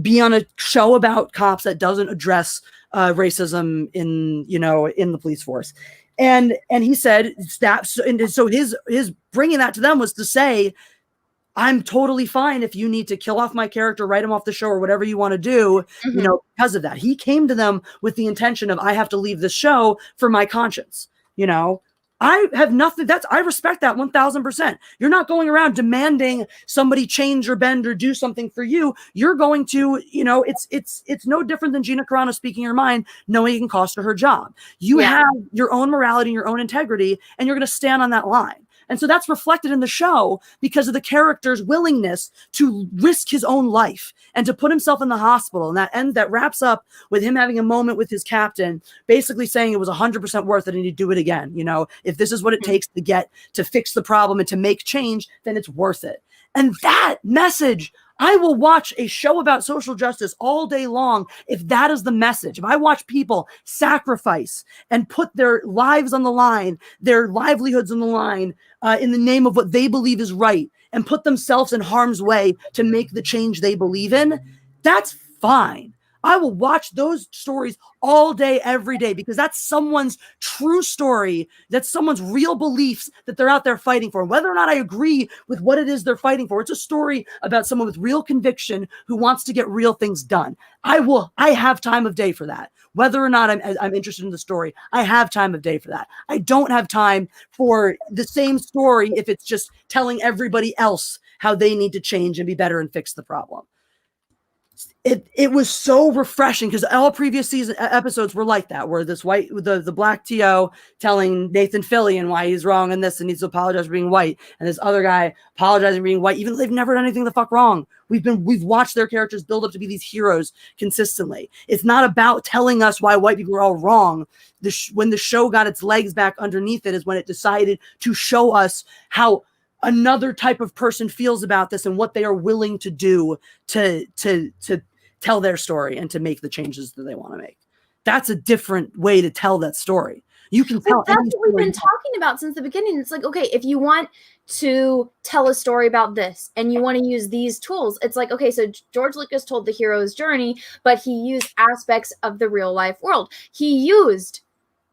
be on a show about cops that doesn't address racism in, you know, in the police force. And he said that, and so his bringing that to them was to say, I'm totally fine if you need to kill off my character, write him off the show, or whatever you want to do, you know, because of that. He came to them with the intention of, I have to leave this show for my conscience. You know, I have nothing. I respect that 1000%. You're not going around demanding somebody change or bend or do something for you. You're going to, you know, it's no different than Gina Carano speaking her mind, knowing it can cost her her job. You have your own morality and your own integrity, and you're going to stand on that line. And so that's reflected in the show because of the character's willingness to risk his own life and to put himself in the hospital. And that wraps up with him having a moment with his captain, basically saying it was 100% worth it and he'd do it again. You know, if this is what it takes to fix the problem and to make change, then it's worth it. And that message, I will watch a show about social justice all day long if that is the message. If I watch people sacrifice and put their lives on the line, their livelihoods on the line, in the name of what they believe is right, and put themselves in harm's way to make the change they believe in, that's fine. I will watch those stories all day, every day, because that's someone's true story. That's someone's real beliefs that they're out there fighting for. Whether or not I agree with what it is they're fighting for, it's a story about someone with real conviction who wants to get real things done. I have time of day for that. Whether or not I'm interested in the story, I have time of day for that. I don't have time for the same story if it's just telling everybody else how they need to change and be better and fix the problem. It was so refreshing because all previous season episodes were like that, where this the black TO telling Nathan Fillion why he's wrong in this and needs to apologize for being white, and this other guy apologizing for being white, even though they've never done anything the fuck wrong. We've watched their characters build up to be these heroes consistently. It's not about telling us why white people are all wrong. When the show got its legs back underneath it is when it decided to show us how another type of person feels about this and what they are willing to do to tell their story and to make the changes that they want to make. That's a different way to tell that story. You can tell. That's what we've been talking about since the beginning. It's like, okay, if you want to tell a story about this and you want to use these tools, it's like, okay, so George Lucas told the hero's journey, but he used aspects of the real life world. He used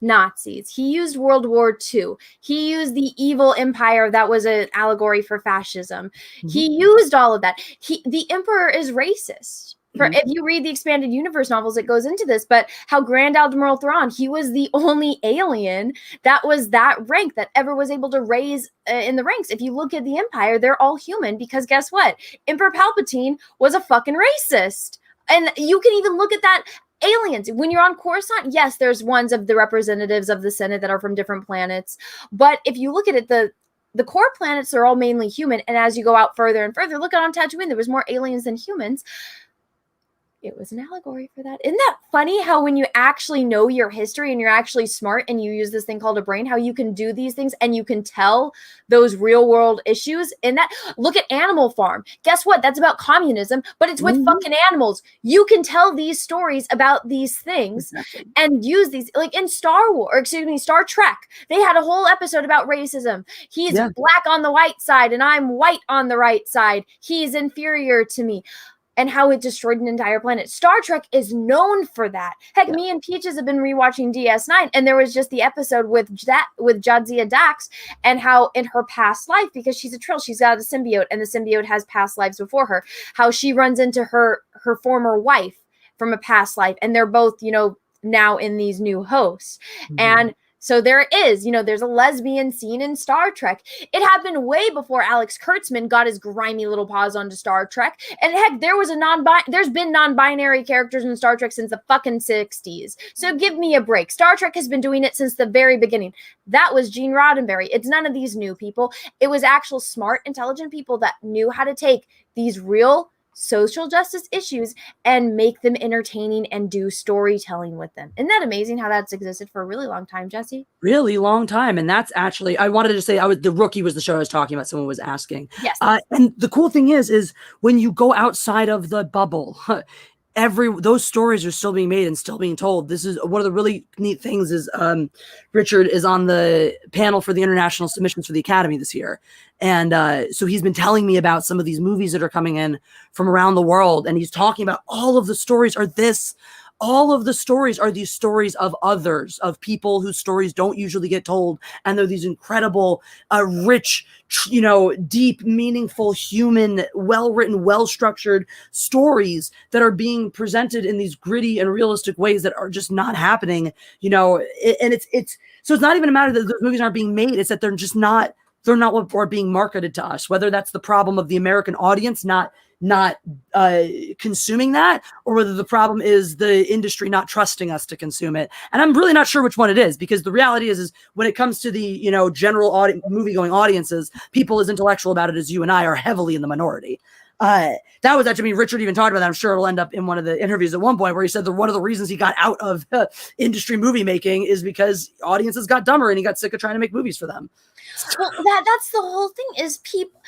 Nazis. He used World War II. He used the evil empire that was an allegory for fascism. He used all of that. The emperor is racist. If you read the expanded universe novels, it goes into this, but how Grand Admiral Thrawn, he was the only alien that was that rank that ever was able to raise in the ranks. If you look at the Empire, they're all human because guess what? Emperor Palpatine was a fucking racist. And you can even look at that. Aliens, when you're on Coruscant, yes, there's ones of the representatives of the Senate that are from different planets. But if you look at it, the core planets are all mainly human. And as you go out further and further, look at on Tatooine, there was more aliens than humans. It was an allegory for that. Isn't that funny how when you actually know your history and you're actually smart and you use this thing called a brain, how you can do these things and you can tell those real world issues in that? Look at Animal Farm. Guess what? That's about communism, but it's with fucking animals. You can tell these stories about these things and use these, like in Star Trek. They had a whole episode about racism. He's black on the white side and I'm white on the right side. He's inferior to me. And how it destroyed an entire planet. Star Trek is known for that. Heck, me and Peaches have been rewatching DS9, and there was just the episode with Jadzia Dax, and how in her past life, because she's a Trill, she's got a symbiote, and the symbiote has past lives before her, how she runs into her former wife from a past life, and they're both, now in these new hosts. And so there is, there's a lesbian scene in Star Trek. It happened way before Alex Kurtzman got his grimy little paws onto Star Trek. And heck, there's been non-binary characters in Star Trek since the fucking 60s. So give me a break. Star Trek has been doing it since the very beginning. That was Gene Roddenberry. It's none of these new people. It was actual smart, intelligent people that knew how to take these real social justice issues and make them entertaining and do storytelling with them. Isn't that amazing how that's existed for a really long time, Jessi? Really long time. And that's actually, I wanted to say, The Rookie was the show I was talking about. Someone was asking. Yes. And the cool thing is when you go outside of the bubble, those stories are still being made and still being told. This is one of the really neat things is Richard is on the panel for the international submissions for the Academy this year. And so he's been telling me about some of these movies that are coming in from around the world. And he's talking about all of the stories are this. All of the stories are these stories of others, of people whose stories don't usually get told. And they're these incredible, rich, deep, meaningful, human, well-written, well-structured stories that are being presented in these gritty and realistic ways that are just not happening, and so it's not even a matter that those movies aren't being made. It's that they're not what are being marketed to us, whether that's the problem of the American audience not consuming that, or whether the problem is the industry not trusting us to consume it. And I'm really not sure which one it is, because the reality is when it comes to the general movie going audiences, people as intellectual about it as you and I are heavily in the minority. That was actually, Richard even talked about that. I'm sure it'll end up in one of the interviews at one point where he said that one of the reasons he got out of industry movie making is because audiences got dumber and he got sick of trying to make movies for them. Well, that's the whole thing is people.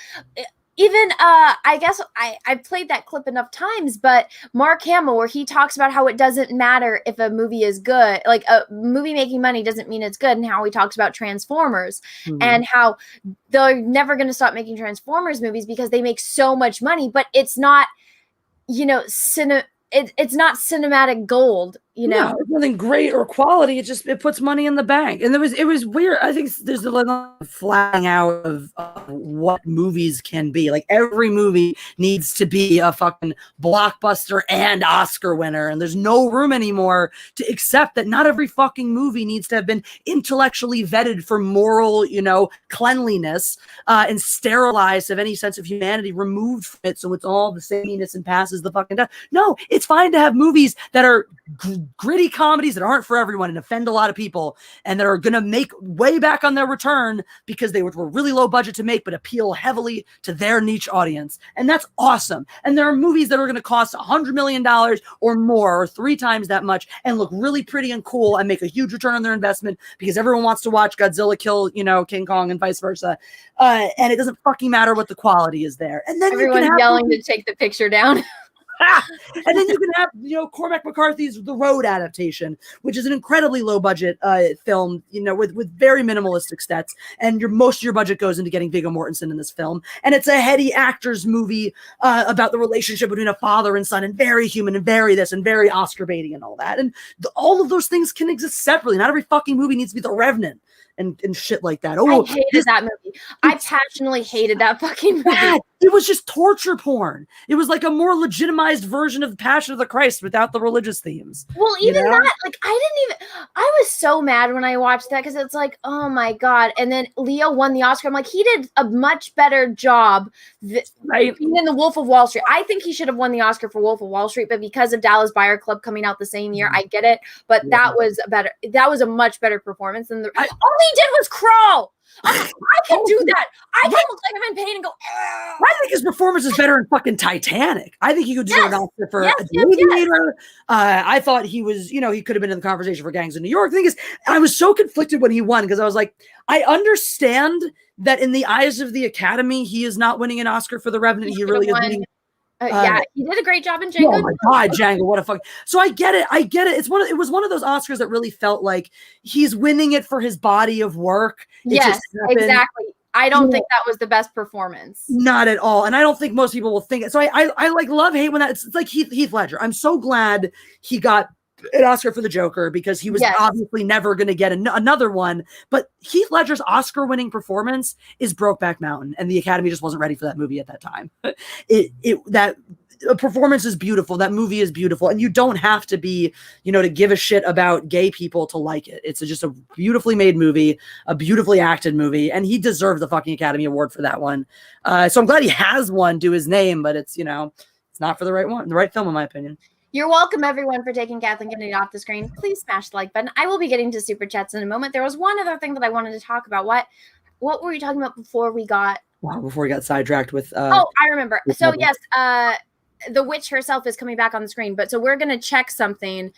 Even I guess I've played that clip enough times, but Mark Hamill, where he talks about how it doesn't matter if a movie is good, like a movie making money doesn't mean it's good, and how he talks about Transformers and how they're never going to stop making Transformers movies because they make so much money, but it's not, it's not cinematic gold, No, it's nothing great or quality. It puts money in the bank. And it was weird. I think there's a flattening out of what movies can be. Like every movie needs to be a fucking blockbuster and Oscar winner. And there's no room anymore to accept that not every fucking movie needs to have been intellectually vetted for moral, cleanliness and sterilized of any sense of humanity, removed from it. So it's all the sameness and passes the fucking death. No, it's fine to have movies that are gritty comedies that aren't for everyone and offend a lot of people and that are going to make way back on their return because they were really low budget to make but appeal heavily to their niche audience. And that's awesome. And there are movies that are going to cost $100 million or more or 3 times that much and look really pretty and cool and make a huge return on their investment because everyone wants to watch Godzilla kill, King Kong and vice versa. And it doesn't fucking matter what the quality is there. And then everyone's yelling to take the picture down. And then you can have, Cormac McCarthy's The Road adaptation, which is an incredibly low budget film, with very minimalistic sets. And most of your budget goes into getting Viggo Mortensen in this film. And it's a heady actors movie about the relationship between a father and son, and very human and very this and very Oscar baity and all that. And all of those things can exist separately. Not every fucking movie needs to be The Revenant. and shit like that. I hated that movie. I passionately hated that fucking movie. Bad. It was just torture porn. It was like a more legitimized version of the Passion of the Christ without the religious themes. Well, even that, like, I was so mad when I watched that because it's like, oh my God. And then Leo won the Oscar. I'm like, he did a much better job in The Wolf of Wall Street. I think he should have won the Oscar for Wolf of Wall Street, but because of Dallas Buyer Club coming out the same year, I get it. But that was a much better performance than all he did was crawl. I can do that. I can look like I'm in pain and go. I think his performance is better in fucking Titanic. I think he could deserve an Oscar for Aviator. I thought he was, he could have been in the conversation for Gangs of New York. The thing is, I was so conflicted when he won because I was like, I understand that in the eyes of the Academy, he is not winning an Oscar for The Revenant. He really is winning. Yeah, he did a great job in Django. Oh my God, Django! What a fuck! So I get it. It was one of those Oscars that really felt like he's winning it for his body of work. Yes, exactly. I don't think that was the best performance. Not at all, and I don't think most people will think it. So I like love hate when that. It's like Heath Ledger. I'm so glad he got an Oscar for the Joker because he was obviously never going to get another one. But Heath Ledger's Oscar-winning performance is Brokeback Mountain, and the Academy just wasn't ready for that movie at that time. That performance is beautiful. That movie is beautiful, and you don't have to be, to give a shit about gay people to like it. It's just a beautifully made movie, a beautifully acted movie, and he deserved the fucking Academy Award for that one. So I'm glad he has one to his name, but it's it's not for the right one, the right film, in my opinion. You're welcome, everyone, for taking Kathleen Kennedy off the screen. Please smash the like button. I will be getting to super chats in a moment. There was one other thing that I wanted to talk about. What were you talking about before we got sidetracked with? I remember. So yes, the witch herself is coming back on the screen. But so we're gonna check something,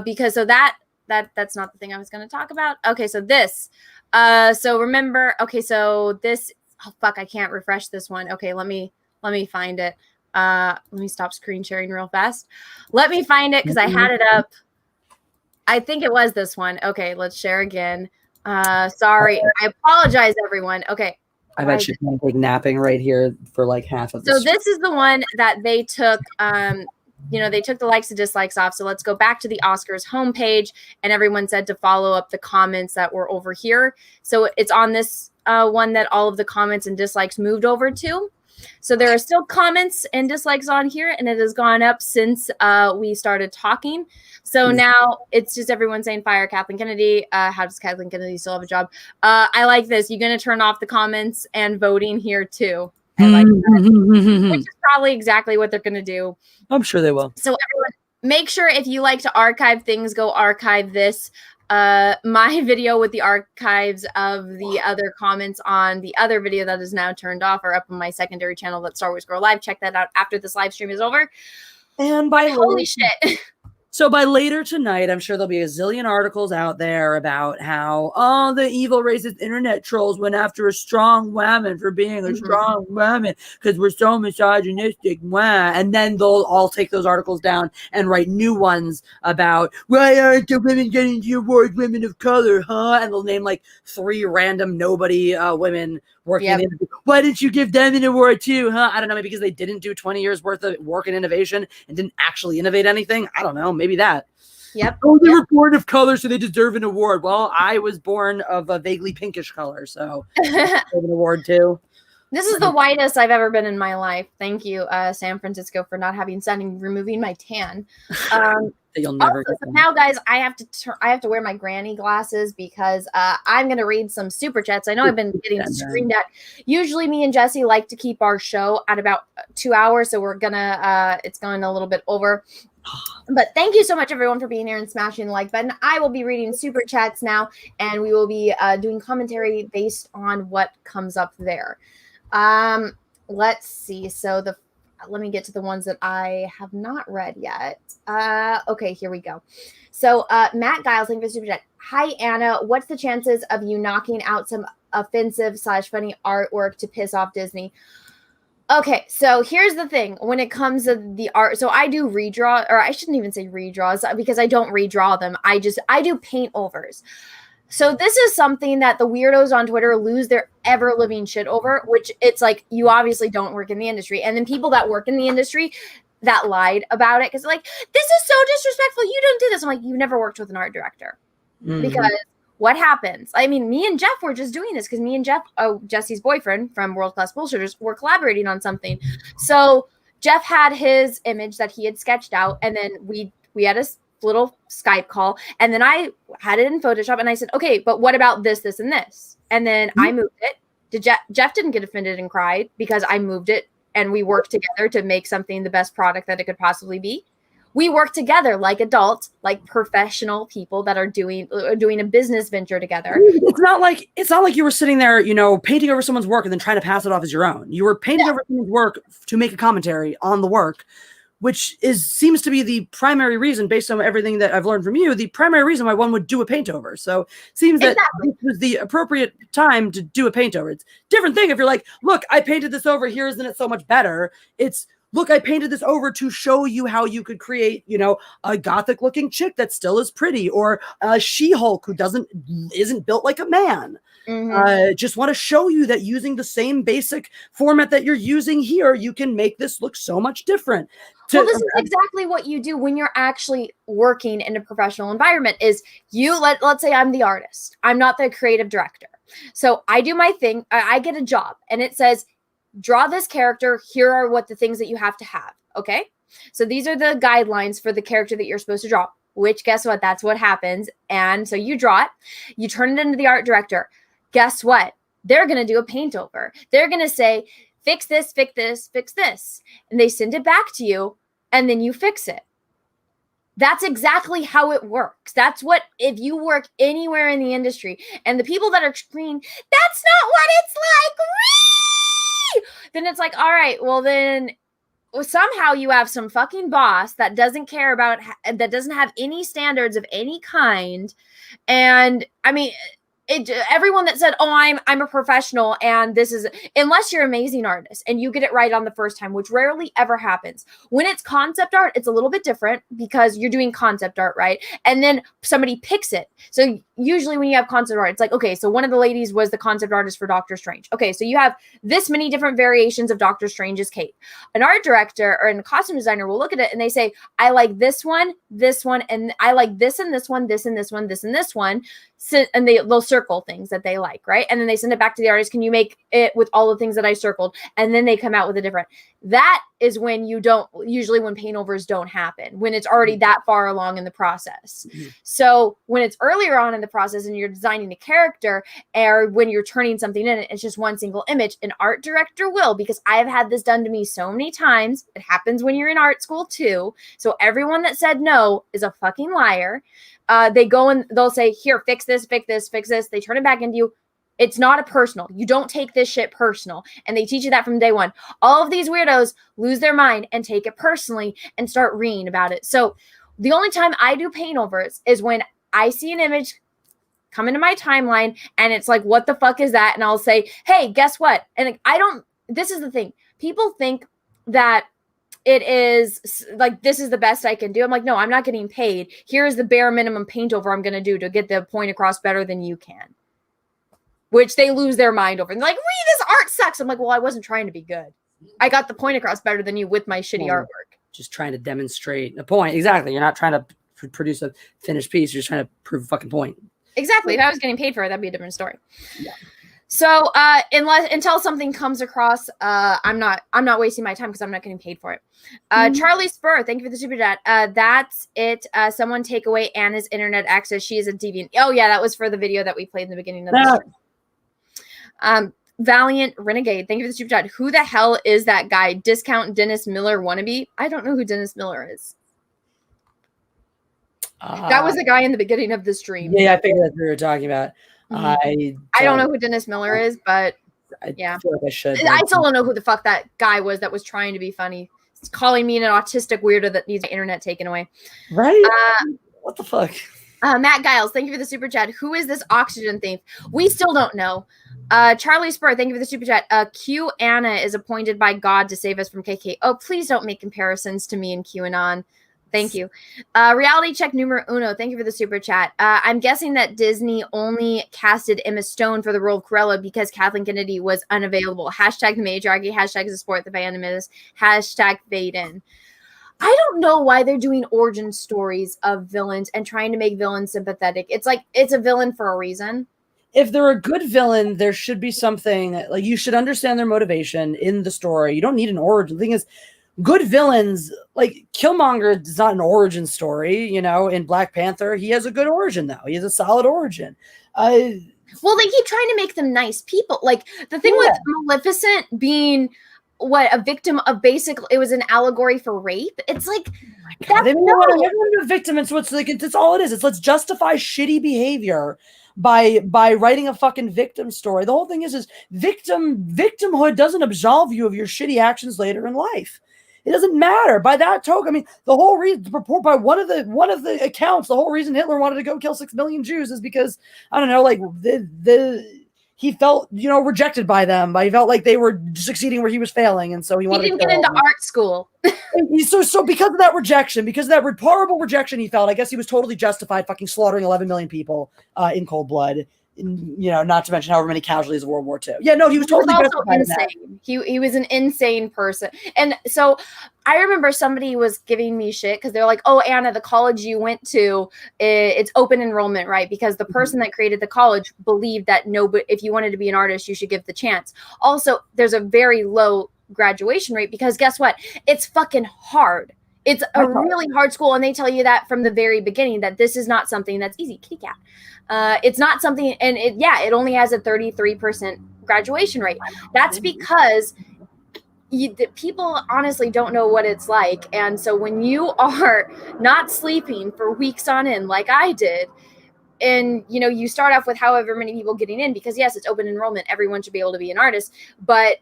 because that's not the thing I was gonna talk about. Okay, so this. So remember. Okay, so this. Oh fuck! I can't refresh this one. Okay, let me find it. Let me stop screen sharing real fast. Let me find it because I had it up. I think it was this one. Okay, let's share again. Sorry. I apologize, everyone. Okay. I've actually been like napping right here for like half of this. So this is the one that they took, they took the likes and dislikes off. So let's go back to the Oscars homepage, and everyone said to follow up the comments that were over here. So it's on this one that all of the comments and dislikes moved over to. So there are still comments and dislikes on here, and it has gone up since we started talking. So now it's just everyone saying fire Kathleen Kennedy. How does Kathleen Kennedy still have a job? I like this. You're going to turn off the comments and voting here too. I like that. Which is probably exactly what they're going to do. I'm sure they will. So everyone, make sure if you like to archive things, go archive this. My video with the archives of the other comments on the other video that is now turned off are up on my secondary channel, That's Star Wars Girl Live. Check that out after this live stream is over. And holy shit. So by later tonight, I'm sure there'll be a zillion articles out there about how, the evil racist internet trolls went after a strong woman for being a strong woman because we're so misogynistic. And then they'll all take those articles down and write new ones about, why aren't the women getting the award, women of color, huh? And they'll name like 3 random nobody women working in innovation. Why didn't you give them an award too, huh? I don't know, maybe because they didn't do 20 years worth of work in innovation and didn't actually innovate anything. I don't know, maybe that. Yep. Oh, they were born of color, so they deserve an award. Well, I was born of a vaguely pinkish color, so I deserve an award too. This is the whitest I've ever been in my life. Thank you, San Francisco, for not having sun and removing my tan. You'll never also, now, guys, I have to wear my granny glasses because I'm going to read some super chats. I know I've been getting screamed at. Usually, me and Jessi like to keep our show at about 2 hours, so we're gonna it's going a little bit over. But thank you so much, everyone, for being here and smashing the like button. I will be reading super chats now, and we will be doing commentary based on what comes up there. Let's see. So let me get to the ones that I have not read yet. Okay, here we go. So Matt Giles, thank you for super chat. Hi, Anna. What's the chances of you knocking out some offensive/funny artwork to piss off Disney? Okay, so here's the thing. When it comes to the art, so I do redraw, or I shouldn't even say redraws because I don't redraw them. I do paint overs. So this is something that the weirdos on Twitter lose their ever living shit over, which it's like, you obviously don't work in the industry. And then people that work in the industry that lied about it, because like, this is so disrespectful. You don't do this. I'm like, you never worked with an art director. Because what happens? I mean, me and Jeff were just doing this because me and Jeff, Jessi's boyfriend from World Class Bullshitters, were collaborating on something. So Jeff had his image that he had sketched out, and then we had a little Skype call, and then I had it in Photoshop, and I said, okay, but what about this, this, and this? And then I moved it. Jeff didn't get offended and cried because I moved it, and we worked together to make something the best product that it could possibly be. We work together like adults, like professional people that are doing a business venture together. It's not like you were sitting there, you know, painting over someone's work and then trying to pass it off as your own. You were painting over someone's work to make a commentary on the work, which seems to be the primary reason, based on everything that I've learned from you, the primary reason why one would do a paint over. So it seems that this was the appropriate time to do a paint over. It's a different thing if you're like, look, I painted this over here, isn't it so much better? It's, look, I painted this over to show you how you could create, you know, a gothic looking chick that still is pretty, or a She-Hulk who isn't built like a man. Just want to show you that using the same basic format that you're using here, you can make this look so much different. Well, this is exactly what you do when you're actually working in a professional environment. Is you let's say I'm the artist. I'm not the creative director. So I do my thing. I get a job, and it says, draw this character. Here are what the things that you have to have. Okay. So these are the guidelines for the character that you're supposed to draw, which guess what? That's what happens. And so you draw it, you turn it into the art director. Guess what? They're going to do a paint over. They're going to say, fix this, fix this, fix this. And they send it back to you, and then you fix it. That's exactly how it works. That's what, if you work anywhere in the industry and the people that are screaming, that's not what it's like, then it's like, all right, well then somehow you have some fucking boss that doesn't care about, that doesn't have any standards of any kind. And I mean, everyone that said, oh, I'm a professional, and this is, unless you're an amazing artist and you get it right on the first time, which rarely ever happens. When it's concept art, it's a little bit different because you're doing concept art, right? And then somebody picks it. So usually when you have concept art, it's like, okay, so one of the ladies was the concept artist for Doctor Strange. Okay, so you have this many different variations of Doctor Strange's cape. An art director or a costume designer will look at it and they say, I like this one, and I like this and this one, this and this one, this and this one. So, and they'll circle things that they like, right? And then they send it back to the artist. Can you make it with all the things that I circled? And then they come out with a different. That is when you don't, usually when paint overs don't happen, when it's already that far along in the process. So when it's earlier on in the process and you're designing a character, or when you're turning something in, it's just one single image. An art director will, because I've had this done to me so many times. It happens when you're in art school too. So everyone that said no is a fucking liar. They go and they'll say, here, fix this, fix this, fix this. They turn it back into you. It's not a personal. You don't take this shit personal. And they teach you that from day one. All of these weirdos lose their mind and take it personally and start reading about it. So the only time I do paint overs is when I see an image come into my timeline and it's like, what the fuck is that? And I'll say, hey, guess what? And this is the thing. People think that it is like, this is the best I can do. I'm like, no, I'm not getting paid. Here's the bare minimum paint over I'm going to do to get the point across better than you can. Which they lose their mind over. And they're like, this art sucks. I'm like, well, I wasn't trying to be good. I got the point across better than you with my shitty artwork. Just trying to demonstrate a point. Exactly. You're not trying to produce a finished piece. You're just trying to prove a fucking point. Exactly. If I was getting paid for it, that'd be a different story. Yeah. So until something comes across, I'm not wasting my time because I'm not getting paid for it. Charlie Spur, thank you for the super chat. That's it. Someone take away Anna's internet access. She is a deviant. Oh yeah, that was for the video that we played in the beginning of the stream. Valiant Renegade, thank you for the super chat. Who the hell is that guy? Discount Dennis Miller wannabe? I don't know who Dennis Miller is. That was the guy in the beginning of the stream. Yeah, I figured that's what we were talking about. I don't know who Dennis Miller is, but yeah, I feel like I should. I still don't know who the fuck that guy was that was trying to be funny. He's calling me an autistic weirdo that needs the internet taken away. Right? What the fuck? Matt Giles, thank you for the super chat. Who is this oxygen thief? We still don't know. Charlie Spur, thank you for the super chat. Q Anna is appointed by God to save us from KK. Oh, please don't make comparisons to me and QAnon. Thank you. Reality check numero uno. Thank you for the super chat. I'm guessing that Disney only casted Emma Stone for the role of Cruella because Kathleen Kennedy was unavailable. Hashtag the matriarchy. Hashtag the sport the fandom is. Hashtag fade in. I don't know why they're doing origin stories of villains and trying to make villains sympathetic. It's like it's a villain for a reason. If they're a good villain, there should be something like you should understand their motivation in the story. You don't need an origin. The thing is, good villains like Killmonger is not an origin story. You know, in Black Panther, he has a good origin though. He has a solid origin. Well, they keep trying to make them nice people. Like the thing with Maleficent being a victim of it was an allegory for rape. It's like they want to be a victim, and so it's like it's all it is. It's let's justify shitty behavior by writing a fucking victim story. The whole thing is victimhood doesn't absolve you of your shitty actions later in life. It doesn't matter. By that token, I mean the whole reason by one of the accounts, the whole reason Hitler wanted to go kill 6 million Jews is because I don't know, like he felt, rejected by them. He felt like they were succeeding where he was failing, and so he wanted to get into art school. so because of that rejection, because of that horrible rejection he felt, I guess he was totally justified fucking slaughtering 11 million people in cold blood. Not to mention however many casualties of World War II. Yeah, no, he was totally justified in that. He was an insane person. And so I remember somebody was giving me shit because they're like, oh, Anna, the college you went to, it's open enrollment, right? Because the person that created the college believed that if you wanted to be an artist, you should give the chance. Also, there's a very low graduation rate because guess what? It's fucking hard. It's a really hard school, and they tell you that from the very beginning that this is not something that's easy. Kitty cat. It's not something, and it only has a 33% graduation rate. That's because people honestly don't know what it's like, and so when you are not sleeping for weeks on end, like I did, and you start off with however many people getting in, because yes, it's open enrollment, everyone should be able to be an artist, but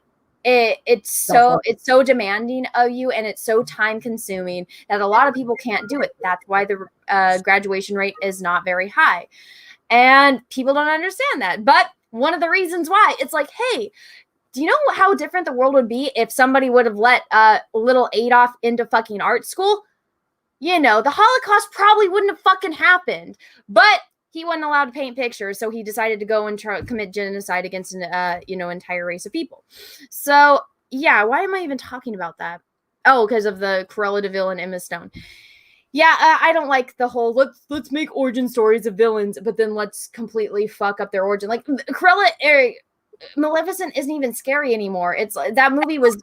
it's so demanding of you, and it's so time consuming that a lot of people can't do it. That's why the graduation rate is not very high, and people don't understand that. But one of the reasons why, it's like, hey, do you know how different the world would be if somebody would have let little Adolf into fucking art school? The Holocaust probably wouldn't have fucking happened, but he wasn't allowed to paint pictures, so he decided to go and commit genocide against an entire race of people. So yeah, why am I even talking about that? Oh, because of the Cruella de Vil and Emma Stone. Yeah, I don't like the whole let's make origin stories of villains, but then let's completely fuck up their origin. Like Maleficent isn't even scary anymore. It's that movie was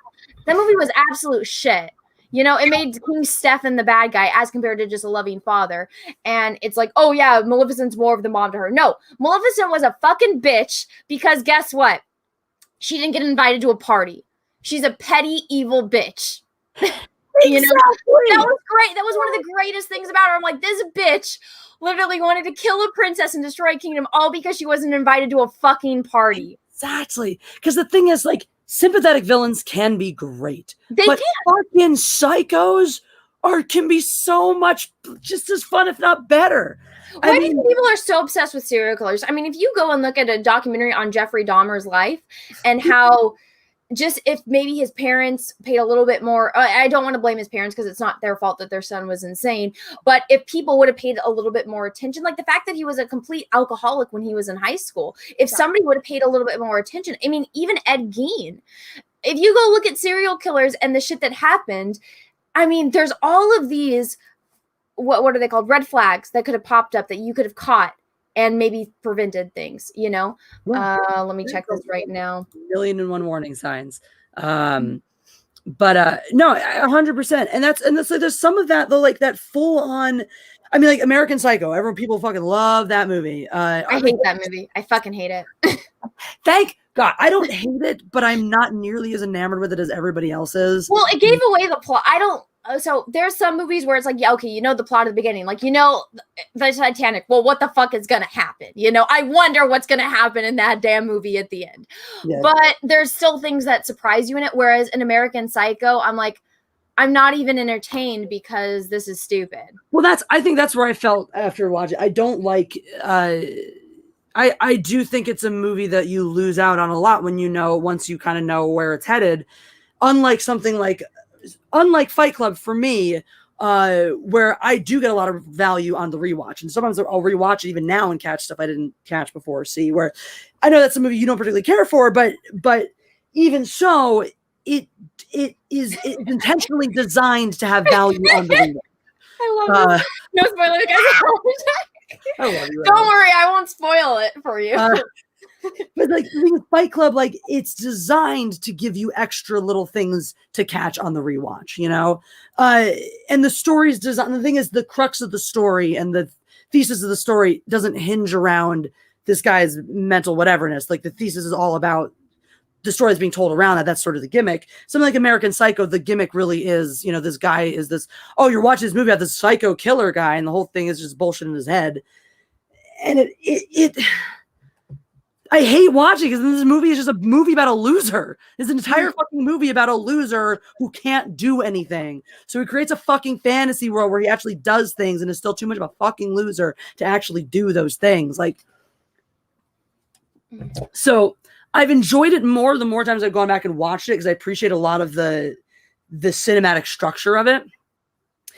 absolute shit. It made King Stefan the bad guy as compared to just a loving father. And it's like, oh yeah, Maleficent's more of the mom to her. No, Maleficent was a fucking bitch because guess what? She didn't get invited to a party. She's a petty, evil bitch. Exactly. That was great. That was one of the greatest things about her. I'm like, this bitch literally wanted to kill a princess and destroy a kingdom all because she wasn't invited to a fucking party. Exactly. Because the thing is, like, sympathetic villains can be great. But fucking psychos can be so much just as fun, if not better. Why do you think people are so obsessed with serial killers? I mean, if you go and look at a documentary on Jeffrey Dahmer's life and how just if maybe his parents paid a little bit more, I don't want to blame his parents because it's not their fault that their son was insane, but if people would have paid a little bit more attention, like the fact that he was a complete alcoholic when he was in high school, if somebody would have paid a little bit more attention, I mean, even Ed Gein, if you go look at serial killers and the shit that happened, I mean, there's all of these, what are they called? Red flags that could have popped up that you could have caught and maybe prevented things, Let me check this right now. 1,000,001 warning signs. No, 100%. And that's like, there's some of that though, like that full on, I mean, like American Psycho, people fucking love that movie. I hate that movie. I fucking hate it. Thank God. I don't hate it, but I'm not nearly as enamored with it as everybody else is. Well, it gave away the plot. So there's some movies where it's like, yeah, okay, the plot at the beginning, like, the Titanic. Well, what the fuck is going to happen? I wonder what's going to happen in that damn movie at the end. Yeah. But there's still things that surprise you in it. Whereas in American Psycho, I'm like, I'm not even entertained because this is stupid. Well, I think that's where I felt after watching. I don't like, I do think it's a movie that you lose out on a lot once you kind of know where it's headed. Unlike Fight Club for me, where I do get a lot of value on the rewatch. And sometimes I'll rewatch it even now and catch stuff I didn't catch before. See, where I know that's a movie you don't particularly care for, but even so, it's intentionally designed to have value on the rewatch. I love this. No spoilers, guys. I love you. Don't worry, I won't spoil it for you. But like the thing with Fight Club, like it's designed to give you extra little things to catch on the rewatch, you know? And the story's designed. The thing is, the crux of the story and the thesis of the story doesn't hinge around this guy's mental whateverness. Like the thesis is all about the story that's being told around that. That's sort of the gimmick. Something like American Psycho, the gimmick really is, you know, this guy is this, oh, you're watching this movie about this psycho killer guy, and the whole thing is just bullshit in his head. And I hate watching because this movie is just a movie about a loser. It's an entire fucking movie about a loser who can't do anything. So he creates a fucking fantasy world where he actually does things and is still too much of a fucking loser to actually do those things. Like, so I've enjoyed it more the more times I've gone back and watched it because I appreciate a lot of the cinematic structure of it.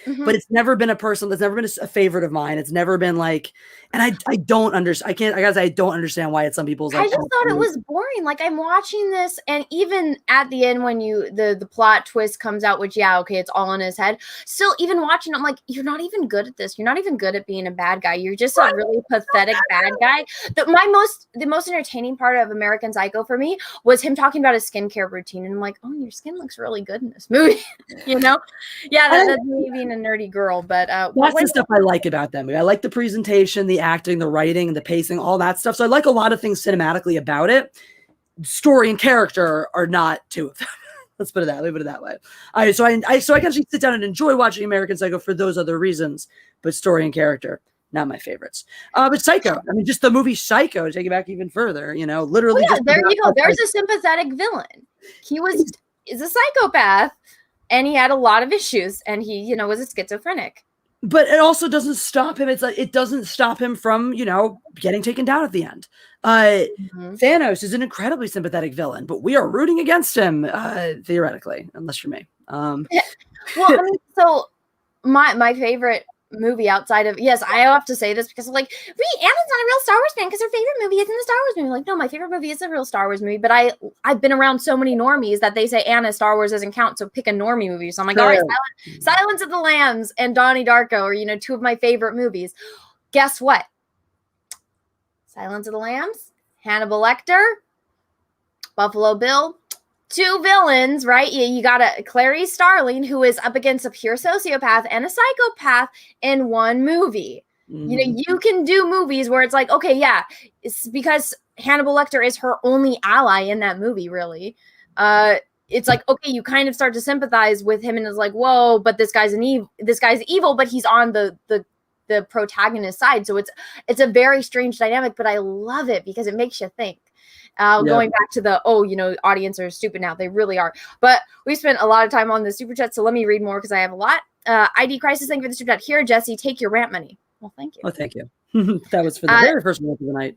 Mm-hmm. But it's never been a person that's never been a favorite of mine. It's never been like, and I don't understand. I don't understand why it's some people's. Like, I just thought it was boring. Like I'm watching this, and even at the end when the plot twist comes out, which okay, it's all in his head. Still, even watching, I'm like, you're not even good at this. You're not even good at being a bad guy. You're just a really pathetic bad guy. The most entertaining part of American Psycho for me was him talking about his skincare routine, and I'm like, oh, your skin looks really good in this movie. You know, that's me being a nerdy girl. But that's the stuff I like about that movie. I like the presentation, the acting, the writing, the pacing, all that stuff. So I like a lot of things cinematically about it. Story and character are not two of them. Let's leave it that way. So I can actually sit down and enjoy watching American Psycho for those other reasons, but story and character, not my favorites. But Psycho, I mean, just the movie Psycho, to take it back even further, you know, literally. Oh, yeah, there you go. There's a sympathetic villain. He is a psychopath, and he had a lot of issues, and he, you know, was a schizophrenic. But it also doesn't stop him. It's like it doesn't stop him from, you know, getting taken down at the end. Thanos is an incredibly sympathetic villain, but we are rooting against him, theoretically, unless you're me. Well, I mean, so my favorite movie outside of, yes, I have to say this because I'm like, Anna's not a real Star Wars fan because her favorite movie isn't a Star Wars movie. Like, no, my favorite movie is a real Star Wars movie, but I've been around so many normies that they say, Anna, Star Wars doesn't count, so pick a normie movie. So I'm like, all right, Silence of the Lambs and Donnie Darko are, you know, two of my favorite movies. Guess what? Silence of the Lambs, Hannibal Lecter, Buffalo Bill, two villains, right? You got a Clarice Starling who is up against a pure sociopath and a psychopath in one movie. Mm-hmm. You know, you can do movies where it's like, okay, yeah, it's because Hannibal Lecter is her only ally in that movie, really. It's like, okay, you kind of start to sympathize with him and it's like, whoa, but this guy's evil, but he's on the protagonist side. So it's a very strange dynamic, but I love it because it makes you think. Going back to the, you know, audience are stupid now. They really are. But we spent a lot of time on the super chat, so let me read more because I have a lot. ID Crisis, thank you for the super chat. Here, Jessi, take your rant money. Well, thank you. Oh, thank you. That was for the very first one of the night.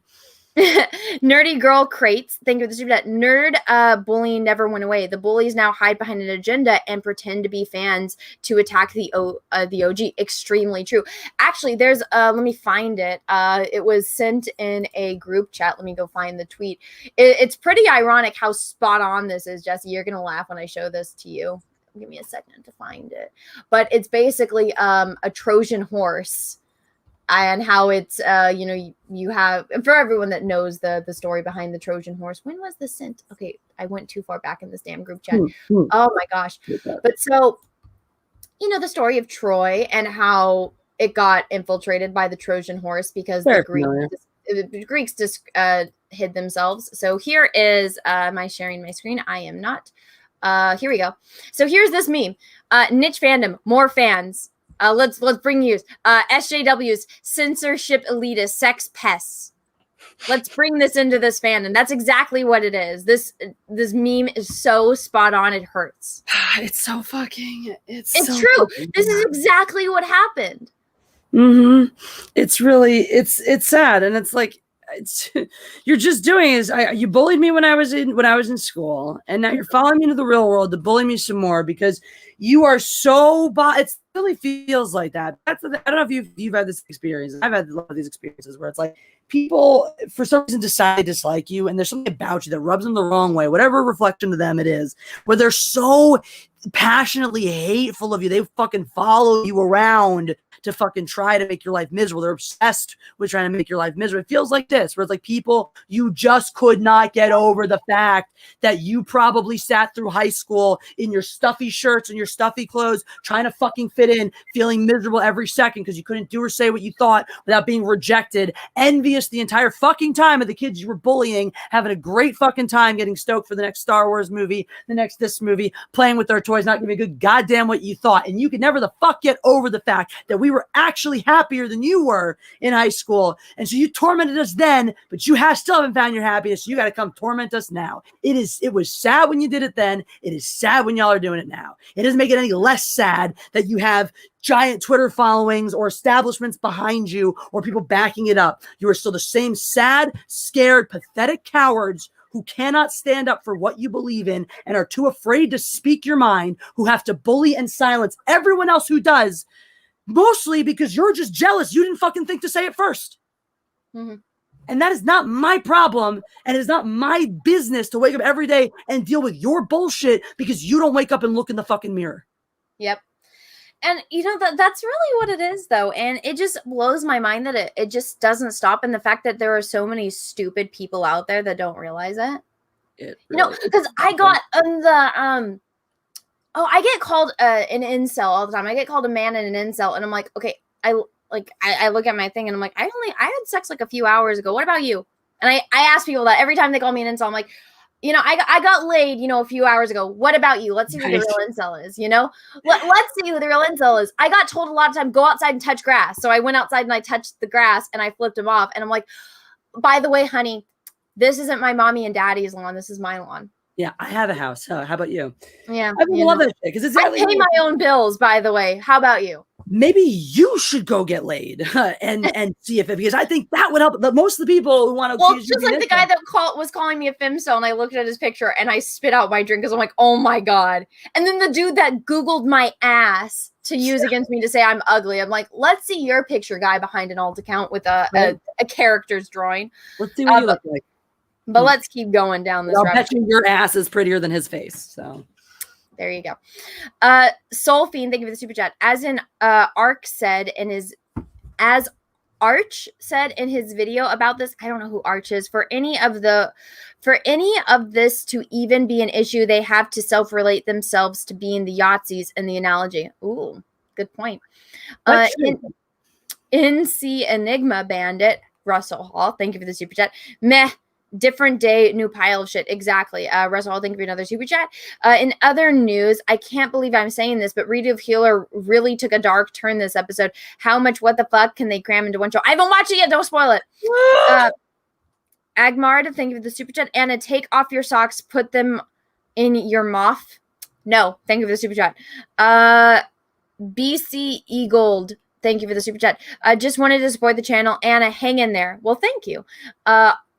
Nerdy Girl Crates, thank you for the super chat. Nerd bullying never went away. The bullies now hide behind an agenda and pretend to be fans to attack the OG. Extremely true. Actually, there's let me find it. It was sent in a group chat. Let me go find the tweet. It's pretty ironic how spot on this is, Jessi. You're gonna laugh when I show this to you. Give me a second to find it. But it's basically a Trojan horse. And how it's, you know, you have, for everyone that knows the story behind the Trojan horse, when was this sent? Okay, I went too far back in this damn group chat. Oh my gosh. But so, you know, the story of Troy and how it got infiltrated by the Trojan horse because the Greeks just hid themselves. So here is, am I sharing my screen? I am not. Here we go. So here's this meme. Niche fandom, more fans. Let's bring news. SJWs, censorship elitist, sex pests. Let's bring this into this fandom. That's exactly what it is. This meme is so spot on. It hurts. It's so fucking. It's so true. Fucking, this is exactly what happened. Mm-hmm. It's really it's sad, and it's like you're just doing is you bullied me when I was in school, and now you're following me into the real world to bully me some more because you are so it really feels like that. I don't know if you've had this experience. I've had a lot of these experiences where it's like people for some reason decide they dislike you, and there's something about you that rubs them the wrong way, whatever reflection to them it is, where they're so passionately hateful of you, they fucking follow you around to fucking try to make your life miserable. They're obsessed with trying to make your life miserable. It feels like this, where it's like people, you just could not get over the fact that you probably sat through high school in your stuffy shirts and your stuffy clothes, trying to fucking fit in, feeling miserable every second because you couldn't do or say what you thought without being rejected, envious the entire fucking time of the kids you were bullying, having a great fucking time getting stoked for the next Star Wars movie, the next this movie, playing with their toys, not giving a good goddamn what you thought. And you could never the fuck get over the fact that we were actually happier than you were in high school. And so you tormented us then, but you still haven't found your happiness. So you got to come torment us now. It was sad when you did it then. It is sad when y'all are doing it now. It doesn't make it any less sad that you have giant Twitter followings or establishments behind you or people backing it up. You are still the same sad, scared, pathetic cowards who cannot stand up for what you believe in and are too afraid to speak your mind, who have to bully and silence everyone else who does, mostly because you're just jealous. You didn't fucking think to say it first. Mm-hmm. And that is not my problem. And it is not my business to wake up every day and deal with your bullshit because you don't wake up and look in the fucking mirror. Yep. And that's really what it is, though. And it just blows my mind that it just doesn't stop. And the fact that there are so many stupid people out there that don't realize it. Because I got on the I get called an incel all the time. I get called a man and an incel, and I'm like, okay, I look at my thing and I'm like, I had sex like a few hours ago. What about you? And I ask people that every time they call me an incel. I'm like, I got laid, a few hours ago. What about you? Let's see who the real incel is, Let's see who the real incel is. I got told a lot of time, go outside and touch grass. So I went outside and I touched the grass and I flipped him off. And I'm like, by the way, honey, this isn't my mommy and daddy's lawn. This is my lawn. Yeah, I have a house. How about you? Yeah. I love that shit because I pay my own bills, by the way. How about you? Maybe you should go get laid and see if because I think that would help. But most of the people who want to just like the guy that was calling me a femcel, and I looked at his picture and I spit out my drink because I'm like, oh my God. And then the dude that Googled my ass to use against me to say I'm ugly. I'm like, let's see your picture, guy behind an alt account with a character's drawing. Let's see what you look like. But let's keep going down this route. I'll bet you your ass is prettier than his face. So there you go. Soul Fiend, thank you for the super chat. As Arch said in his video about this, I don't know who Arch is. For any of this to even be an issue, they have to self-relate themselves to being the Yahtzees in the analogy. Ooh, good point. NC Enigma Bandit, Russell Hall, thank you for the super chat. Meh. Different day, new pile of shit. Exactly. Russell, I'll thank you for another super chat. In other news, I can't believe I'm saying this, but Redo of Healer really took a dark turn this episode. How much what the fuck can they cram into one show? I haven't watched it yet. Don't spoil it. Agmard, thank you for the super chat. Anna, take off your socks. Put them in your muff. No, thank you for the super chat. BC Eagled, thank you for the super chat. Just wanted to support the channel. Anna, hang in there. Well, thank you.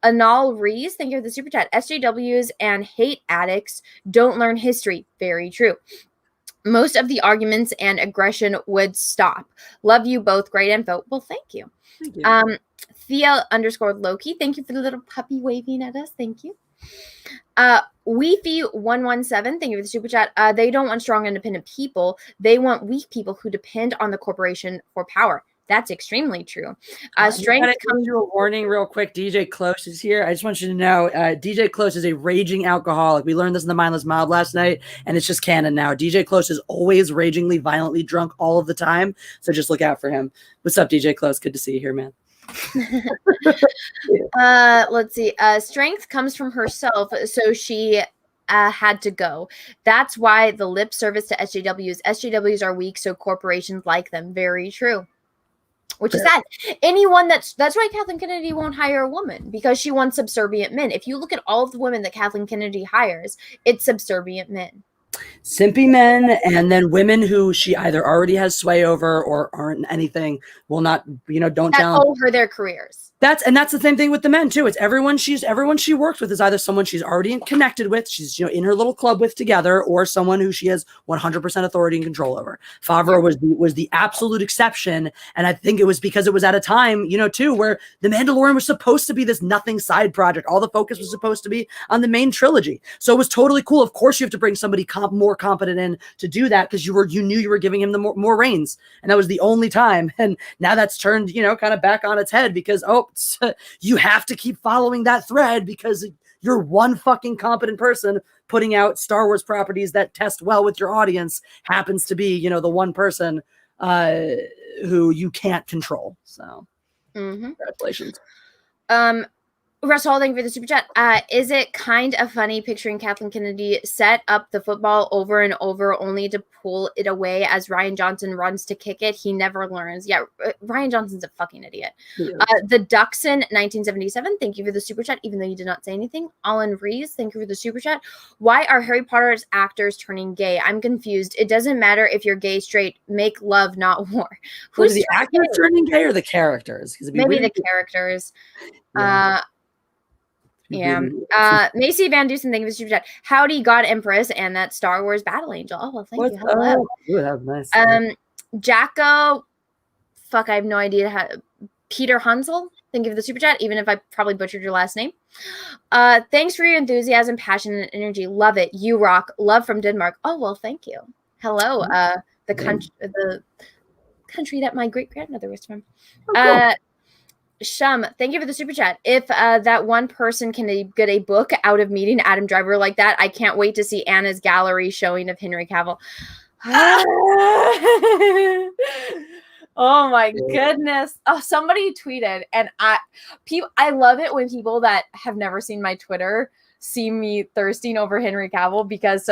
Anal Rees, thank you for the super chat. SJWs and hate addicts don't learn history. Very true. Most of the arguments and aggression would stop. Love you both. Great info. Well, thank you. Thank you. Thea_Loki, thank you for the little puppy waving at us. Thank you. Weefy117, thank you for the super chat. They don't want strong, independent people. They want weak people who depend on the corporation for power. That's extremely true. Strength comes to a warning real quick. DJ Close is here. I just want you to know DJ Close is a raging alcoholic. We learned this in the Mindless Mob last night, and it's just canon now. DJ Close is always ragingly, violently drunk all of the time, so just look out for him. What's up, DJ Close? Good to see you here, man. Let's see. Strength comes from herself, so she had to go. That's why the lip service to SJWs. SJWs are weak, so corporations like them. Very true. Which is sad. Anyone that's why Kathleen Kennedy won't hire a woman, because she wants subservient men. If you look at all of the women that Kathleen Kennedy hires, it's subservient men. Simpy men, and then women who she either already has sway over or aren't anything will not, don't that challenge over their careers. That's the same thing with the men too. It's everyone she works with is either someone she's already connected with, she's in her little club with together, or someone who she has 100% authority and control over. Favreau was the absolute exception, and I think it was because it was at a time, too, where The Mandalorian was supposed to be this nothing side project. All the focus was supposed to be on the main trilogy, so it was totally cool. Of course, you have to bring somebody more competent in to do that because you knew you were giving him the more reins, and that was the only time. And now that's turned kind of back on its head because you have to keep following that thread because you're one fucking competent person putting out Star Wars properties that test well with your audience happens to be, the one person who you can't control. So congratulations. Russell, thank you for the super chat. Is it kind of funny picturing Kathleen Kennedy set up the football over and over only to pull it away as Ryan Johnson runs to kick it? He never learns. Yeah, Ryan Johnson's a fucking idiot. The Duxon 1977, thank you for the super chat, even though you did not say anything. Alan Rees, thank you for the super chat. Why are Harry Potter's actors turning gay? I'm confused. It doesn't matter if you're gay, straight. Make love, not war. Who's the actors turning gay or the characters? Maybe the characters. Macy Van Dusen, thank you for the super chat. Howdy, God Empress, and that Star Wars Battle Angel. Oh, well, thank you. Hello. Ooh, that was nice. Jacko, I have no idea how. Peter Hunsel, thank you for the super chat, even if I probably butchered your last name. Thanks for your enthusiasm, passion, and energy. Love it. You rock. Love from Denmark. Oh, well, thank you. Hello, the country that my great grandmother was from. Cool. Shum, thank you for the super chat. If that one person can get a book out of meeting Adam Driver like that, I can't wait to see Anna's gallery showing of Henry Cavill. Oh my goodness. Oh, somebody tweeted, and I love it when people that have never seen my Twitter see me thirsting over Henry Cavill because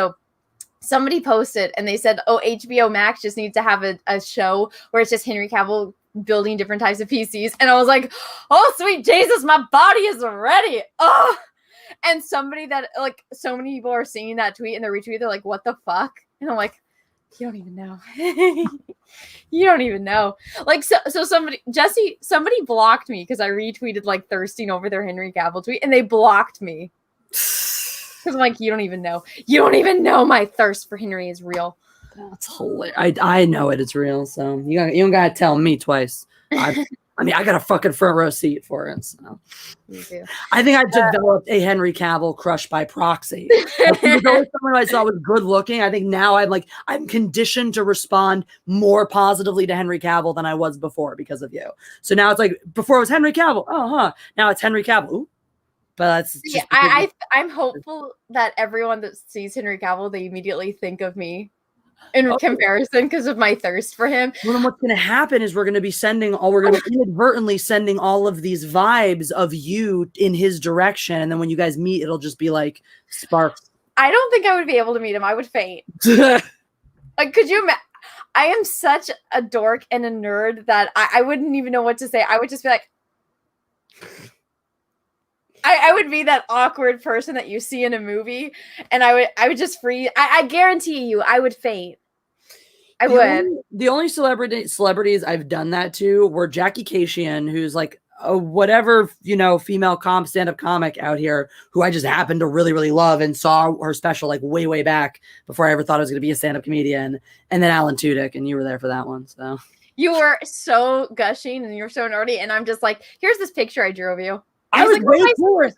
somebody posted and they said, oh, HBO Max just needs to have a show where it's just Henry Cavill building different types of PCs. And I was like, oh, sweet Jesus, my body is ready. Oh, and somebody that so many people are seeing that tweet and they're retweeting, they're like, what the fuck? And I'm like, you don't even know. You don't even know. So somebody blocked me because I retweeted thirsting over their Henry Cavill tweet and they blocked me. Because I'm like, you don't even know. You don't even know my thirst for Henry is real. That's hilarious. I know it. It's real. So you don't gotta tell me twice. I got a fucking front row seat for it. So you do. I think I developed a Henry Cavill crush by proxy. Someone I saw was good looking. I think now I'm conditioned to respond more positively to Henry Cavill than I was before because of you. So now it's before it was Henry Cavill. Now it's Henry Cavill. Ooh. But that's just I'm hopeful that everyone that sees Henry Cavill, they immediately think of me. In comparison, because of my thirst for him. Well, then what's going to happen is we're going to be inadvertently sending all of these vibes of you in his direction, and then when you guys meet, it'll just be like sparks. I don't think I would be able to meet him. I would faint. Could you imagine? I am such a dork and a nerd that I wouldn't even know what to say. I would just be like. I would be that awkward person that you see in a movie, and I would just freeze. I guarantee you, I would faint. I would. The only celebrities I've done that to were Jackie Kashian, who's a whatever female stand-up comic out here, who I just happened to really, really love and saw her special way back before I ever thought I was going to be a stand-up comedian, and then Alan Tudyk, and you were there for that one. So you were so gushing and you're so nerdy, and I'm just like, here's this picture I drew of you. I was way cooler.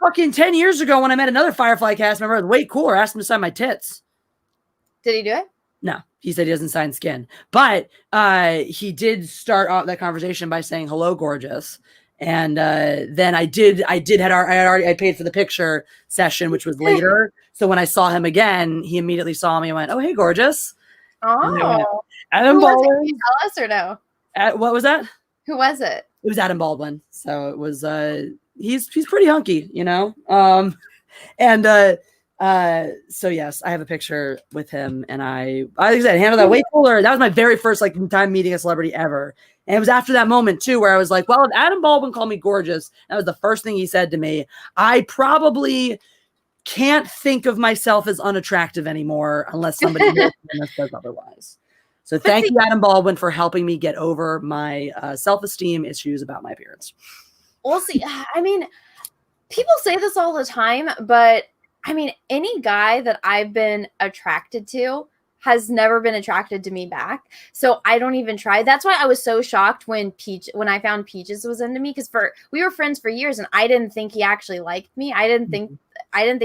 Fucking 10 years ago when I met another Firefly cast member, I was way cooler. I asked him to sign my tits. Did he do it? No, he said he doesn't sign skin. But he did start off that conversation by saying, hello, gorgeous. And then I paid for the picture session, which was later. So when I saw him again, he immediately saw me and went, oh, hey, gorgeous. Oh. Adam Baldwin. Can you tell us or no? What was that? Who was it? It was Adam Baldwin. So it was he's pretty hunky, so yes, I have a picture with him, and I handled that way cooler. That was my very first time meeting a celebrity ever. And it was after that moment too where I was like, well, if Adam Baldwin called me gorgeous, that was the first thing he said to me. I probably can't think of myself as unattractive anymore unless somebody says otherwise. So thank you, Adam Baldwin, for helping me get over my self-esteem issues about my appearance. We'll see. I mean, people say this all the time, but I mean, any guy that I've been attracted to has never been attracted to me back. So I don't even try. That's why I was so shocked when I found Peaches was into me, because we were friends for years and I didn't think he actually liked me. I didn't think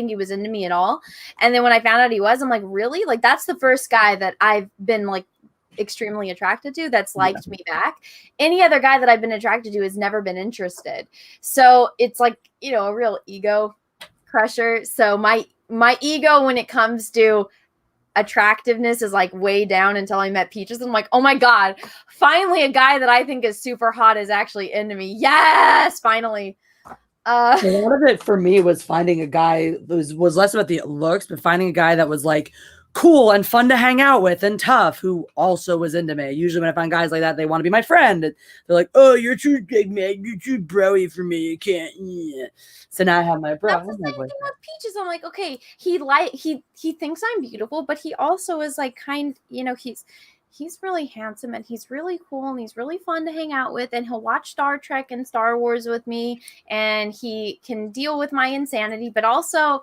he was into me at all. And then when I found out he was, I'm like, really? Like, that's the first guy that I've been like extremely attracted to that's liked me back. Any other guy that I've been attracted to has never been interested. So it's like, you know, a real ego crusher. So my ego when it comes to attractiveness is like way down until I met Peaches. I'm like, oh my God, finally a guy that I think is super hot is actually into me. Yes, finally. A lot of it for me was finding a guy that was less about the looks, but finding a guy that was like cool and fun to hang out with and tough, who also was into me. Usually when I find guys like that, they want to be my friend. They're like, oh, you're too big, man. You're too broy for me. You can't. Yeah. So now I have my bro. That's the same thing with Peaches. I'm like, okay, he thinks I'm beautiful, but he also is like he's really handsome and he's really cool and he's really fun to hang out with, and he'll watch Star Trek and Star Wars with me, and he can deal with my insanity, but also,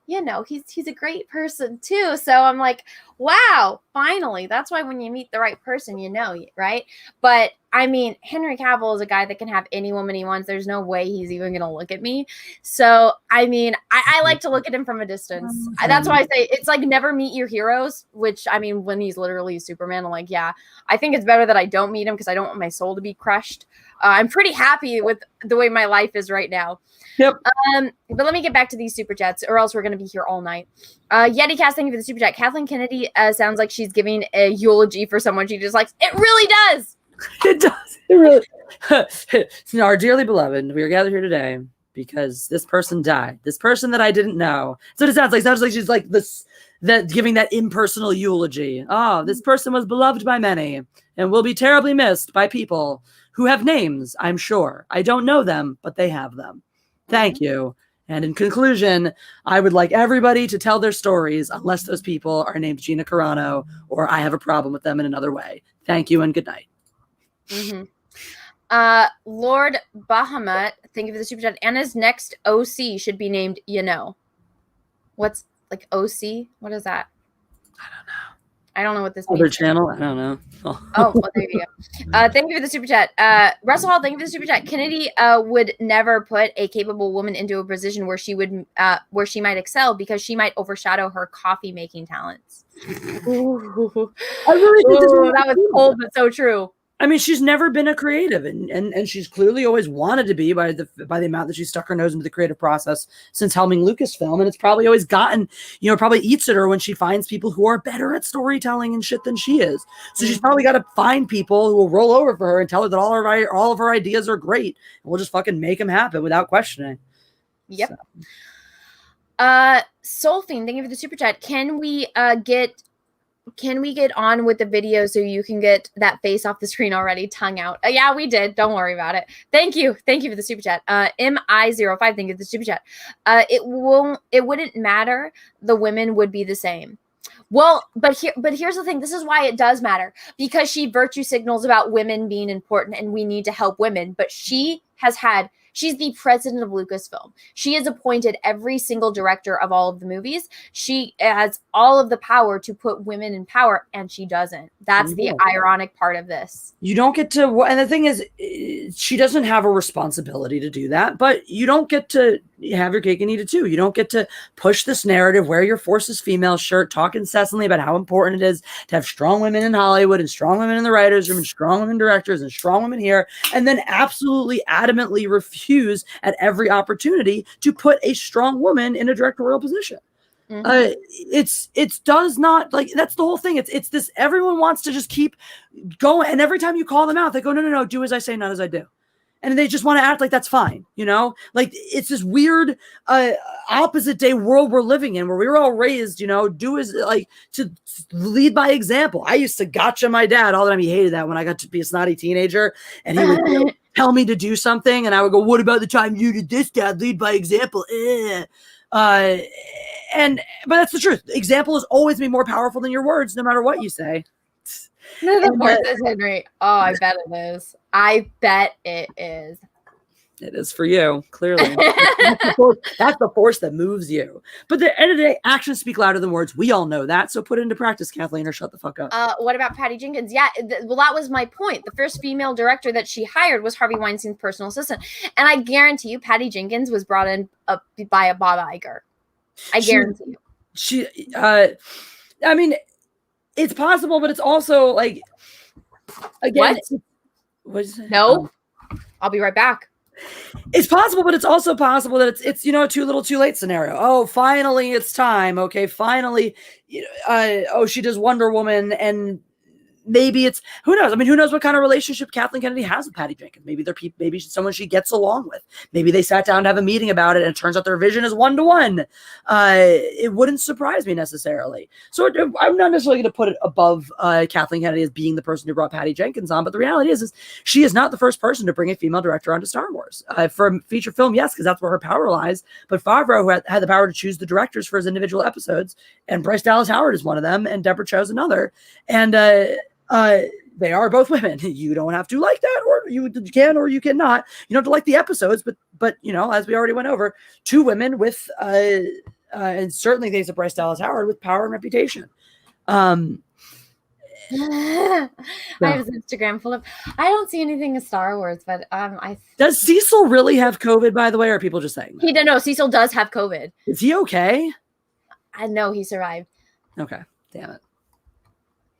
you know, he's a great person too. So I'm like, wow, finally. That's why when you meet the right person, you know, right? But I mean, Henry Cavill is a guy that can have any woman he wants. There's no way he's even going to look at me. So, I mean, I like to look at him from a distance. That's why I say it's like never meet your heroes, which, I mean, when he's literally Superman, I'm like, yeah, I think it's better that I don't meet him because I don't want my soul to be crushed. I'm pretty happy with the way my life is right now. Yep. But let me get back to these super chats, or else we're going to be here all night. Yeti Cast, thank you for the super chat. Kathleen Kennedy sounds like she's giving a eulogy for someone she just likes. It really does. It does. It really. Our dearly beloved, we are gathered here today because this person died. This person that I didn't know. So it sounds like she's like this, that giving that impersonal eulogy. Oh, this person was beloved by many and will be terribly missed by people who have names, I'm sure. I don't know them, but they have them. Thank you. And in conclusion, I would like everybody to tell their stories unless those people are named Gina Carano or I have a problem with them in another way. Thank you and good night. Lord Bahamut, thank you for the super chat. Anna's next OC should be named, you know. What's like OC? What is that? I don't know what this means. Other channel? I don't know. Oh, well, there you go. Thank you for the super chat. Russell Hall, thank you for the super chat. Kennedy would never put a capable woman into a position where she might excel because she might overshadow her coffee making talents. Ooh. I really think that was cold, but so true. I mean, she's never been a creative, and she's clearly always wanted to be by the amount that she stuck her nose into the creative process since helming Lucasfilm, and it's probably always gotten, you know, probably eats at her when she finds people who are better at storytelling and shit than she is. So she's probably got to find people who will roll over for her and tell her that all of her ideas are great, and we'll just fucking make them happen without questioning. Yep. So. Solfine, thank you for the super chat. Can we get on with the video so you can get that face off the screen already, tongue out? Yeah, we did. Don't worry about it. Thank you. Thank you for the super chat. MI05, thank you for the super chat. It wouldn't matter. The women would be the same. Well, but here's the thing. This is why it does matter, because she virtue signals about women being important and we need to help women. But she's the president of Lucasfilm. She has appointed every single director of all of the movies. She has all of the power to put women in power, and she doesn't. That's the ironic part of this. You don't get to, and the thing is, she doesn't have a responsibility to do that, but you don't get to have your cake and eat it too. You don't get to push this narrative, wear your forces female shirt, talk incessantly about how important it is to have strong women in Hollywood and strong women in the writers' room and strong women directors and strong women here, and then absolutely adamantly refuse at every opportunity to put a strong woman in a directorial position. It's does not, like, that's the whole thing. It's this, everyone wants to just keep going, and every time you call them out, they go, no, do as I say, not as I do. And they just want to act like that's fine, you know? Like, it's this weird opposite day world we're living in, where we were all raised, you know, to lead by example. I used to gotcha my dad all the time. He hated that when I got to be a snotty teenager, and he would tell me to do something, and I would go, what about the time you did this, Dad? Lead by example. But that's the truth. Example is always be more powerful than your words, no matter what you say. Of course it's Henry. Oh, I bet it is. I bet it is. It is for you, clearly. That's the force that moves you. But at the end of the day, actions speak louder than words. We all know that. So put it into practice, Kathleen, or shut the fuck up. What about Patty Jenkins? Yeah, well, that was my point. The first female director that she hired was Harvey Weinstein's personal assistant. And I guarantee you, Patty Jenkins was brought in by a Bob Iger. I guarantee you. I mean, it's possible, but it's also like, again. What? No. I'll be right back. It's possible, but it's also possible that it's too little too late scenario. Oh, finally it's time. Okay, finally, she does Wonder Woman, and maybe it's, who knows? I mean, who knows what kind of relationship Kathleen Kennedy has with Patty Jenkins? Maybe they're maybe she's someone she gets along with. Maybe they sat down to have a meeting about it, and it turns out their vision is 1-to-1. It wouldn't surprise me necessarily. So I'm not necessarily going to put it above Kathleen Kennedy as being the person who brought Patty Jenkins on, but the reality is she is not the first person to bring a female director onto Star Wars. For a feature film, yes, because that's where her power lies. But Favreau, who had the power to choose the directors for his individual episodes, and Bryce Dallas Howard is one of them, and Deborah Cho's another, and they are both women. You don't have to like that, or you can, or you cannot. You don't have to like the episodes, but as we already went over, 2 women with and certainly things of Bryce Dallas Howard with power and reputation. I have his Instagram full of. I don't see anything of Star Wars, but does Cecil really have COVID? By the way, or are people just saying that? He don't know. Cecil does have COVID. Is he okay? I know he survived. Okay, damn it.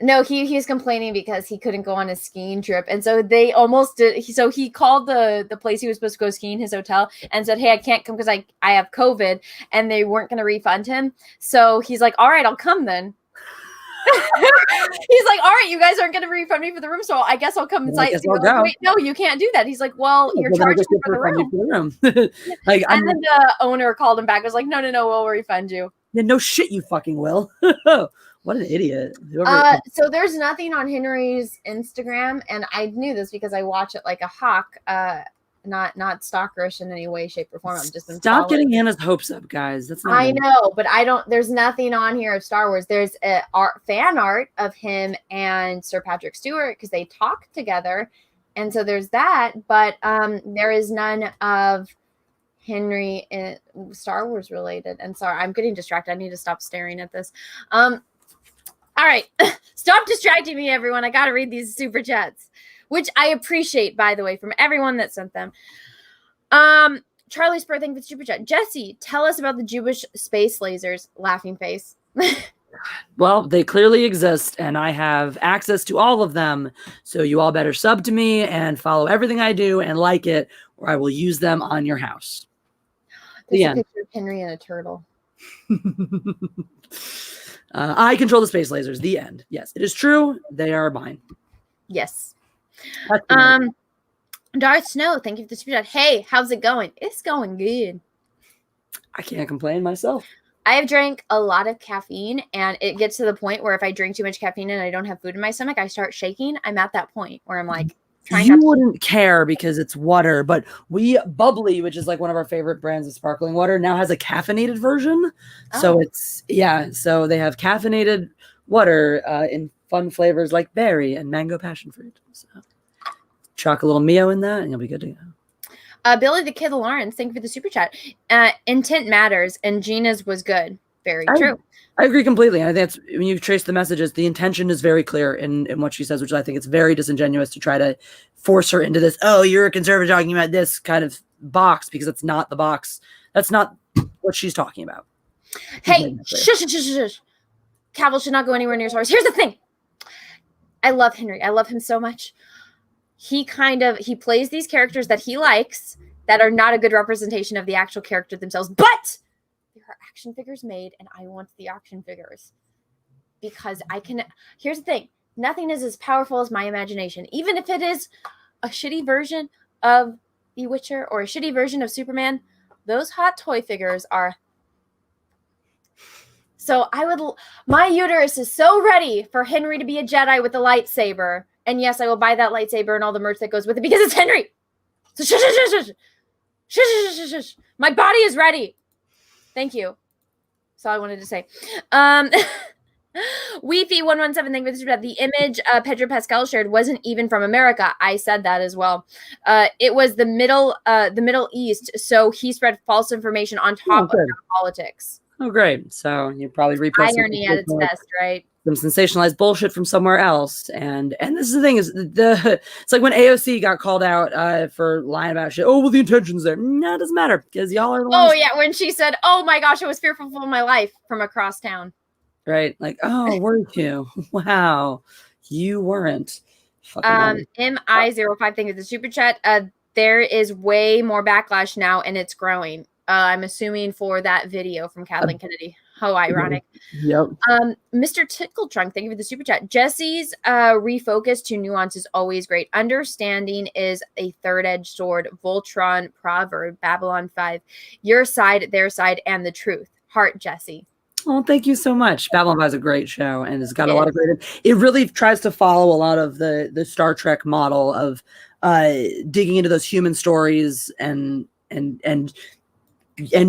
No, he's complaining because he couldn't go on a skiing trip. And so they almost did. So he called the place he was supposed to go skiing, his hotel, and said, hey, I can't come because I have COVID. And they weren't going to refund him. So he's like, all right, I'll come then. He's like, all right, you guys aren't going to refund me for the room. So I guess I'll come inside. Like, wait, no, you can't do that. He's like, well, you're charging me for the room. And then the owner called him back. Was like, no, we'll refund you. Yeah, no shit, you fucking will. What an idiot. So there's nothing on Henry's Instagram, and I knew this because I watch it like a hawk, not stalkerish in any way, shape, or form. I'm just stop getting Hannah's hopes up, guys. That's not I know, but I don't. There's nothing on here of Star Wars. There's fan art of him and Sir Patrick Stewart because they talk together, and so there's that. But there is none of Henry in Star Wars related. And sorry, I'm getting distracted. I need to stop staring at this. All right. Stop distracting me, everyone. I got to read these super chats, which I appreciate, by the way, from everyone that sent them. Charlie Spur, thank you for the super chat. Jessi, tell us about the Jewish space lasers. Laughing face. Well, they clearly exist, and I have access to all of them. So you all better sub to me and follow everything I do and like it, or I will use them on your house. There's a picture of Henry and a turtle. I control the space lasers. The end. Yes, it is true. They are mine. Yes. Darth Snow, thank you for the super chat. Hey, how's it going? It's going good. I can't complain myself. I have drank a lot of caffeine, and it gets to the point where if I drink too much caffeine and I don't have food in my stomach, I start shaking. I'm at that point where I'm like, you wouldn't care because it's water, but Bubbly, which is like one of our favorite brands of sparkling water, now has a caffeinated version. Oh. So so they have caffeinated water in fun flavors like berry and mango passion fruit. So chuck a little Mio in that and you'll be good to go. Billy the Kid Lawrence, thank you for the super chat. Intent matters, and Gina's was good. Very true. I agree completely. I think that's when you trace the messages, the intention is very clear in what she says, which I think it's very disingenuous to try to force her into this, oh, you're a conservative talking about this kind of box, because it's not the box. That's not what she's talking about. Hey, shush. Cavill should not go anywhere near Star Wars. Here's the thing. I love Henry. I love him so much. He plays these characters that he likes that are not a good representation of the actual character themselves, but there are action figures made, and I want the action figures because here's the thing. Nothing is as powerful as my imagination. Even if it is a shitty version of The Witcher or a shitty version of Superman, those hot toy figures are. So my uterus is so ready for Henry to be a Jedi with a lightsaber. And yes, I will buy that lightsaber and all the merch that goes with it because it's Henry. So shush. My body is ready. Thank you. That's all I wanted to say. Weefy117, thank you for the super chat. The image Pedro Pascal shared wasn't even from America. I said that as well. It was the Middle East, so he spread false information on top of politics. Oh, great. So you probably reposted Irony at its best, right? some sensationalized bullshit from somewhere else. And this is the thing is it's like when AOC got called out for lying about shit. Oh, well, the intention's there. No, it doesn't matter because y'all are the ones. Oh, yeah. When she said, oh my gosh, I was fearful for my life from across town. Right. Like, oh, weren't you? Wow. You weren't. MI05, thank you for the super chat. There is way more backlash now and it's growing. I'm assuming for that video from Kathleen Kennedy. How ironic. Yep. Mr. Tickle Trunk, thank you for the super chat. Jessie's refocus to nuance is always great. Understanding is a third-edged sword. Voltron proverb. Babylon 5. Your side, their side, and the truth. Heart, Jessie. Oh, thank you so much. Babylon 5 is a great show and it's got a lot of great. It really tries to follow a lot of the Star Trek model of digging into those human stories and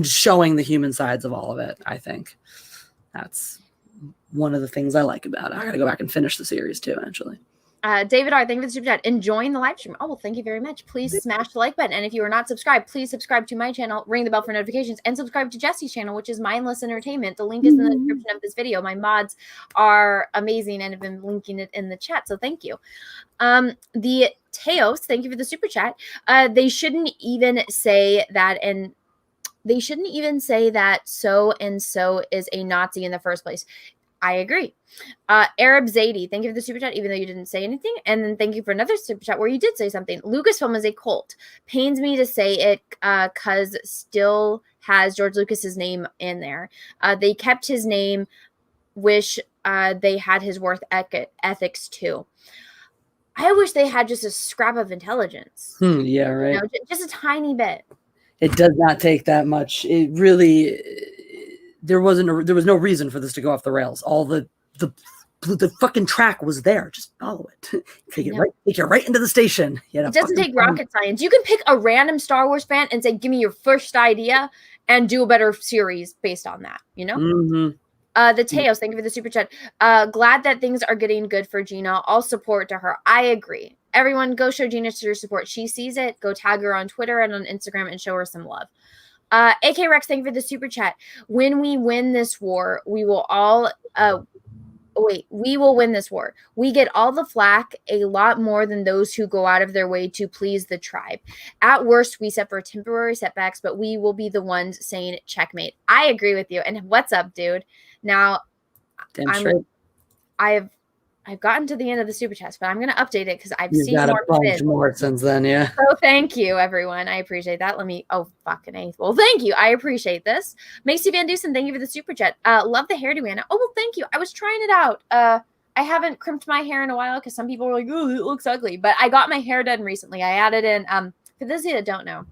showing the human sides of all of it. I think that's one of the things I like about it. I gotta go back and finish the series too, actually. David R., thank you for the super chat. Enjoying the live stream. Oh, well, thank you very much. Please smash the like button. And if you are not subscribed, please subscribe to my channel, ring the bell for notifications, and subscribe to Jessie's channel, which is Mindless Entertainment. The link is in the description of this video. My mods are amazing and have been linking it in the chat, so thank you. The Teos, thank you for the super chat. They shouldn't even say that, and they shouldn't even say that so and so is a Nazi in the first place. I agree. Arab Zadie, thank you for the super chat, even though you didn't say anything. And then thank you for another super chat where you did say something. Lucasfilm is a cult. Pains me to say it because still has George Lucas's name in there. They kept his name. Wish they had his worth ethics too. I wish they had just a scrap of intelligence. Yeah, right. You know, just a tiny bit. It does not take that much. It really, there was no reason for this to go off the rails. All the fucking track was there. Just follow it. Take you right into the station. It doesn't take rocket science. You can pick a random Star Wars fan and say, give me your first idea and do a better series based on that, you know? The Teos, thank you for the super chat. Glad that things are getting good for Gina. All support to her. I agree. Everyone, go show Gina your support. She sees it. Go tag her on Twitter and on Instagram and show her some love. AK Rex, thank you for the super chat. When we win this war, we will all we will win this war. We get all the flack, a lot more than those who go out of their way to please the tribe. At worst, we suffer temporary setbacks, but we will be the ones saying checkmate. I agree with you. And what's up, dude? Now, I've gotten to the end of the super chats, but I'm going to update it because I've seen more since then. Yeah. So thank you, everyone. I appreciate that. Fucking A. Well, thank you. I appreciate this. Macy Van Dusen, thank you for the super chat. Love the hairdo, Anna. Oh, well, thank you. I was trying it out. I haven't crimped my hair in a while because some people were like, oh, it looks ugly. But I got my hair done recently. I added in, for those of you that don't know,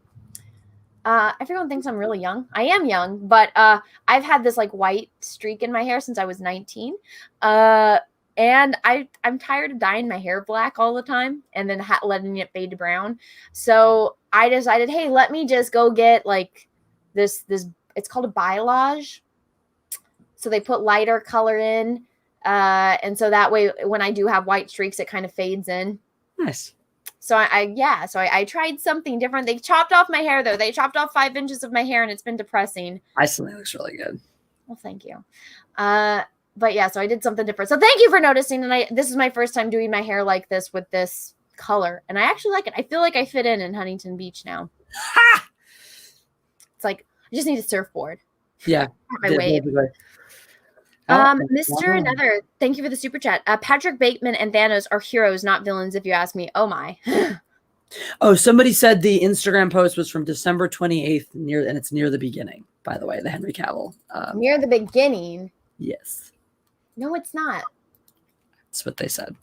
everyone thinks I'm really young. I am young, but I've had this like white streak in my hair since I was 19. And I'm tired of dyeing my hair black all the time and then letting it fade to brown. So I decided, hey, let me just go get like this, it's called a balayage. So they put lighter color in. And so that way, when I do have white streaks, it kind of fades in. Nice. So I tried something different. They chopped off my hair though. They chopped off 5 inches of my hair and it's been depressing. I still think it looks really good. Well, thank you. But yeah, so I did something different. So thank you for noticing. And this is my first time doing my hair like this with this color. And I actually like it. I feel like I fit in Huntington Beach now. Ha! It's like, I just need a surfboard. Yeah. My wave. Mr. Another, thank you for the super chat. Patrick Bateman and Thanos are heroes, not villains, if you ask me. Oh my. Oh, somebody said the Instagram post was from December 28th, and it's near the beginning, by the way, the Henry Cavill. Near the beginning? Yes. No, it's not. That's what they said.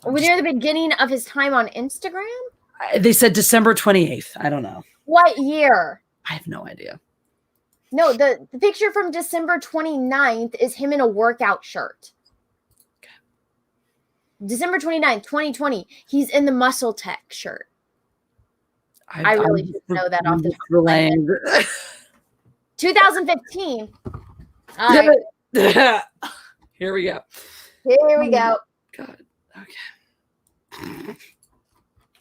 We're near the beginning of his time on Instagram? They said December 28th. I don't know. What year? I have no idea. No, the picture from December 29th is him in a workout shirt. Okay. December 29th, 2020. He's in the Muscle Tech shirt. I really should know that off the top of my head. 2015. Here we go. Here we go. God. Okay.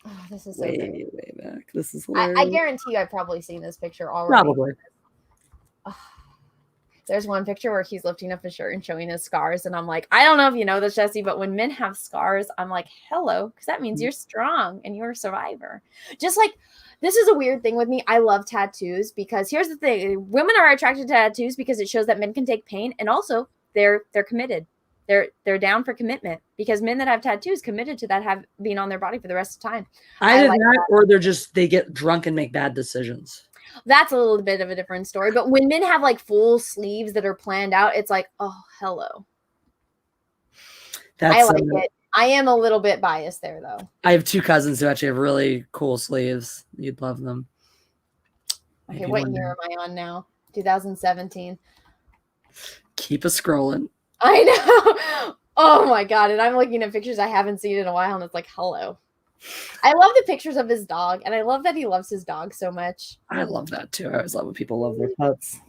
Oh, this is so Way, great. way back. This is I hilarious. guarantee you I've probably seen this picture already. Probably. There's one picture where he's lifting up his shirt and showing his scars. And I'm like, I don't know if you know this, Jessi, but when men have scars, I'm like, hello, because that means you're strong and you're a survivor. Just like, this is a weird thing with me. I love tattoos because here's the thing. Women are attracted to tattoos because it shows that men can take pain. And also they're committed. They're down for commitment because men that have tattoos committed to that have being on their body for the rest of the time. Either like that or they get drunk and make bad decisions. That's a little bit of a different story. But when men have like full sleeves that are planned out, it's like, oh, hello. I like it. I am a little bit biased there, though. I have two cousins who actually have really cool sleeves. You'd love them. Okay, what year am I on now? 2017. Keep a scrolling. I know. Oh my God. And I'm looking at pictures I haven't seen in a while, and it's like, hello. I love the pictures of his dog, and I love that he loves his dog so much. I love that too. I always love when people love their pets.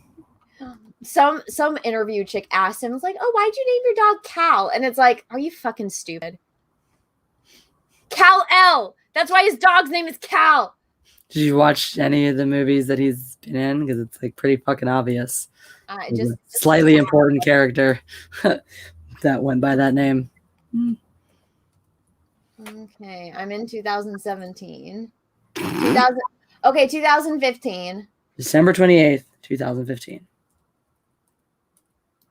Some interview chick asked him, it's like, oh, why'd you name your dog Cal? And it's like, are you fucking stupid? Cal-El. That's why his dog's name is Cal. Did you watch any of the movies that he's been in? Because it's like pretty fucking obvious. Just slightly important character that went by that name. Okay, I'm in 2017. 2015. December 28th, 2015.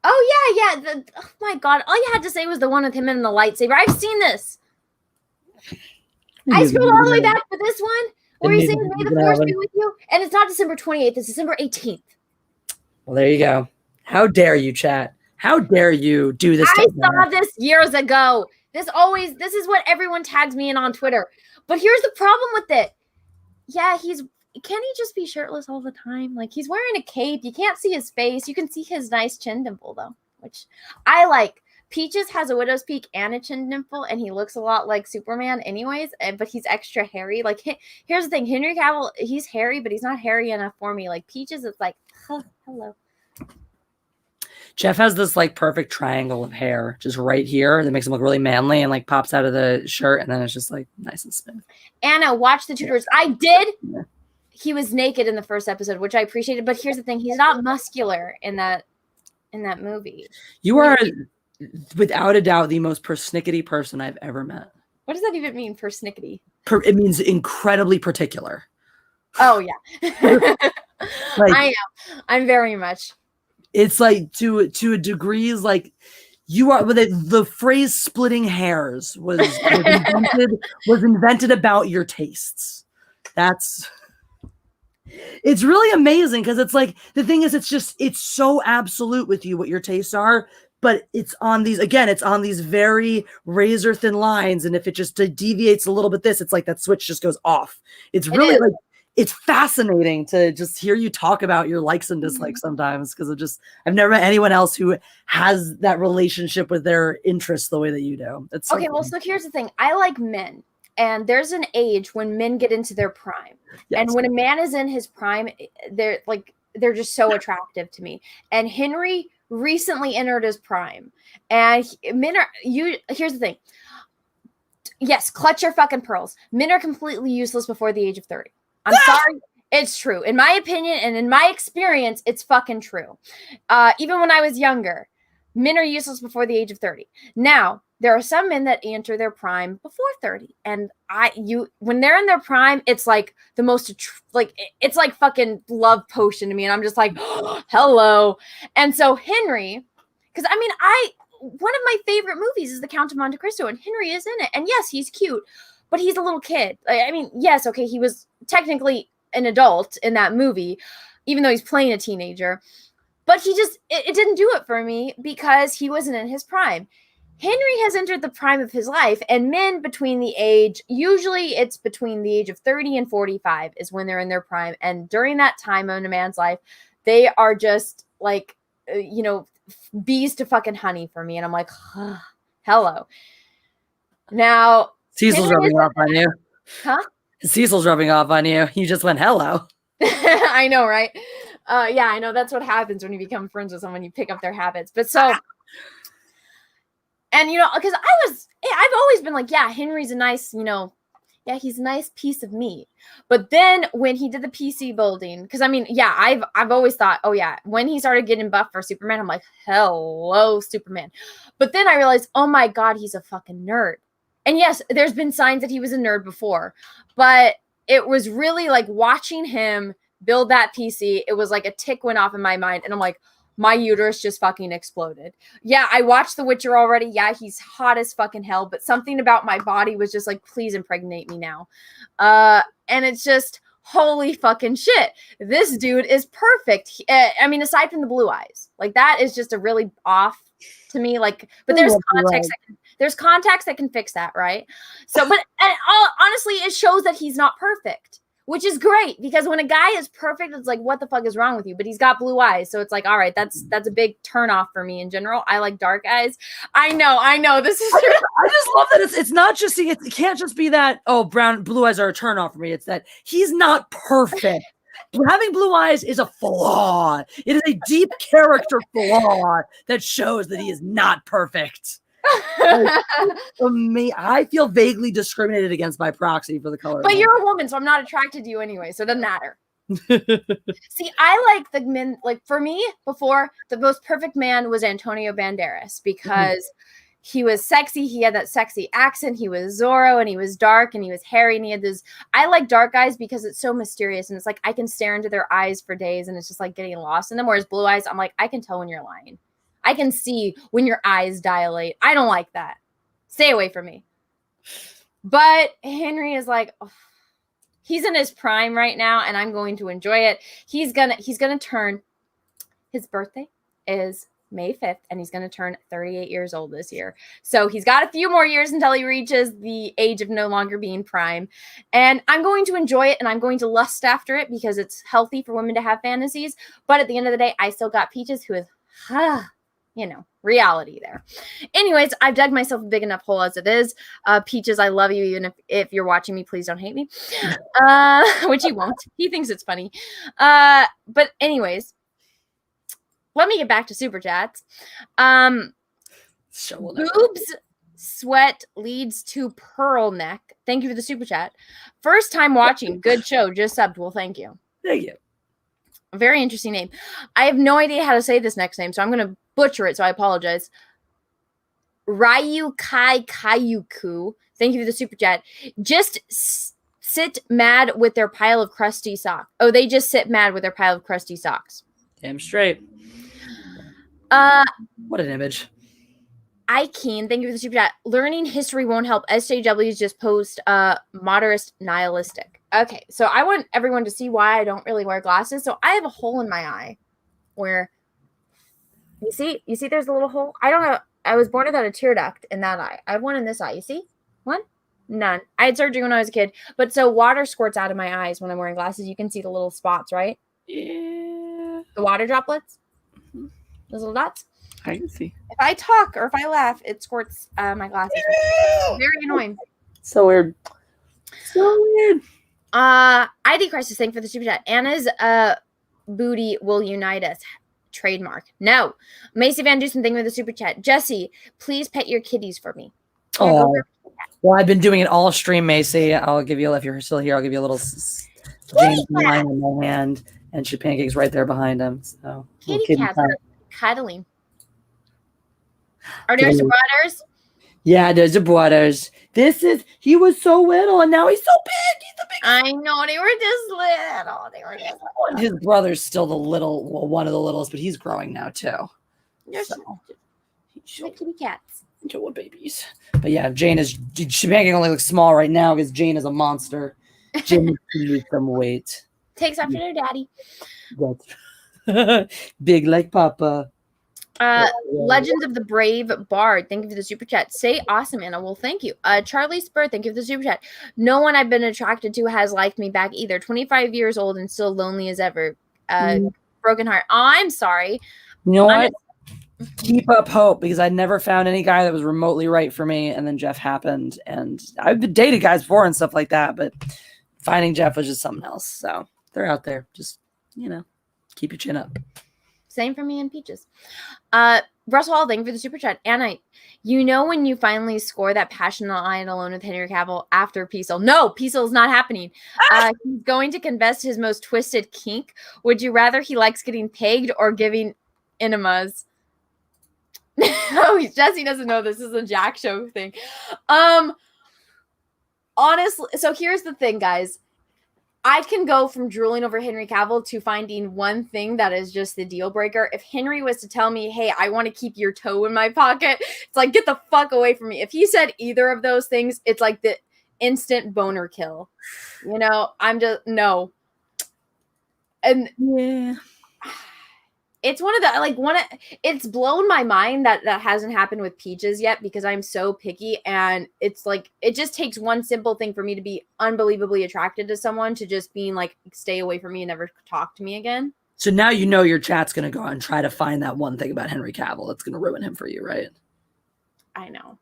Oh, yeah. Oh, my God. All you had to say was the one with him and the lightsaber. I've seen this. I scrolled all the way back for this one where he's saying, may the force be with you. And it's not December 28th. It's December 18th. Well, there you go. How dare you, chat? How dare you do this? I saw this years ago. This is what everyone tags me in on Twitter. But here's the problem with it. Yeah, can he just be shirtless all the time? Like, he's wearing a cape. You can't see his face. You can see his nice chin dimple, though, which I like. Peaches has a widow's peak and a chin dimple, and he looks a lot like Superman anyways, but he's extra hairy. Like, here's the thing. Henry Cavill, he's hairy, but he's not hairy enough for me. Like, Peaches, it's like, hello. Jeff has this like perfect triangle of hair just right here that makes him look really manly and like pops out of the shirt, and then it's just like nice and smooth. Anna, watch the Tudors. Yeah. I did. Yeah. He was naked in the first episode, which I appreciated, but here's the thing. He's not muscular in that movie. You are without a doubt the most persnickety person I've ever met. What does that even mean, persnickety? It means incredibly particular. Oh yeah. Like, I am. I'm very much. It's like to a degree is like you are. The phrase "splitting hairs" was invented about your tastes. It's really amazing because it's like the thing is it's so absolute with you what your tastes are, but it's on these very razor thin lines, and if it just deviates a little bit, it's like that switch just goes off. It's really like. It's fascinating to just hear you talk about your likes and dislikes sometimes because I've never met anyone else who has that relationship with their interests the way that you do. It's okay. Well, so here's the thing. I like men, and there's an age when men get into their prime. Yes. And when a man is in his prime, they're just so attractive to me. And Henry recently entered his prime, and here's the thing. Yes, clutch your fucking pearls. Men are completely useless before the age of 30. I'm sorry. It's true. In my opinion and in my experience, it's fucking true. Even when I was younger, men are useless before the age of 30. Now, there are some men that enter their prime before 30. And when they're in their prime, it's like the most, it's like fucking love potion to me. And I'm just like, oh, hello. And so Henry, because one of my favorite movies is The Count of Monte Cristo, and Henry is in it. And yes, he's cute. But he's a little kid. Yes, okay, he was technically an adult in that movie, even though he's playing a teenager. But it didn't do it for me because he wasn't in his prime. Henry has entered the prime of his life, and men usually it's between the age of 30 and 45 is when they're in their prime. And during that time in a man's life, they are just like, bees to fucking honey for me. And I'm like, hello. Now... Cecil's rubbing off on you. Huh? Cecil's rubbing off on you. You just went, hello. I know, right? Yeah, I know. That's what happens when you become friends with someone. You pick up their habits. But so And, because I've always been like, yeah, Henry's a nice, yeah, he's a nice piece of meat. But then when he did the PC building, because I've always thought, oh yeah, when he started getting buff for Superman, I'm like, hello, Superman. But then I realized, oh my God, he's a fucking nerd. And yes, there's been signs that he was a nerd before, but it was really like watching him build that PC. It was like a tick went off in my mind. And I'm like, my uterus just fucking exploded. Yeah, I watched The Witcher already. Yeah, he's hot as fucking hell, but something about my body was just like, please impregnate me now. And it's just, holy fucking shit. This dude is perfect. Aside from the blue eyes, like that is just a really off to me. Like, but there's context. There's context that can fix that, right? So, but honestly, it shows that he's not perfect. Which is great because when a guy is perfect, it's like, what the fuck is wrong with you? But he's got blue eyes. So it's like, all right, that's a big turn off for me in general. I like dark eyes. I know. This is true. I just love that it's not just, it can't just be that, oh, blue eyes are a turn off for me. It's that he's not perfect. Having blue eyes is a flaw. It is a deep character flaw that shows that he is not perfect. For me, I feel vaguely discriminated against by proxy for the color. But you're a woman, so I'm not attracted to you anyway, so it doesn't matter. See, I like the men. Like for me, before the most perfect man was Antonio Banderas because he was sexy. He had that sexy accent. He was Zorro, and he was dark, and he was hairy, and he had this. I like dark eyes because it's so mysterious, and it's like I can stare into their eyes for days, and it's just like getting lost in them. Whereas blue eyes, I'm like, I can tell when you're lying. I can see when your eyes dilate. I don't like that. Stay away from me. But Henry is like, oh, he's in his prime right now, and I'm going to enjoy it. He's gonna turn. His birthday is May 5th, and he's gonna turn 38 years old this year. So he's got a few more years until he reaches the age of no longer being prime. And I'm going to enjoy it, and I'm going to lust after it because it's healthy for women to have fantasies. But at the end of the day, I still got Peaches, who is reality there. Anyways, I've dug myself a big enough hole as it is. Peaches, I love you. Even if you're watching me, please don't hate me. Which he won't. He thinks it's funny. But anyways, let me get back to super chats. Boobs sweat leads to pearl neck. Thank you for the super chat. First time watching. Good show. Just subbed. Well, thank you. Thank you. A very interesting name. I have no idea how to say this next name, so I'm going to butcher it, so I apologize. Ryu Kai Kayuku. Thank you for the super chat. Just sit mad with their pile of crusty socks. Oh, they just sit mad with their pile of crusty socks. Damn straight. What an image. Ikeen, thank you for the super chat. Learning history won't help. SJWs just post moderate nihilistic. Okay, so I want everyone to see why I don't really wear glasses. So I have a hole in my eye where you see there's a little hole. I don't know. I was born without a tear duct in that eye. I have one in this eye. You see? One? None. I had surgery when I was a kid. But so water squirts out of my eyes when I'm wearing glasses. You can see the little spots, right? Yeah. The water droplets? Those little dots? I can see. If I talk or if I laugh, it squirts my glasses. Very annoying. So weird. So weird. ID Crisis, thank you for the super chat. Anna's booty will unite us. Trademark. No. Macy Van Dusen, thank you for the super chat. Jessi, please pet your kitties for me. Oh, well, I've been doing it all stream, Macy. I'll give you, if you're still here, I'll give you a little James line in my hand, and she pancakes right there behind him. So kitty cats are cuddling. Are there some brothers? Yeah, there's the brothers. He was so little, and now he's so big. He's the big. I know, they were just little. His brother's still one of the littlest, but he's growing now too. The kitty cats. Little babies. But yeah, Pancake only looks small right now because Jane is a monster. Jane needs to lose some weight. Takes after their daddy. Big like Papa. Legends of the Brave Bard, thank you for the super chat. Say awesome, Anna. Well, thank you. Charlie Spur, thank you for the super chat. No one I've been attracted to has liked me back either. 25 years old and still lonely as ever. Broken heart. Oh, I'm sorry. You know what? Keep up hope, because I never found any guy that was remotely right for me, and then Jeff happened, and I've been dated guys before and stuff like that, but finding Jeff was just something else. So they're out there. Just, keep your chin up. Same for me and Peaches. Russell Hall, thank you for the super chat. Anna, you know when you finally score that passionate line alone with Henry Cavill after Peaceful? No, Peaceful is not happening. He's going to confess his most twisted kink. Would you rather he likes getting pegged or giving enemas? Oh, Jessi doesn't know this is a Jack Show thing. Honestly, so here's the thing, guys. I can go from drooling over Henry Cavill to finding one thing that is just the deal breaker. If Henry was to tell me, hey, I want to keep your toe in my pocket, it's like, get the fuck away from me. If he said either of those things, it's like the instant boner kill. You know, I'm just, no. And Yeah. it's one of the, it's blown my mind that hasn't happened with Peaches yet because I'm so picky. And it's like, it just takes one simple thing for me to be unbelievably attracted to someone to just being like, stay away from me and never talk to me again. So now you know your chat's going to go out and try to find that one thing about Henry Cavill that's going to ruin him for you, right? I know.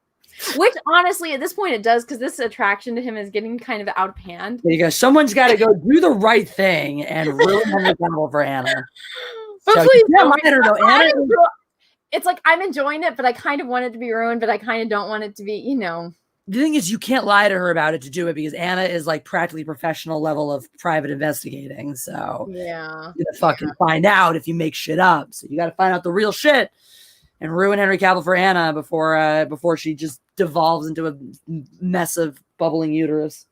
Which honestly, at this point it does, because this attraction to him is getting kind of out of hand. There you go. Someone's got to go do the right thing and ruin Henry Cavill for Anna. But So, please yeah, don't. I don't know. Anna, It's like I'm enjoying it, but I kind of want it to be ruined, but I kind of don't want it to be, you know. the thing is, you can't lie to her about it to do it because Anna is like practically professional level of private investigating. So Yeah. you're gonna fucking find out if you make shit up. So you got to find out the real shit and ruin Henry Cavill for Anna before she just devolves into a mess of bubbling uterus.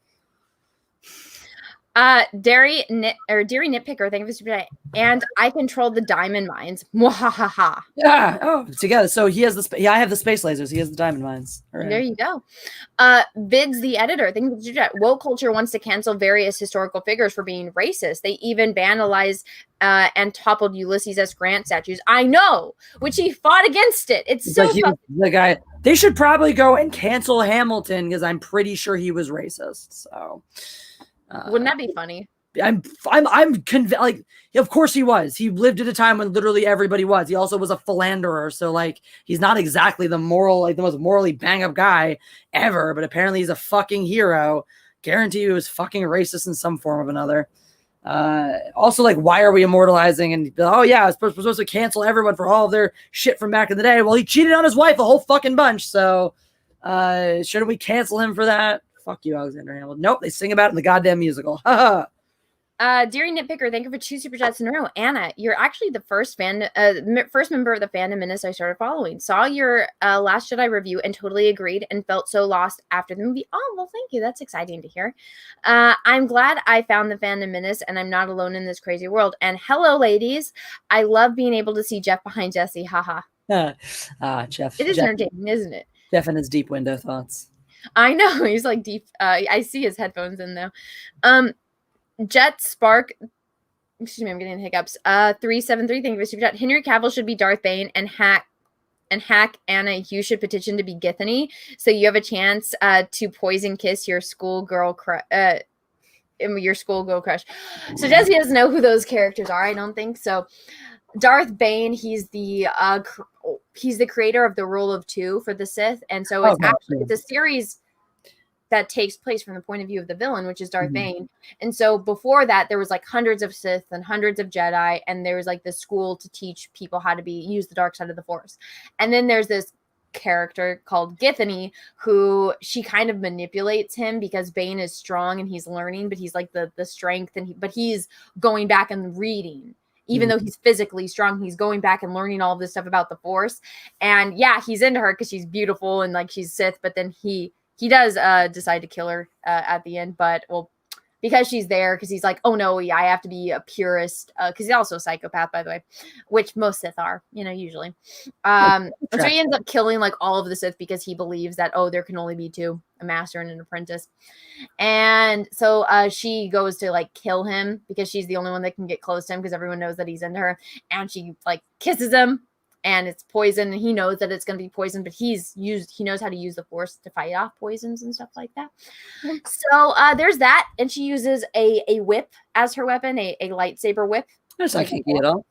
Deary Nitpicker, thank you for the super chat. And I control the diamond mines. Mwahaha. Yeah. Oh, together. So he has the I have the space lasers. He has the diamond mines. Right. There you go. Vids the editor, thank you for the super chat. Woke culture wants to cancel various historical figures for being racist. They even vandalized and toppled Ulysses S. Grant statues. I know, which he fought against it. It's so like the guy. They should probably go and cancel Hamilton because I'm pretty sure he was racist. So. Wouldn't that be funny? I'm convinced. Like, of course he was. He lived at a time when literally everybody was. He also was a philanderer, so like he's not exactly the most morally bang up guy ever. But apparently he's a fucking hero. Guarantee he was fucking racist in some form or another. Also, like, why are we immortalizing? And oh yeah, we're supposed to cancel everyone for all of their shit from back in the day. Well, he cheated on his wife a whole fucking bunch. So shouldn't we cancel him for that? Fuck you, Alexander Hamilton. Nope, they sing about it in the goddamn musical. Deary Nitpicker, thank you for 2 super chats in a row. Anna, you're actually the first member of the fandom minister I started following. Saw your Last Jedi review and totally agreed and felt so lost after the movie. Oh, well, thank you. That's exciting to hear. I'm glad I found the fandom menace and I'm not alone in this crazy world. And hello, ladies. I love being able to see Jeff behind Jessi. Haha. Jeff. It is entertaining, isn't it? Jeff and his deep window thoughts. I know. He's like deep. I see his headphones in though. Jet Spark, excuse me, I'm getting hiccups. 373, thank you for super chat. Henry Cavill should be Darth Bane and Hack Anna. You should petition to be Githany, so you have a chance to poison kiss your schoolgirl crush. Your schoolgirl crush. So Jessi doesn't know who those characters are. I don't think so. Darth Bane, he's the creator of the Rule of Two for the Sith, and so it's a series that takes place from the point of view of the villain, which is Darth Bane. And so before that, there was like hundreds of Sith and hundreds of Jedi, and there was like this school to teach people how to use the dark side of the Force. And then there's this character called Githany, who she kind of manipulates him because Bane is strong and he's learning, but he's like the strength, but he's going back and reading. Even though he's physically strong, he's going back and learning all of this stuff about the Force. And yeah, he's into her because she's beautiful and like she's Sith, but then he does decide to kill her at the end, but well, because she's there, because he's like, oh no, I have to be a purist, because he's also a psychopath, by the way, which most Sith are, usually. So he ends up killing like all of the Sith because he believes that, there can only be two, a master and an apprentice. And so she goes to like kill him because she's the only one that can get close to him because everyone knows that he's into her, and she like kisses him. And it's poison, and he knows that it's going to be poison, but he knows how to use the Force to fight off poisons and stuff like that. So there's that, and she uses a whip as her weapon, a lightsaber whip. That's not kinky at all.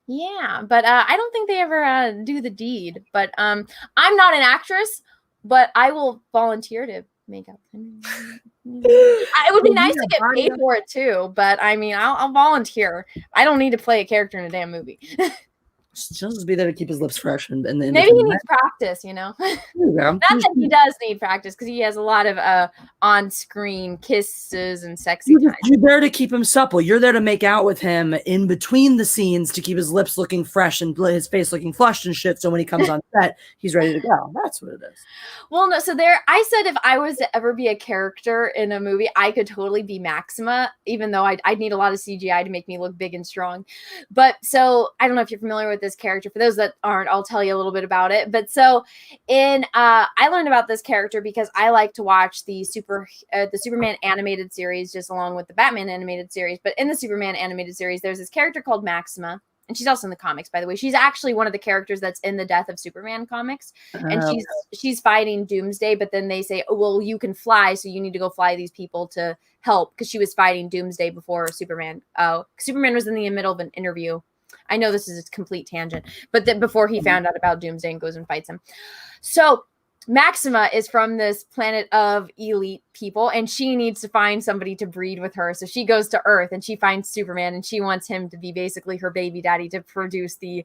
Yeah, but I don't think they ever do the deed. But I'm not an actress, but I will volunteer to Makeup. It would be nice to get paid for it too, but I mean, I'll volunteer. I don't need to play a character in a damn movie. He'll just be there to keep his lips fresh and then maybe he needs practice, you know. Not that he does need practice because he has a lot of on-screen kisses and sexy time. You're there to keep him supple. You're there to make out with him in between the scenes to keep his lips looking fresh and his face looking flushed and shit. So when he comes on set, he's ready to go. That's what it is. Well, no. So I said if I was to ever be a character in a movie, I could totally be Maxima, even though I'd need a lot of CGI to make me look big and strong. But so I don't know if you're familiar with this character. For those that aren't, I'll tell you a little bit about it. But so I learned about this character because I like to watch the Superman animated series just along with the Batman animated series. But in the Superman animated series, there's this character called Maxima. And she's also in the comics, by the way. She's actually one of the characters that's in the Death of Superman comics. And she's fighting Doomsday, but then they say, oh, well, you can fly, so you need to go fly these people to help, because she was fighting Doomsday before Superman. Superman was in the middle of an interview. I know this is a complete tangent, but before he found out about Doomsday and goes and fights him. So Maxima is from this planet of elite people, and she needs to find somebody to breed with her. So she goes to Earth and she finds Superman, and she wants him to be basically her baby daddy to produce the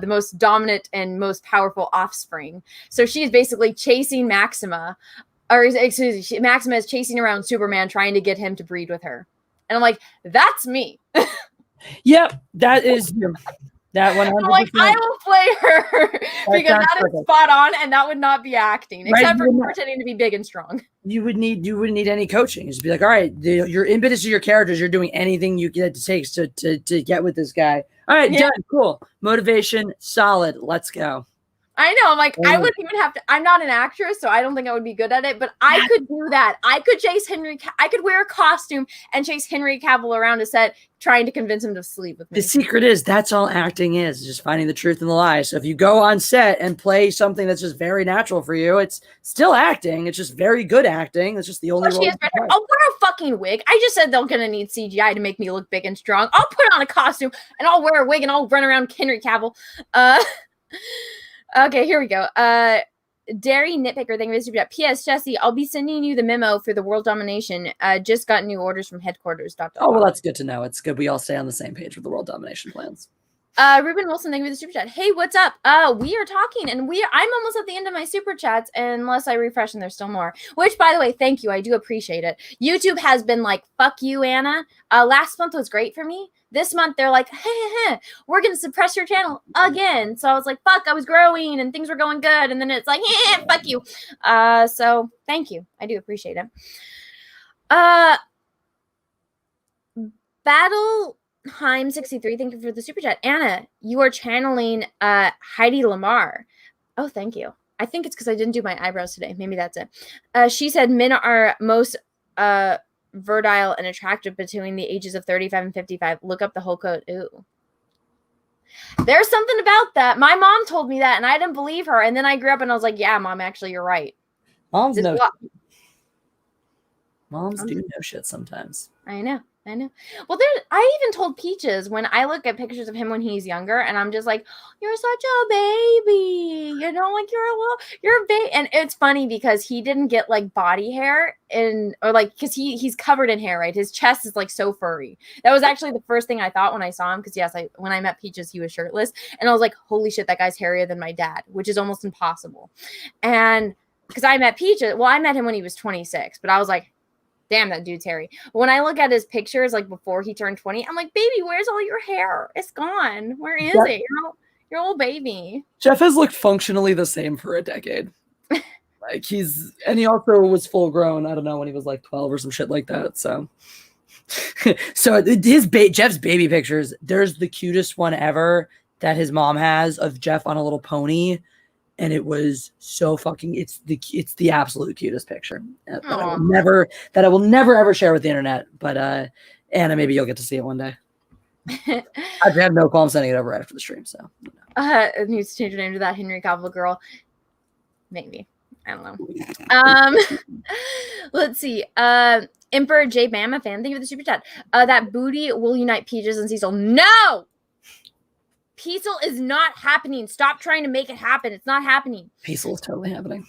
most dominant and most powerful offspring. So she is basically chasing Maxima, Maxima is chasing around Superman, trying to get him to breed with her. And I'm like, that's me. Yep, that is you. That 100%. I'm like, I will play her because that is spot on, and that would not be acting, except for pretending to be big and strong. You wouldn't need any coaching. Just be like, all right, your impetus of your characters, you're doing anything you get to take to get with this guy. All right, done, cool. Motivation, solid. Let's go. I know. I'm like, I wouldn't even have to. I'm not an actress, so I don't think I would be good at it. But I could do that. I could chase I could wear a costume and chase Henry Cavill around a set, trying to convince him to sleep with me. The secret is that's all acting is, just finding the truth in the lie. So if you go on set and play something that's just very natural for you, it's still acting. It's just very good acting. It's just the only role. I'll wear a fucking wig. I just said they're gonna need CGI to make me look big and strong. I'll put on a costume and I'll wear a wig and I'll run around Henry Cavill. Okay, here we go. Dairy Nitpicker, thank you for the super chat. P.S. Jessi, I'll be sending you the memo for the world domination. Just got new orders from headquarters. Oh, well, that's good to know. It's good we all stay on the same page with the world domination plans. Ruben Wilson, thank you for the super chat. Hey, what's up? We are talking, and I'm almost at the end of my super chats, unless I refresh and there's still more. Which, by the way, thank you. I do appreciate it. YouTube has been like, fuck you, Anna. Last month was great for me. This month, they're like, hey, we're going to suppress your channel again. So I was like, fuck, I was growing and things were going good. And then it's like, hey, fuck you. So thank you. I do appreciate it. Battleheim63, thank you for the super chat. Anna, you are channeling Heidi Lamar. Oh, thank you. I think it's because I didn't do my eyebrows today. Maybe that's it. She said men are most virile and attractive between the ages of 35 and 55. Look up the whole code. Ooh. There's something about that. My mom told me that and I didn't believe her. And then I grew up and I was like, yeah, Mom, actually, you're right. Moms do know shit sometimes. I know. Well, I even told Peaches when I look at pictures of him when he's younger, and I'm just like, "You're such a baby," you know, like you're a baby. And it's funny because he didn't get like body hair because he's covered in hair, right? His chest is like so furry. That was actually the first thing I thought when I saw him, because when I met Peaches, he was shirtless, and I was like, "Holy shit, that guy's hairier than my dad," which is almost impossible. And because I met Peaches, well, I met him when he was 26, but I was like, damn, that dude's hairy. When I look at his pictures, like before he turned 20, I'm like, baby, where's all your hair? It's gone. Where is it? Your old baby. Jeff has looked functionally the same for a decade. And he also was full grown. I don't know, when he was like 12 or some shit like that. So, Jeff's baby pictures, there's the cutest one ever that his mom has of Jeff on a little pony. And it was so fucking, it's the absolute cutest picture that I will never ever share with the internet. But Anna, maybe you'll get to see it one day. I have no call. I'm sending it over after the stream. So it needs to change your name to that Henry Cavill girl. Maybe. I don't know. Let's see. Emperor J Bama fan, thank you for the super chat. That booty will unite Peaches and Cecil. No! Peaceful is not happening. Stop trying to make it happen. It's not happening. Peaceful is totally happening.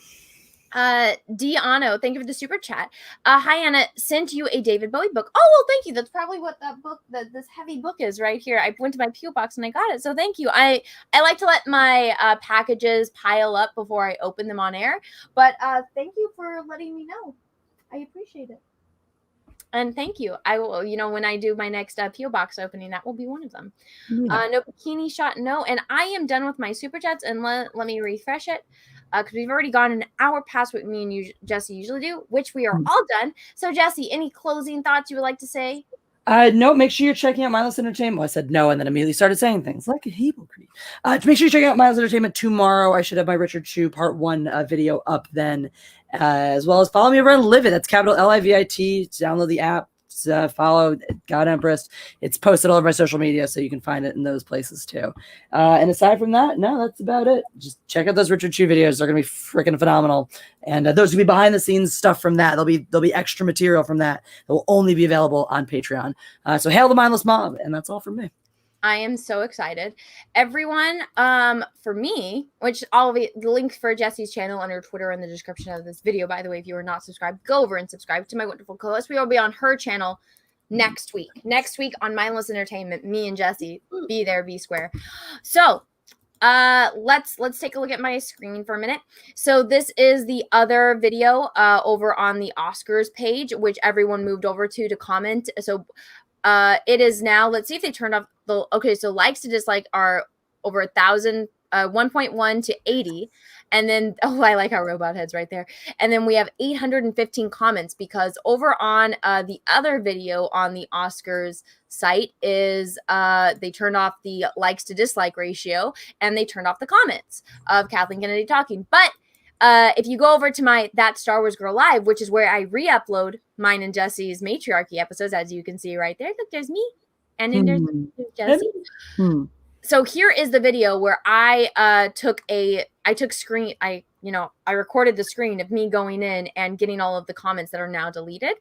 Diano, thank you for the super chat. Hi Anna, sent you a David Bowie book. Oh well, thank you. That's probably what that book, this heavy book is right here. I went to my PO box and I got it, so thank you. I like to let my packages pile up before I open them on air, but thank you for letting me know. I appreciate it. And thank you. I will, when I do my next PO box opening, that will be one of them. Yeah. No bikini shot, no. And I am done with my super chats. And let me refresh it because we've already gone an hour past what me and Jessi usually do, which we are all done. So Jessi, any closing thoughts you would like to say? No, make sure you're checking out Mindless Entertainment. Well, I said no, and then immediately started saying things like a hypocrite. Make sure you're checking out Mindless Entertainment tomorrow. I should have my Richard Chew Part 1 video up then, as well as follow me over on Livit. That's capital Livit. Download the app. Follow God Empress. It's posted all over my social media, so you can find it in those places too. And aside from that, no, that's about it. Just check out those Richard Chew videos. They're gonna be freaking phenomenal. And those will be behind the scenes stuff from that. There'll be extra material from that will only be available on Patreon. So hail the mindless mob, and that's all from me. I am so excited. Everyone, for me, which the link for Jessi's channel on her Twitter in the description of this video, by the way, if you are not subscribed, go over and subscribe to my wonderful co-host. We will be on her channel next week. Next week on Mindless Entertainment, me and Jessi, be there, be square. So, let's take a look at my screen for a minute. So this is the other video over on the Oscars page, which everyone moved over to comment. So it is now, let's see if they turned off the, okay, so likes to dislike are over 1,000, 1.1 to 80. And then, oh, I like our robot heads right there. And then we have 815 comments because over on the other video on the Oscars site is they turned off the likes to dislike ratio and they turned off the comments of Kathleen Kennedy talking. But if you go over to my That Star Wars Girl Live, which is where I re-upload mine and Jessi's Matriarchy episodes, as you can see right there. Look, there's me. And then there's Jessi. So here is the video where I recorded the screen of me going in and getting all of the comments that are now deleted.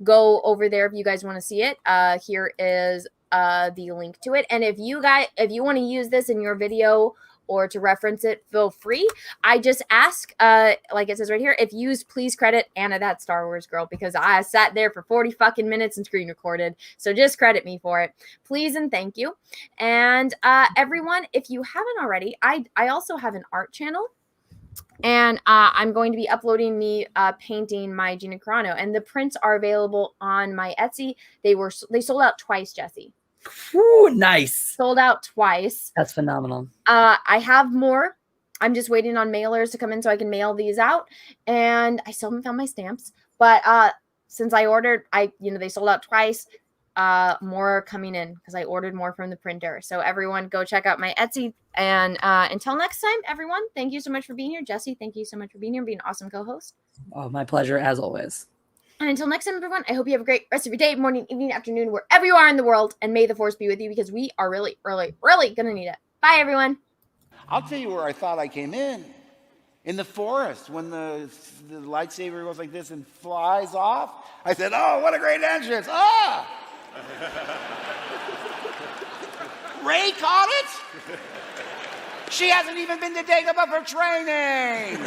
Go over there if you guys want to see it. Here is the link to it. And if you want to use this in your video or to reference it, feel free. I just ask, like it says right here, if used, please credit Anna, That Star Wars Girl, because I sat there for 40 fucking minutes and screen recorded. So just credit me for it. Please and thank you. And everyone, if you haven't already, I also have an art channel. And I'm going to be uploading me painting my Gina Carano. And the prints are available on my Etsy. They sold out twice, Jessi. Ooh, nice. Sold out twice. That's phenomenal. I have more. I'm just waiting on mailers to come in so I can mail these out. And I still haven't found my stamps. But since I ordered, they sold out twice. More are coming in because I ordered more from the printer. So everyone go check out my Etsy. And until next time, everyone, thank you so much for being here. Jessi, thank you so much for being here and being an awesome co-host. Oh, my pleasure, as always. And until next time, everyone, I hope you have a great rest of your day, morning, evening, afternoon, wherever you are in the world. And may the force be with you because we are really, really, really going to need it. Bye, everyone. I'll tell you where I thought I came in the forest, when the lightsaber goes like this and flies off. I said, oh, what a great entrance. Ah! Ray caught it? She hasn't even been to Dagobah for training.